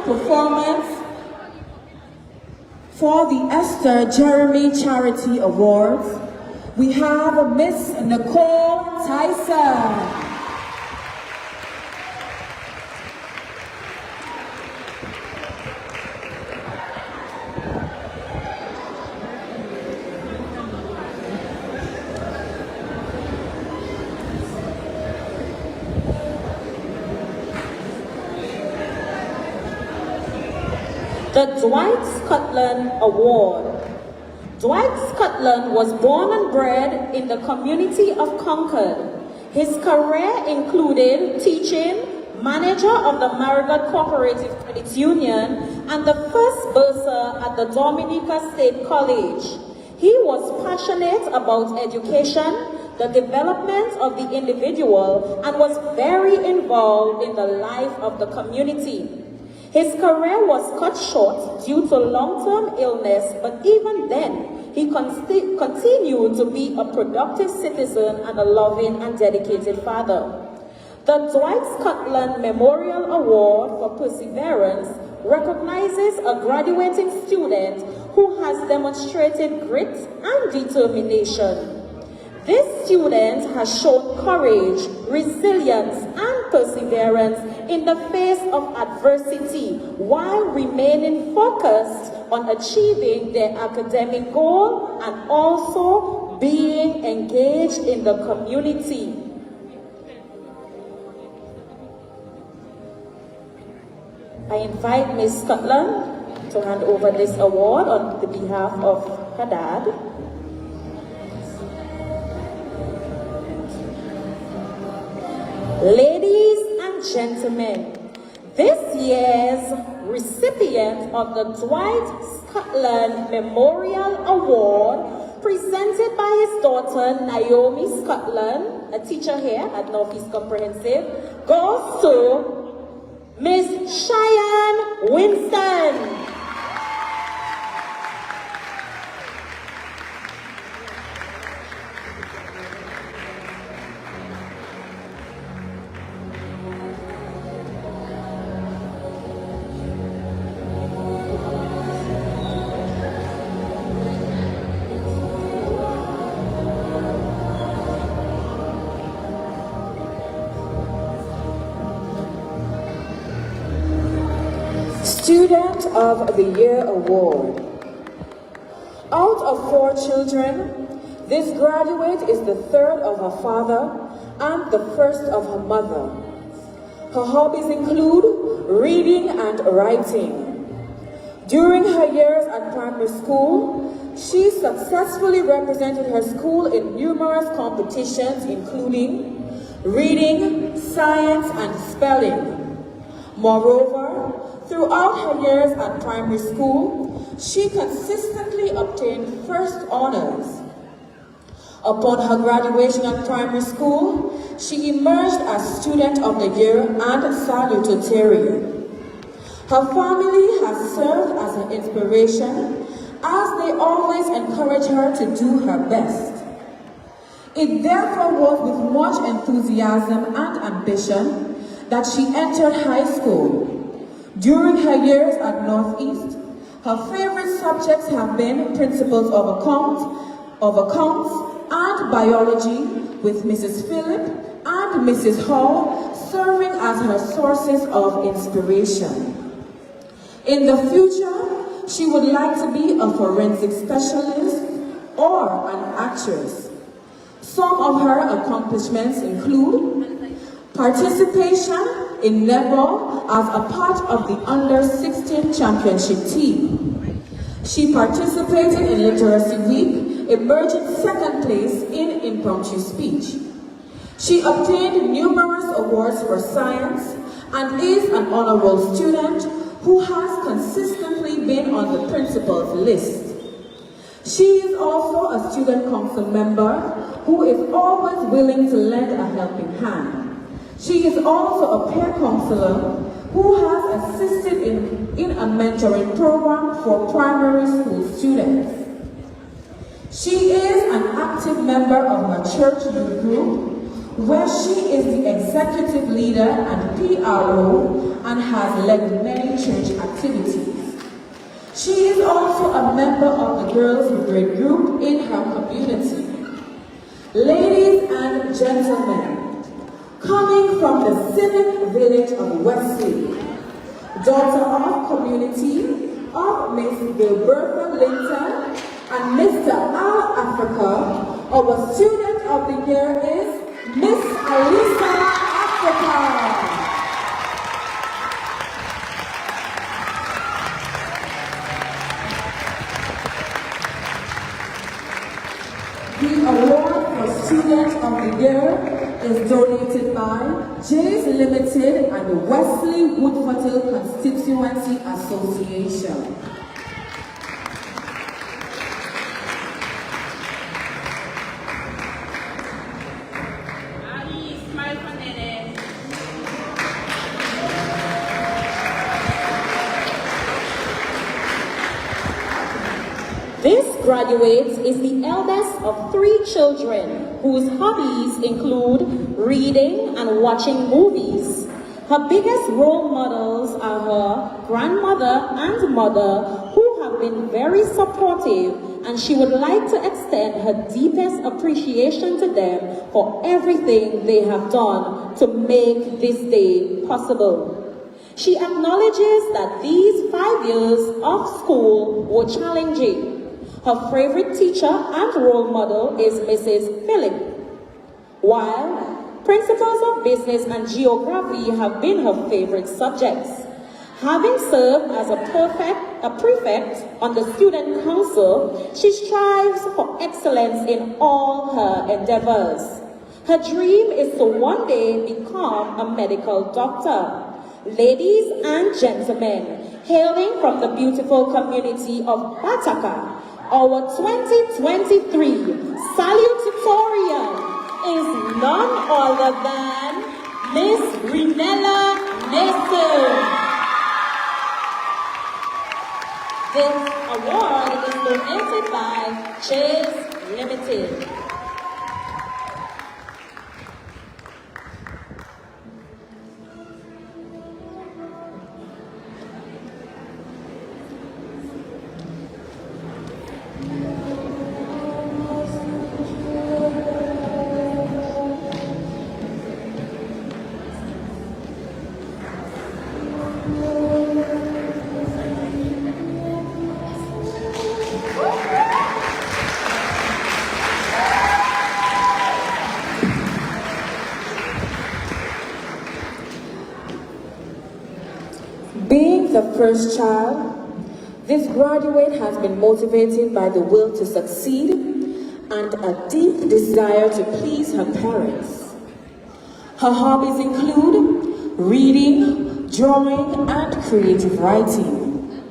Performance for the Esther Jeremy Charity Awards, we have Miss Nicole Tyson. The Dwight Scotland Award. Dwight Scotland was born and bred in the community of Concord. His career included teaching, manager of the Marigot Cooperative Credit Union, and the first bursar at the Dominica State College. He was passionate about education, the development of the individual, and was very involved in the life of the community. His career was cut short due to long-term illness, but even then, he continued to be a productive citizen and a loving and dedicated father. The Dwight Scotland Memorial Award for Perseverance recognizes a graduating student who has demonstrated grit and determination. This student has shown courage, resilience, and perseverance in the face of adversity while remaining focused on achieving their academic goal and also being engaged in the community. I invite Ms. Scotland to hand over this award on the behalf of her dad. Ladies and gentlemen, this year's recipient of the Dwight Scotland Memorial Award, presented by his daughter Naomi Scotland, a teacher here at Northeast Comprehensive, goes to Ms. Cheyenne Winston. Student of the Year Award. Out of 4 children, this graduate is the third of her father and the first of her mother. Her hobbies include reading and writing. During her years at primary school, she successfully represented her school in numerous competitions including reading, science, and spelling. Moreover, throughout her years at primary school, she consistently obtained first honors. Upon her graduation at primary school, she emerged as Student of the Year and Salutatorian. Her family has served as an inspiration as they always encourage her to do her best. It therefore was with much enthusiasm and ambition that she entered high school. During her years at Northeast, her favorite subjects have been Principles of Accounts and Biology, with Mrs. Phillip and Mrs. Hall serving as her sources of inspiration. In the future, she would like to be a forensic specialist or an actress. Some of her accomplishments include participation in netball as a part of the under-16 championship team. She participated in Literacy Week, emerging second place in impromptu speech. She obtained numerous awards for science and is an honorable student who has consistently been on the principal's list. She is also a student council member who is always willing to lend a helping hand. She is also a peer counselor who has assisted in a mentoring program for primary school students. She is an active member of her church youth group, where she is the executive leader and PRO and has led many church activities. She is also a member of the Girls Brigade group in her community. Ladies and gentlemen, coming from the civic village of Wesley, daughter of community of Miss Gilbertha Linton and Mr. Al Africa, our student of the year is Miss Alisa Africa. the Year is donated by Jays Limited and the Wesley Woodfortle Constituency Association. This graduate is the eldest of 3 children whose hobbies include reading and watching movies. Her biggest role models are her grandmother and mother, who have been very supportive, and she would like to extend her deepest appreciation to them for everything they have done to make this day possible. She acknowledges that these 5 years of school were challenging. Her favorite teacher and role model is Mrs. Phillip, while principles of business and geography have been her favorite subjects. Having served as a prefect on the student council, she strives for excellence in all her endeavors. Her dream is to one day become a medical doctor. Ladies and gentlemen, hailing from the beautiful community of Bataka, our 2023 salutatorian is none other than Miss Renella Mason. This award is donated by Chase Limited. Being the first child, this graduate has been motivated by the will to succeed and a deep desire to please her parents. Her hobbies include reading, drawing, and creative writing.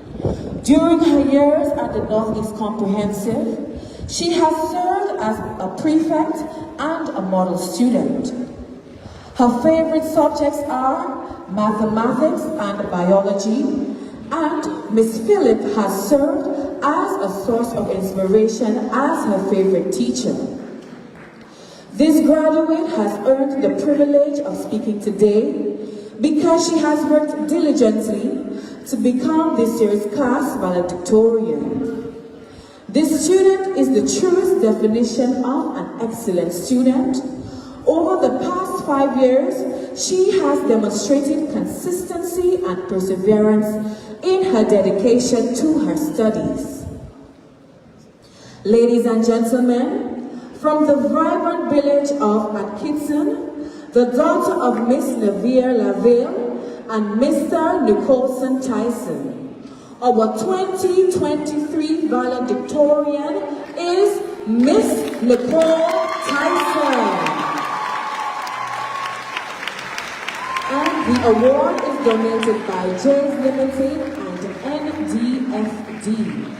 During her years at the Northeast Comprehensive, she has served as a prefect and a model student. Her favorite subjects are mathematics and biology, and Miss Phillip has served as a source of inspiration as her favorite teacher. This graduate has earned the privilege of speaking today because she has worked diligently to become this year's class valedictorian. This student is the truest definition of an excellent student. Over the past 5 years, she has demonstrated consistency and perseverance in her dedication to her studies. Ladies and gentlemen, from the vibrant village of Atkinson, the daughter of Miss Navier Laville and Mr. Nicholson Tyson, our 2023 valedictorian is Miss Nicole Tyson. And the award is donated by Jays Limited and NDFD.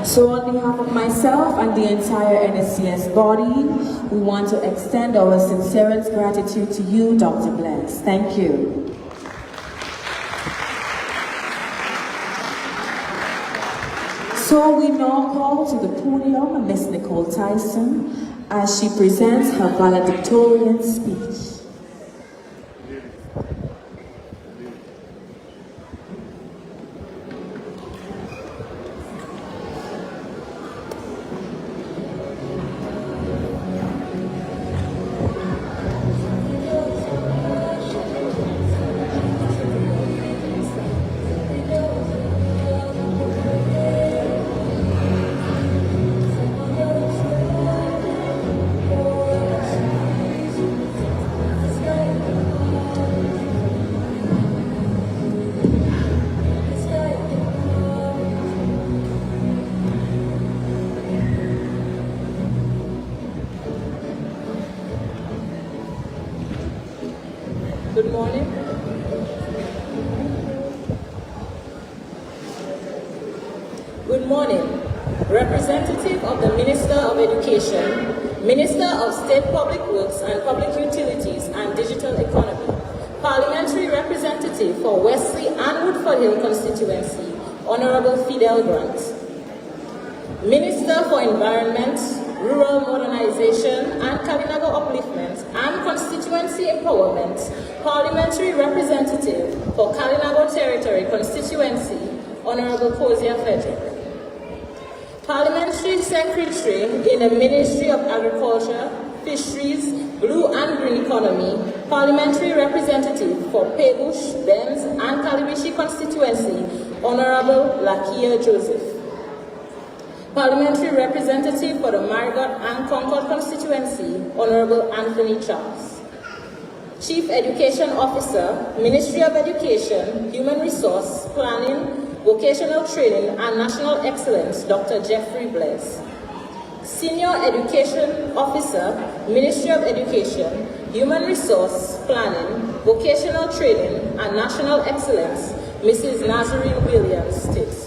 So on behalf of myself and the entire NSCS body, we want to extend our sincerest gratitude to you, Dr. Bless. Thank you. So we now call to the podium Miss Nicole Tyson as she presents her valedictorian speech. Good morning. Good morning. Representative of the Minister of Education, Minister of State Public Works and Public Utilities and Digital Economy, Parliamentary Representative for Wesley and Woodford Hill Constituency, Honorable Fidel Grant, Minister for Environment, Rural Modernization and Kalinago Upliftment and Constituency Empowerment, Parliamentary Representative for Kalinago Territory Constituency, Honorable Kozia Frederick, Parliamentary Secretary in the Ministry of Agriculture, Fisheries, Blue and Green Economy, Parliamentary Representative for Pebush, Benz and Kalibishi Constituency, Honorable Lakia Joseph, Parliamentary Representative for the Marigot and Concord Constituency, Honorable Anthony Charles, Chief Education Officer, Ministry of Education, Human Resource, Planning, Vocational Training and National Excellence, Dr. Jeffrey Blaise. Senior Education Officer, Ministry of Education, Human Resource, Planning, Vocational Training and National Excellence, Mrs. Nazarene Williams State.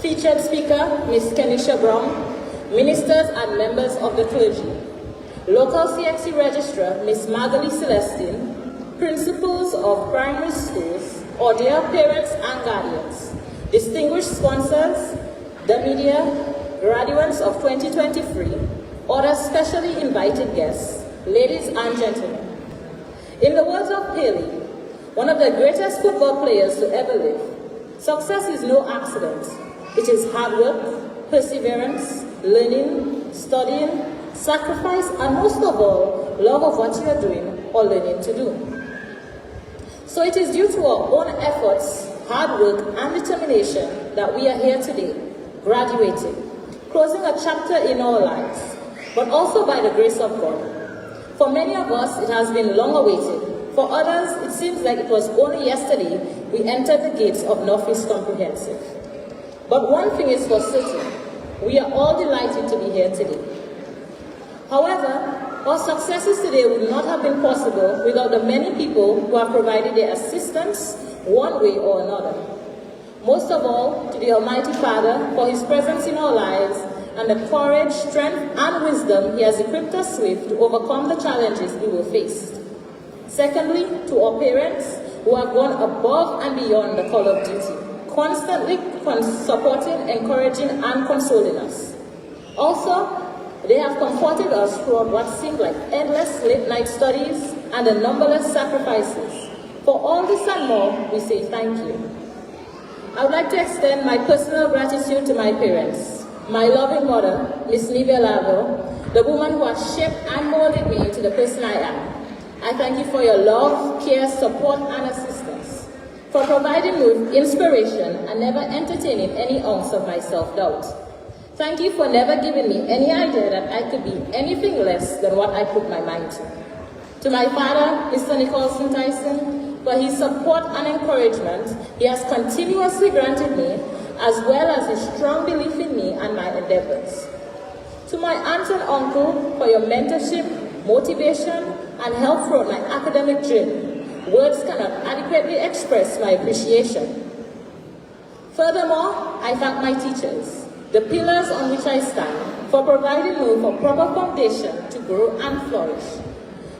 Featured speaker, Ms. Kenisha Brown, Ministers and members of the clergy. Local CXC Registrar, Ms. Magali Celestine, Principals of primary schools, or dear parents and guardians, distinguished sponsors, the media, graduates of 2023, other specially invited guests, ladies and gentlemen. In the words of Pelé, one of the greatest football players to ever live, success is no accident. It is hard work, perseverance, learning, studying, sacrifice, and most of all, love of what you are doing or learning to do. So it is due to our own efforts, hard work, and determination that we are here today, graduating, closing a chapter in our lives, but also by the grace of God. For many of us, it has been long awaited. For others, it seems like it was only yesterday we entered the gates of Northeast Comprehensive. But one thing is for certain, we are all delighted to be here today. However, our successes today would not have been possible without the many people who have provided their assistance one way or another. Most of all, to the Almighty Father for His presence in our lives and the courage, strength, and wisdom He has equipped us with to overcome the challenges we will face. Secondly, to our parents who have gone above and beyond the call of duty, constantly supporting, encouraging, and consoling us. Also, they have comforted us throughout what seemed like endless late-night studies and the numberless sacrifices. For all this and more, we say thank you. I would like to extend my personal gratitude to my parents, my loving mother, Miss Nivea Lago, the woman who has shaped and molded me into the person I am. I thank you for your love, care, support, and assistance, for providing me with inspiration and never entertaining any ounce of my self-doubt. Thank you for never giving me any idea that I could be anything less than what I put my mind to. To my father, Mr. Nicholson Tyson, for his support and encouragement he has continuously granted me, as well as his strong belief in me and my endeavors. To my aunt and uncle, for your mentorship, motivation, and help throughout my academic journey. Words cannot adequately express my appreciation. Furthermore, I thank my teachers, the pillars on which I stand, for providing me with a proper foundation to grow and flourish.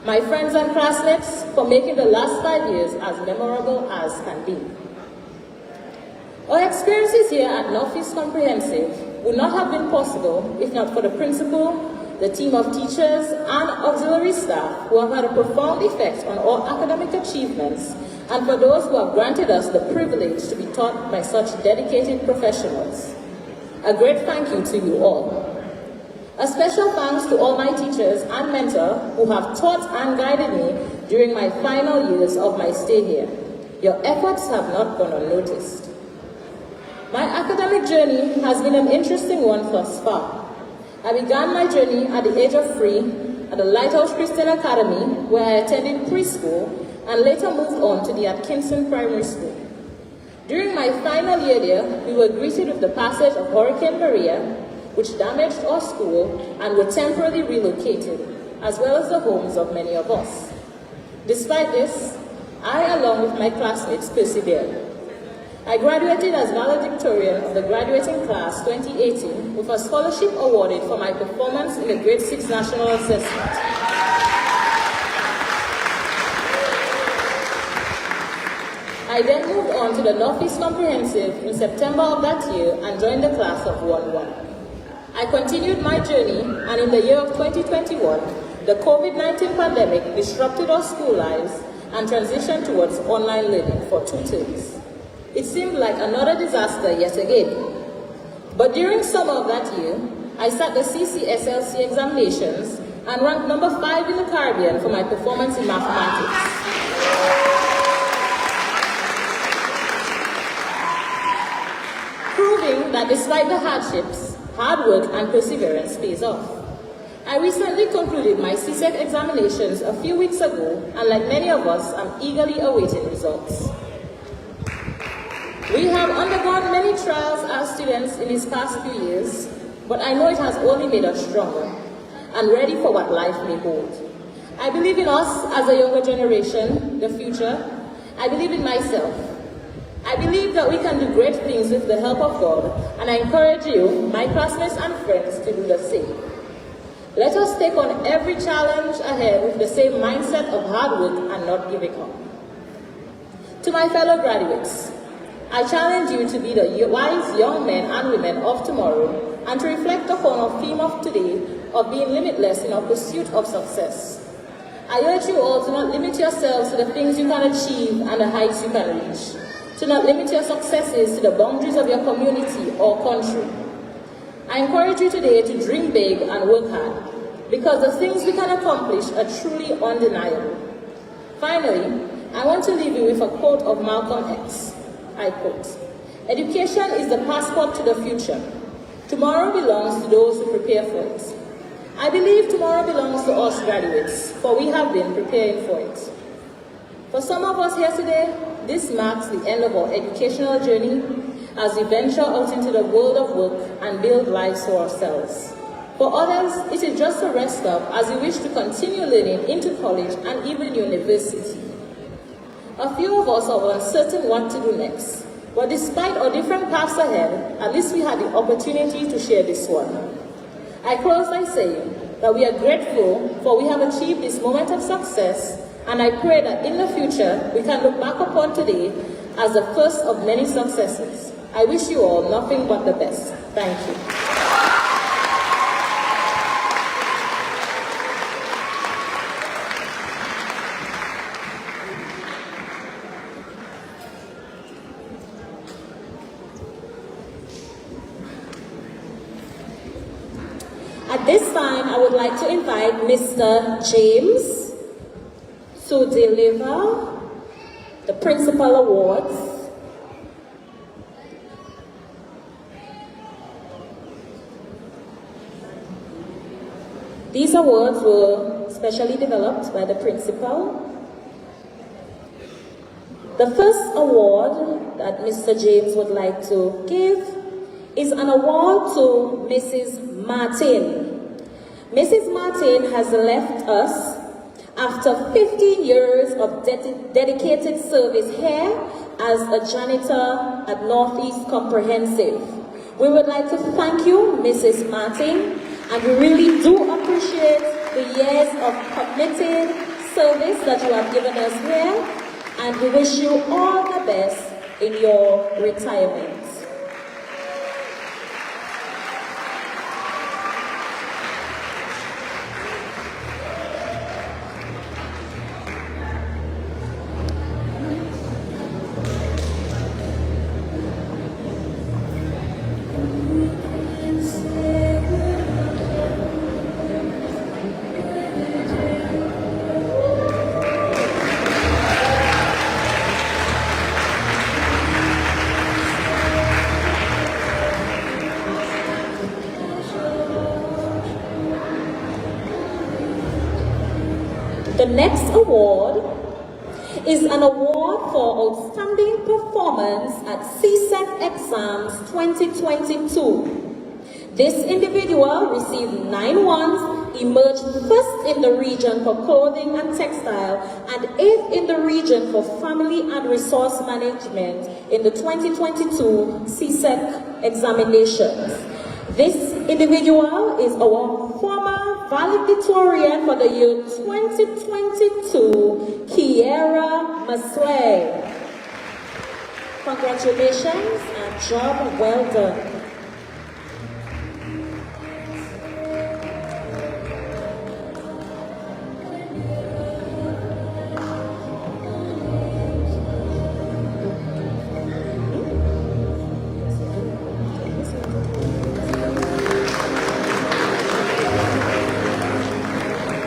My friends and classmates, for making the last 5 years as memorable as can be. Our experiences here at Northeast Comprehensive would not have been possible if not for the principal, the team of teachers, and auxiliary staff who have had a profound effect on our academic achievements, and for those who have granted us the privilege to be taught by such dedicated professionals. A great thank you to you all. A special thanks to all my teachers and mentors who have taught and guided me during my final years of my stay here. Your efforts have not gone unnoticed. My academic journey has been an interesting one thus far. I began my journey at the age of 3 at the Lighthouse Christian Academy, where I attended preschool and later moved on to the Atkinson Primary School. During my final year there, we were greeted with the passage of Hurricane Maria, which damaged our school and were temporarily relocated, as well as the homes of many of us. Despite this, I, along with my classmates, persevered. I graduated as Valedictorian of the graduating class 2018 with a scholarship awarded for my performance in the Grade 6 National Assessment. I then moved on to the Northeast Comprehensive in September of that year and joined the class of 1-1. I continued my journey, and in the year of 2021, the COVID-19 pandemic disrupted our school lives and transitioned towards online learning for 2 terms. It seemed like another disaster yet again. But during summer of that year, I sat the CCSLC examinations and ranked number 5 in the Caribbean for my performance in mathematics. Proving that despite the hardships, hard work and perseverance pays off. I recently concluded my CSEC examinations a few weeks ago, and like many of us, I'm eagerly awaiting results. We have undergone many trials as students in these past few years, but I know it has only made us stronger and ready for what life may hold. I believe in us as a younger generation, the future. I believe in myself. I believe that we can do great things with the help of God, and I encourage you, my classmates and friends, to do the same. Let us take on every challenge ahead with the same mindset of hard work and not giving up. To my fellow graduates, I challenge you to be the wise young men and women of tomorrow and to reflect upon our theme of today of being limitless in our pursuit of success. I urge you all to not limit yourselves to the things you can achieve and the heights you can reach. To not limit your successes to the boundaries of your community or country. I encourage you today to dream big and work hard, because the things we can accomplish are truly undeniable. Finally, I want to leave you with a quote of Malcolm X. I quote, "Education is the passport to the future. Tomorrow belongs to those who prepare for it." I believe tomorrow belongs to us graduates, for we have been preparing for it. For some of us here today, this marks the end of our educational journey as we venture out into the world of work and build lives for ourselves. For others, it is just a rest stop as we wish to continue learning into college and even university. A few of us are uncertain what to do next, but despite our different paths ahead, at least we had the opportunity to share this one. I close by saying that we are grateful for we have achieved this moment of success, and I pray that in the future we can look back upon today as the first of many successes. I wish you all nothing but the best. Thank you. At this time, I would like to invite Mr. James to deliver the Principal Awards. These awards were specially developed by the principal. The first award that Mr. James would like to give is an award to Mrs. Martin. Mrs. Martin has left us after 15 years of dedicated service here as a janitor at Northeast Comprehensive. We would like to thank you, Mrs. Martin, and we really do appreciate the years of committed service that you have given us here, and we wish you all the best in your retirement. The next award is an award for outstanding performance at CSEC exams 2022. This individual received 9 ones, emerged first in the region for clothing and textile, and 8th in the region for family and resource management in the 2022 CSEC examinations. This individual is our former valedictorian for the year 2022, Kiera Maslay. Congratulations and job well done.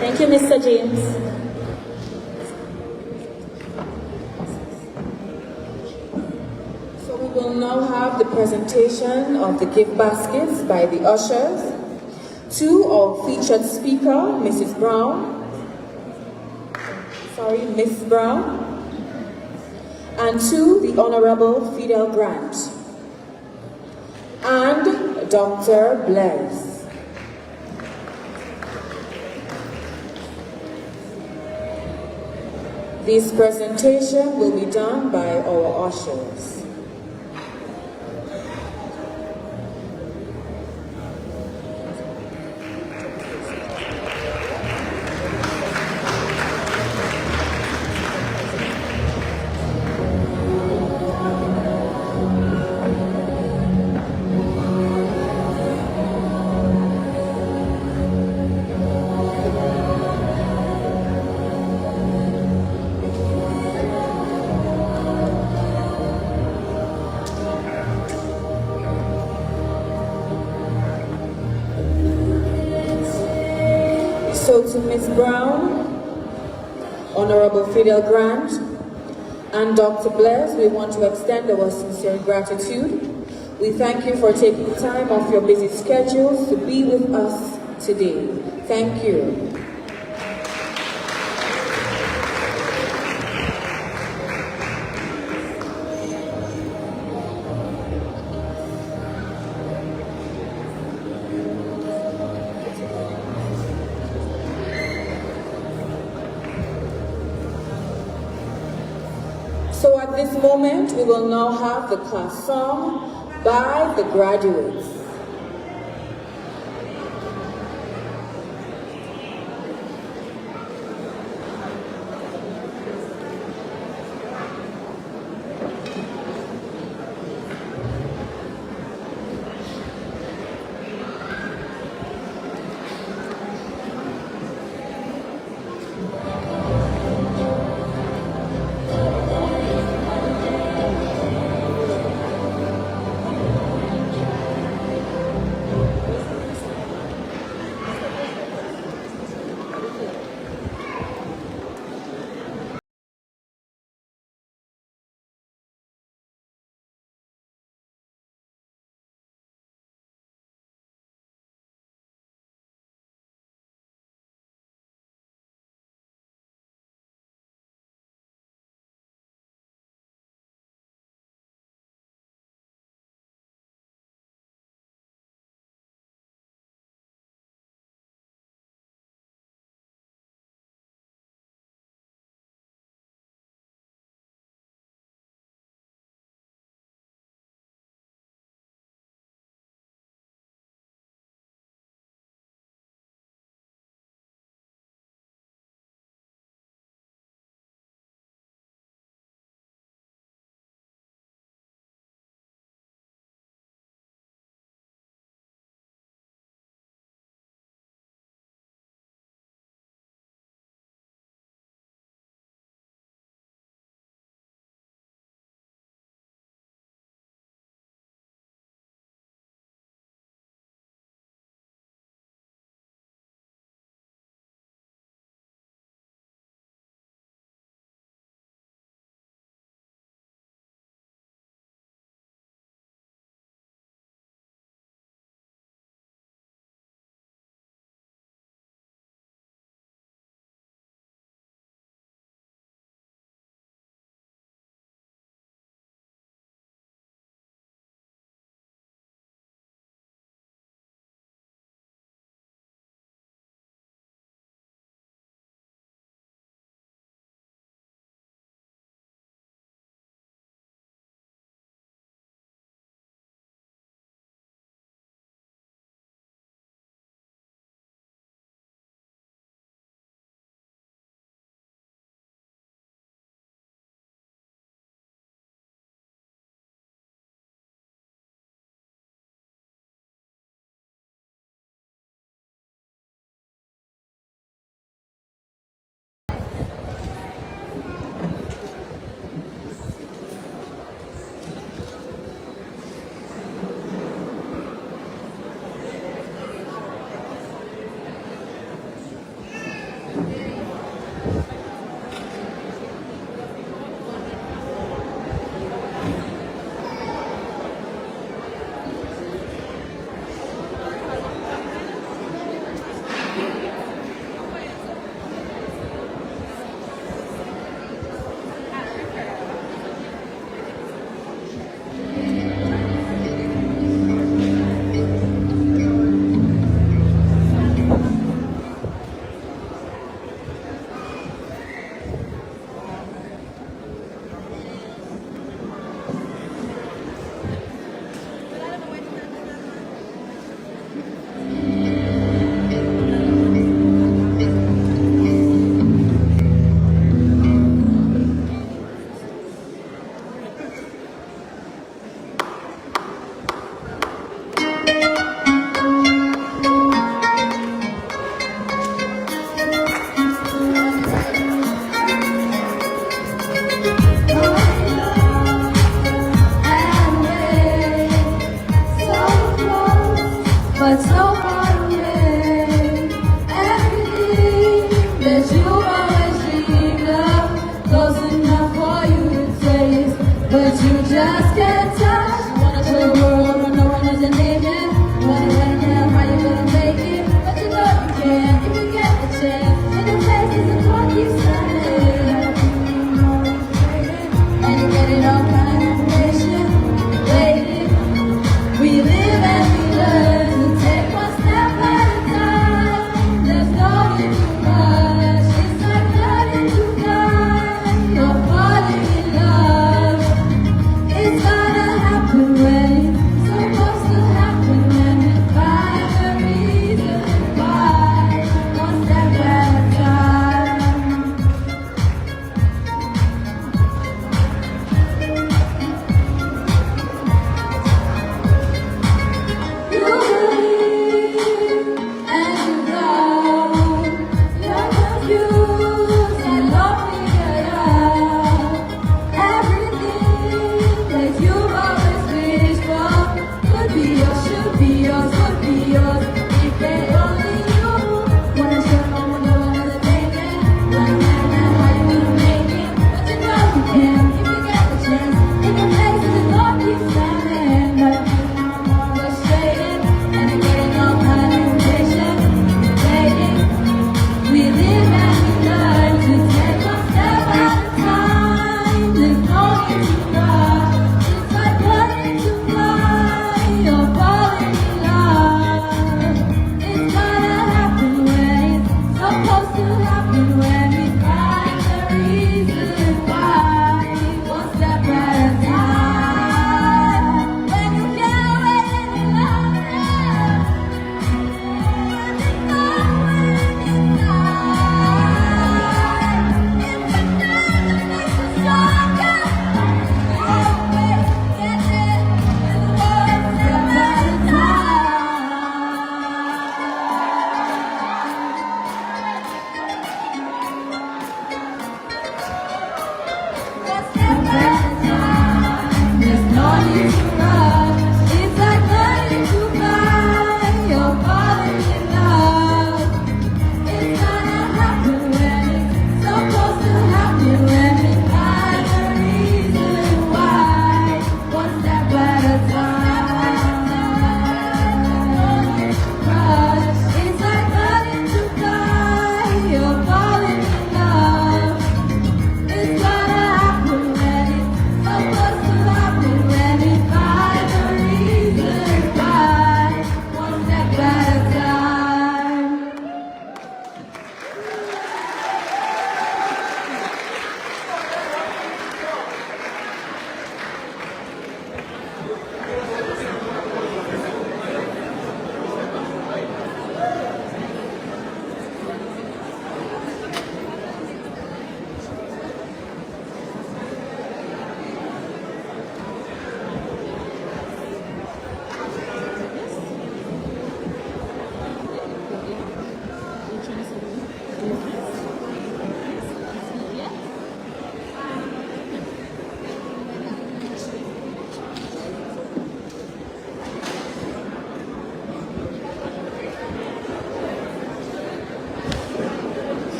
Thank you, Mr. James. So we will now have the presentation of the gift baskets by the ushers. To our featured speaker, Miss Brown, and to the Honorable Fidel Grant, and Dr. Blaise. This presentation will be done by our ushers. So to Ms. Brown, Honorable Fidel Grant, and Dr. Blaise, we want to extend our sincere gratitude. We thank you for taking time off your busy schedules to be with us today. Thank you. So at this moment, we will now have the class song by the graduates.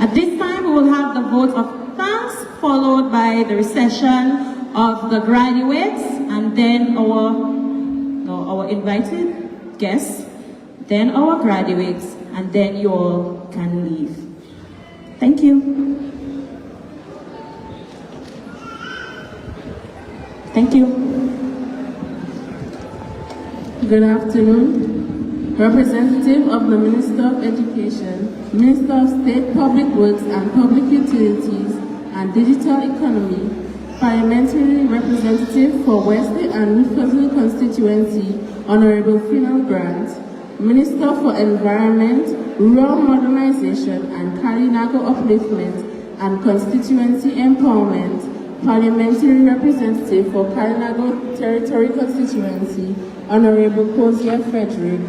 At this time, we will have the vote of thanks, followed by the reception of the graduates, and then our invited guests, then our graduates, and then you all can leave. Thank you. Thank you. Good afternoon. Representative of the Minister of Education, Minister of State Public Works and Public Utilities and Digital Economy, Parliamentary Representative for Wesley and Recessional Constituency, Honorable Final Grant, Minister for Environment, Rural Modernization and Kalinago Upliftment and Constituency Empowerment, Parliamentary Representative for Kalinago Territory Constituency, Honorable Cozier Frederick,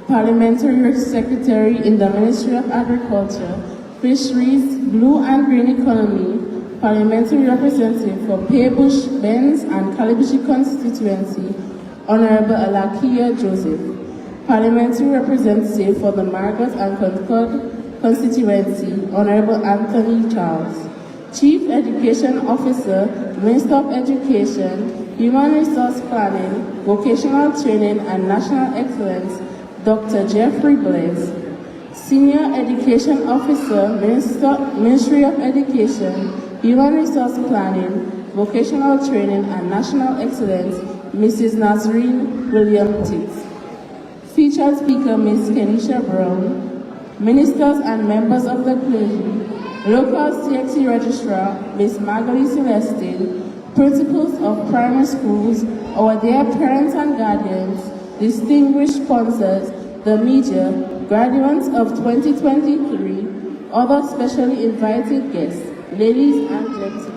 Parliamentary Secretary in the Ministry of Agriculture, Fisheries, Blue and Green Economy, Parliamentary Representative for Paybush, Benz and Calibishi Constituency, Honorable Alakia Joseph, Parliamentary Representative for the Margaret and Concord Constituency, Honorable Anthony Charles, Chief Education Officer, Minister of Education, Human Resource Planning, Vocational Training and National Excellence, Dr. Jeffrey Blaise, Senior Education Officer, Ministry of Education, Human Resource Planning, Vocational Training and National Excellence, Mrs. Nazreen William Titz. Featured speaker, Ms. Kenisha Brown. Ministers and members of the clergy, local CXC Registrar, Ms. Margaret Celestine, principals of primary schools, our dear parents and guardians, distinguished sponsors, the media, graduates of 2023, other specially invited guests, ladies and gentlemen.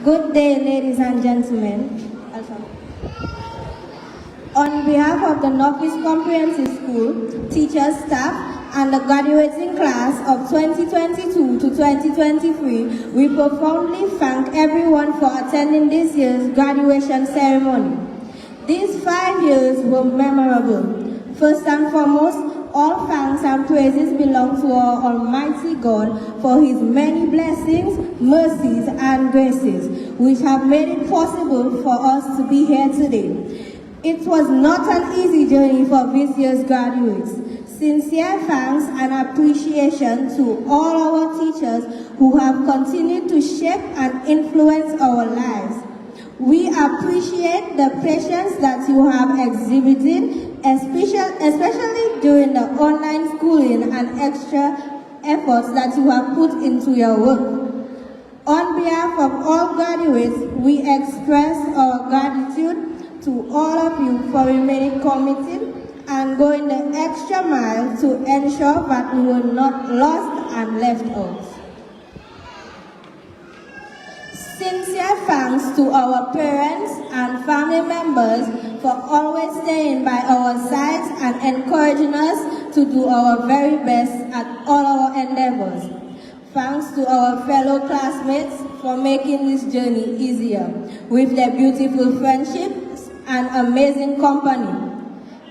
Good day, ladies and gentlemen. On behalf of the Northeast Comprehensive School, teachers, staff, and the graduating class of 2022 to 2023, we profoundly thank everyone for attending this year's graduation ceremony. These 5 years were memorable. First and foremost, all thanks and praises belong to our Almighty God for His many blessings, mercies, and graces, which have made it possible for us to be here today. It was not an easy journey for this year's graduates. Sincere thanks and appreciation to all our teachers who have continued to shape and influence our lives. We appreciate the patience that you have exhibited, especially during the online schooling and extra efforts that you have put into your work. On behalf of all graduates, we express our gratitude to all of you for remaining committed and going the extra mile to ensure that we were not lost and left out. Sincere thanks to our parents and family members for always staying by our sides and encouraging us to do our very best at all our endeavors. Thanks to our fellow classmates for making this journey easier with their beautiful friendships and amazing company.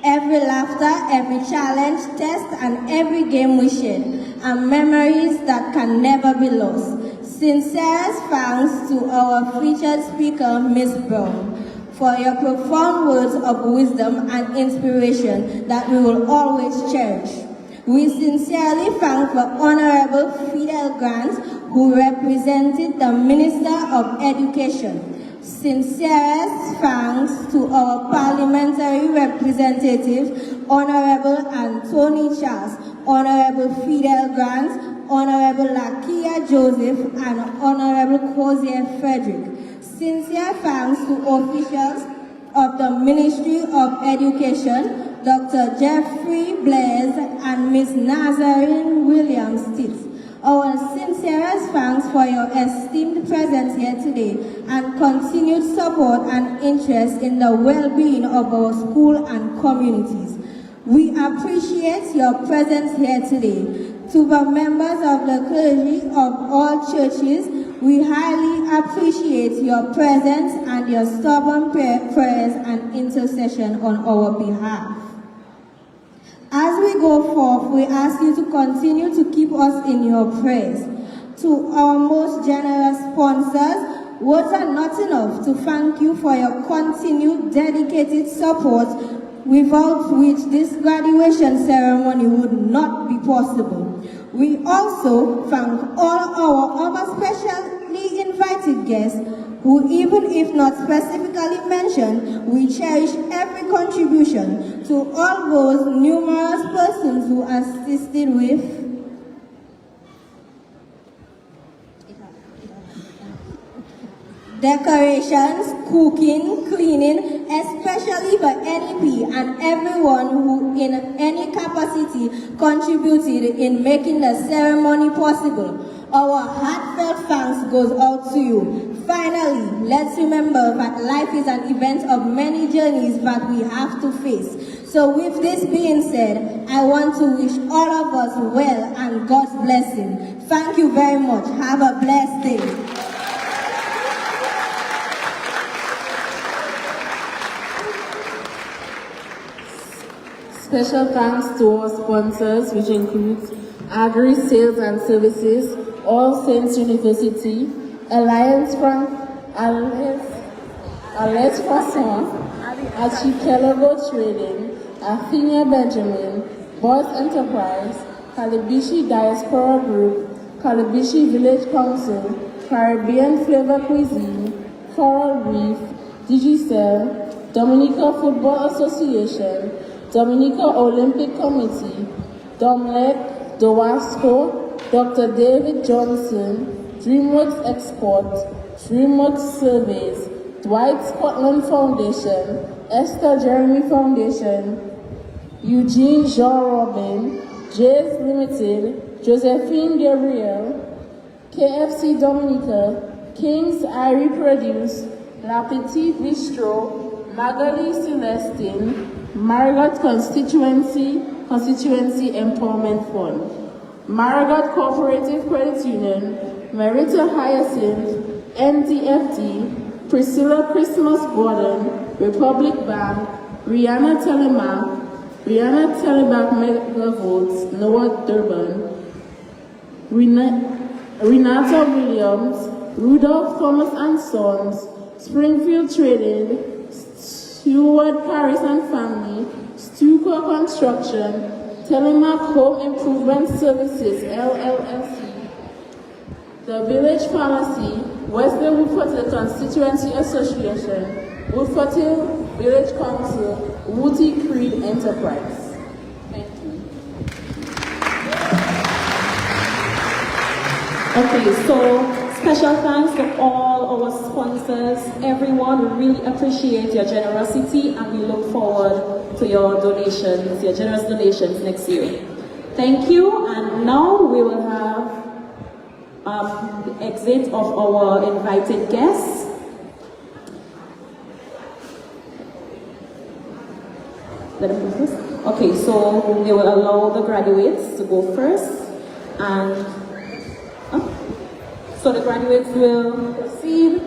Every laughter, every challenge, test, and every game we shared are memories that can never be lost. Sincerest thanks to our featured speaker, Ms. Brown, for your profound words of wisdom and inspiration that we will always cherish. We sincerely thank the Honorable Fidel Grant, who represented the Minister of Education. Sincerest thanks to our parliamentary representatives, Honorable Anthony Charles, Honorable Fidel Grant, Honorable Lakia Joseph, and Honorable Cozier Frederick. Sincere thanks to officials of the Ministry of Education, Dr. Jeffrey Blaise and Ms. Nazarene Williams-Titz. Our sincerest thanks for your esteemed presence here today and continued support and interest in the well-being of our school and communities. We appreciate your presence here today. To the members of the clergy of all churches, we highly appreciate your presence and your stubborn prayers and intercession on our behalf. As we go forth, we ask you to continue to keep us in your prayers. To our most generous sponsors, words are not enough to thank you for your continued dedicated support, without which this graduation ceremony would not be possible. We also thank all our other specially invited guests who, even if not specifically mentioned, we cherish every contribution. To all those numerous persons who assisted with decorations, cooking, cleaning, especially the NEP and everyone who in any capacity contributed in making the ceremony possible. Our heartfelt thanks goes out to you. Finally, let's remember that life is an event of many journeys that we have to face. So with this being said, I want to wish all of us well and God's blessing. Thank you very much. Have a blessed day. Special thanks to our sponsors, which includes Agri Sales and Services, All Saints University, Alliance Croissant, Archipelago Trading, Athenia Benjamin, Boss Enterprise, Kalibishi Diaspora Group, Kalibishi Village Council, Caribbean Flavor Cuisine, Coral Reef, Digicel, Dominica Football Association, Dominica Olympic Committee, Domlec, Dowasco, Dr. David Johnson, DreamWorks Export, DreamWorks Surveys, Dwight Scotland Foundation, Esther Jeremy Foundation, Eugene Jean Robin, Jays Limited, Josephine Gabriel, KFC Dominica, King's Irie Produce, La Petite Bistro, Magali Celestine, Margot Constituency Empowerment Fund, Margot Cooperative Credit Union, Merita Hyacinth, NDFD, Priscilla Christmas Gordon, Republic Bank, Rihanna Teleback Megavotes, Noah Durban, Renata Williams, Rudolph Thomas and Sons, Springfield Trading, Stewart Paris and Family, Stuco Construction, Telemark Home Improvement Services, LLC, The Village Pharmacy, Western Woodfortill Constituency Association, Woodfortill Village Council, Wooty Creed Enterprise. Thank you. Okay, so special thanks to all our sponsors, everyone. We really appreciate your generosity and we look forward to your donations, your generous donations next year. Thank you, and now we will have the exit of our invited guests. Let them go first. Okay, so we will allow the graduates to go first, and so the graduates will proceed.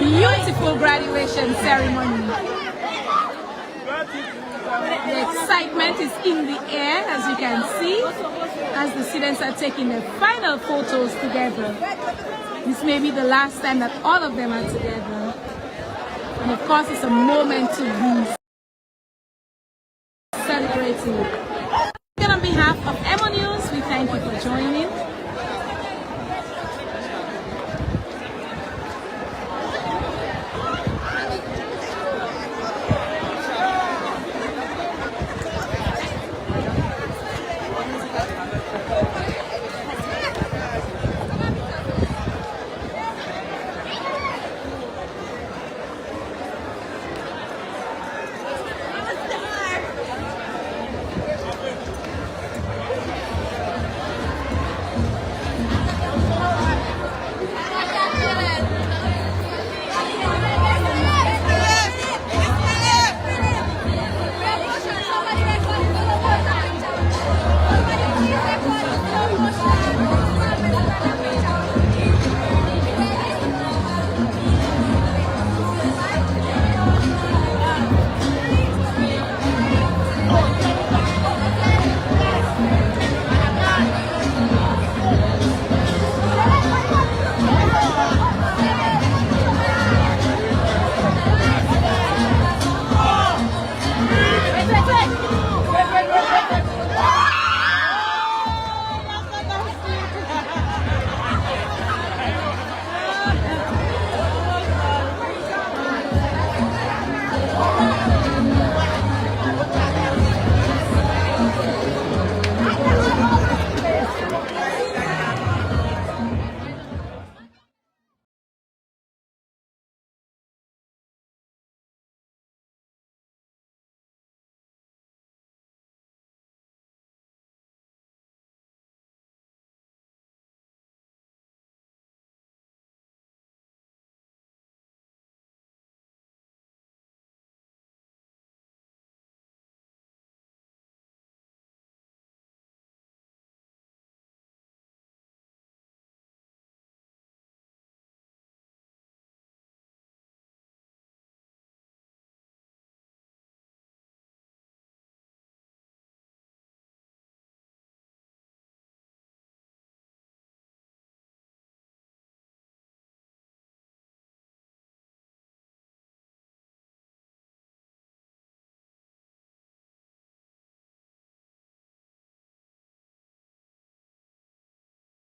beautiful graduation ceremony. The excitement is in the air, as you can see, as the students are taking their final photos together. This may be the last time that all of them are together. And of course, it's a moment to be celebrating. On behalf of Emonews, we thank you for joining.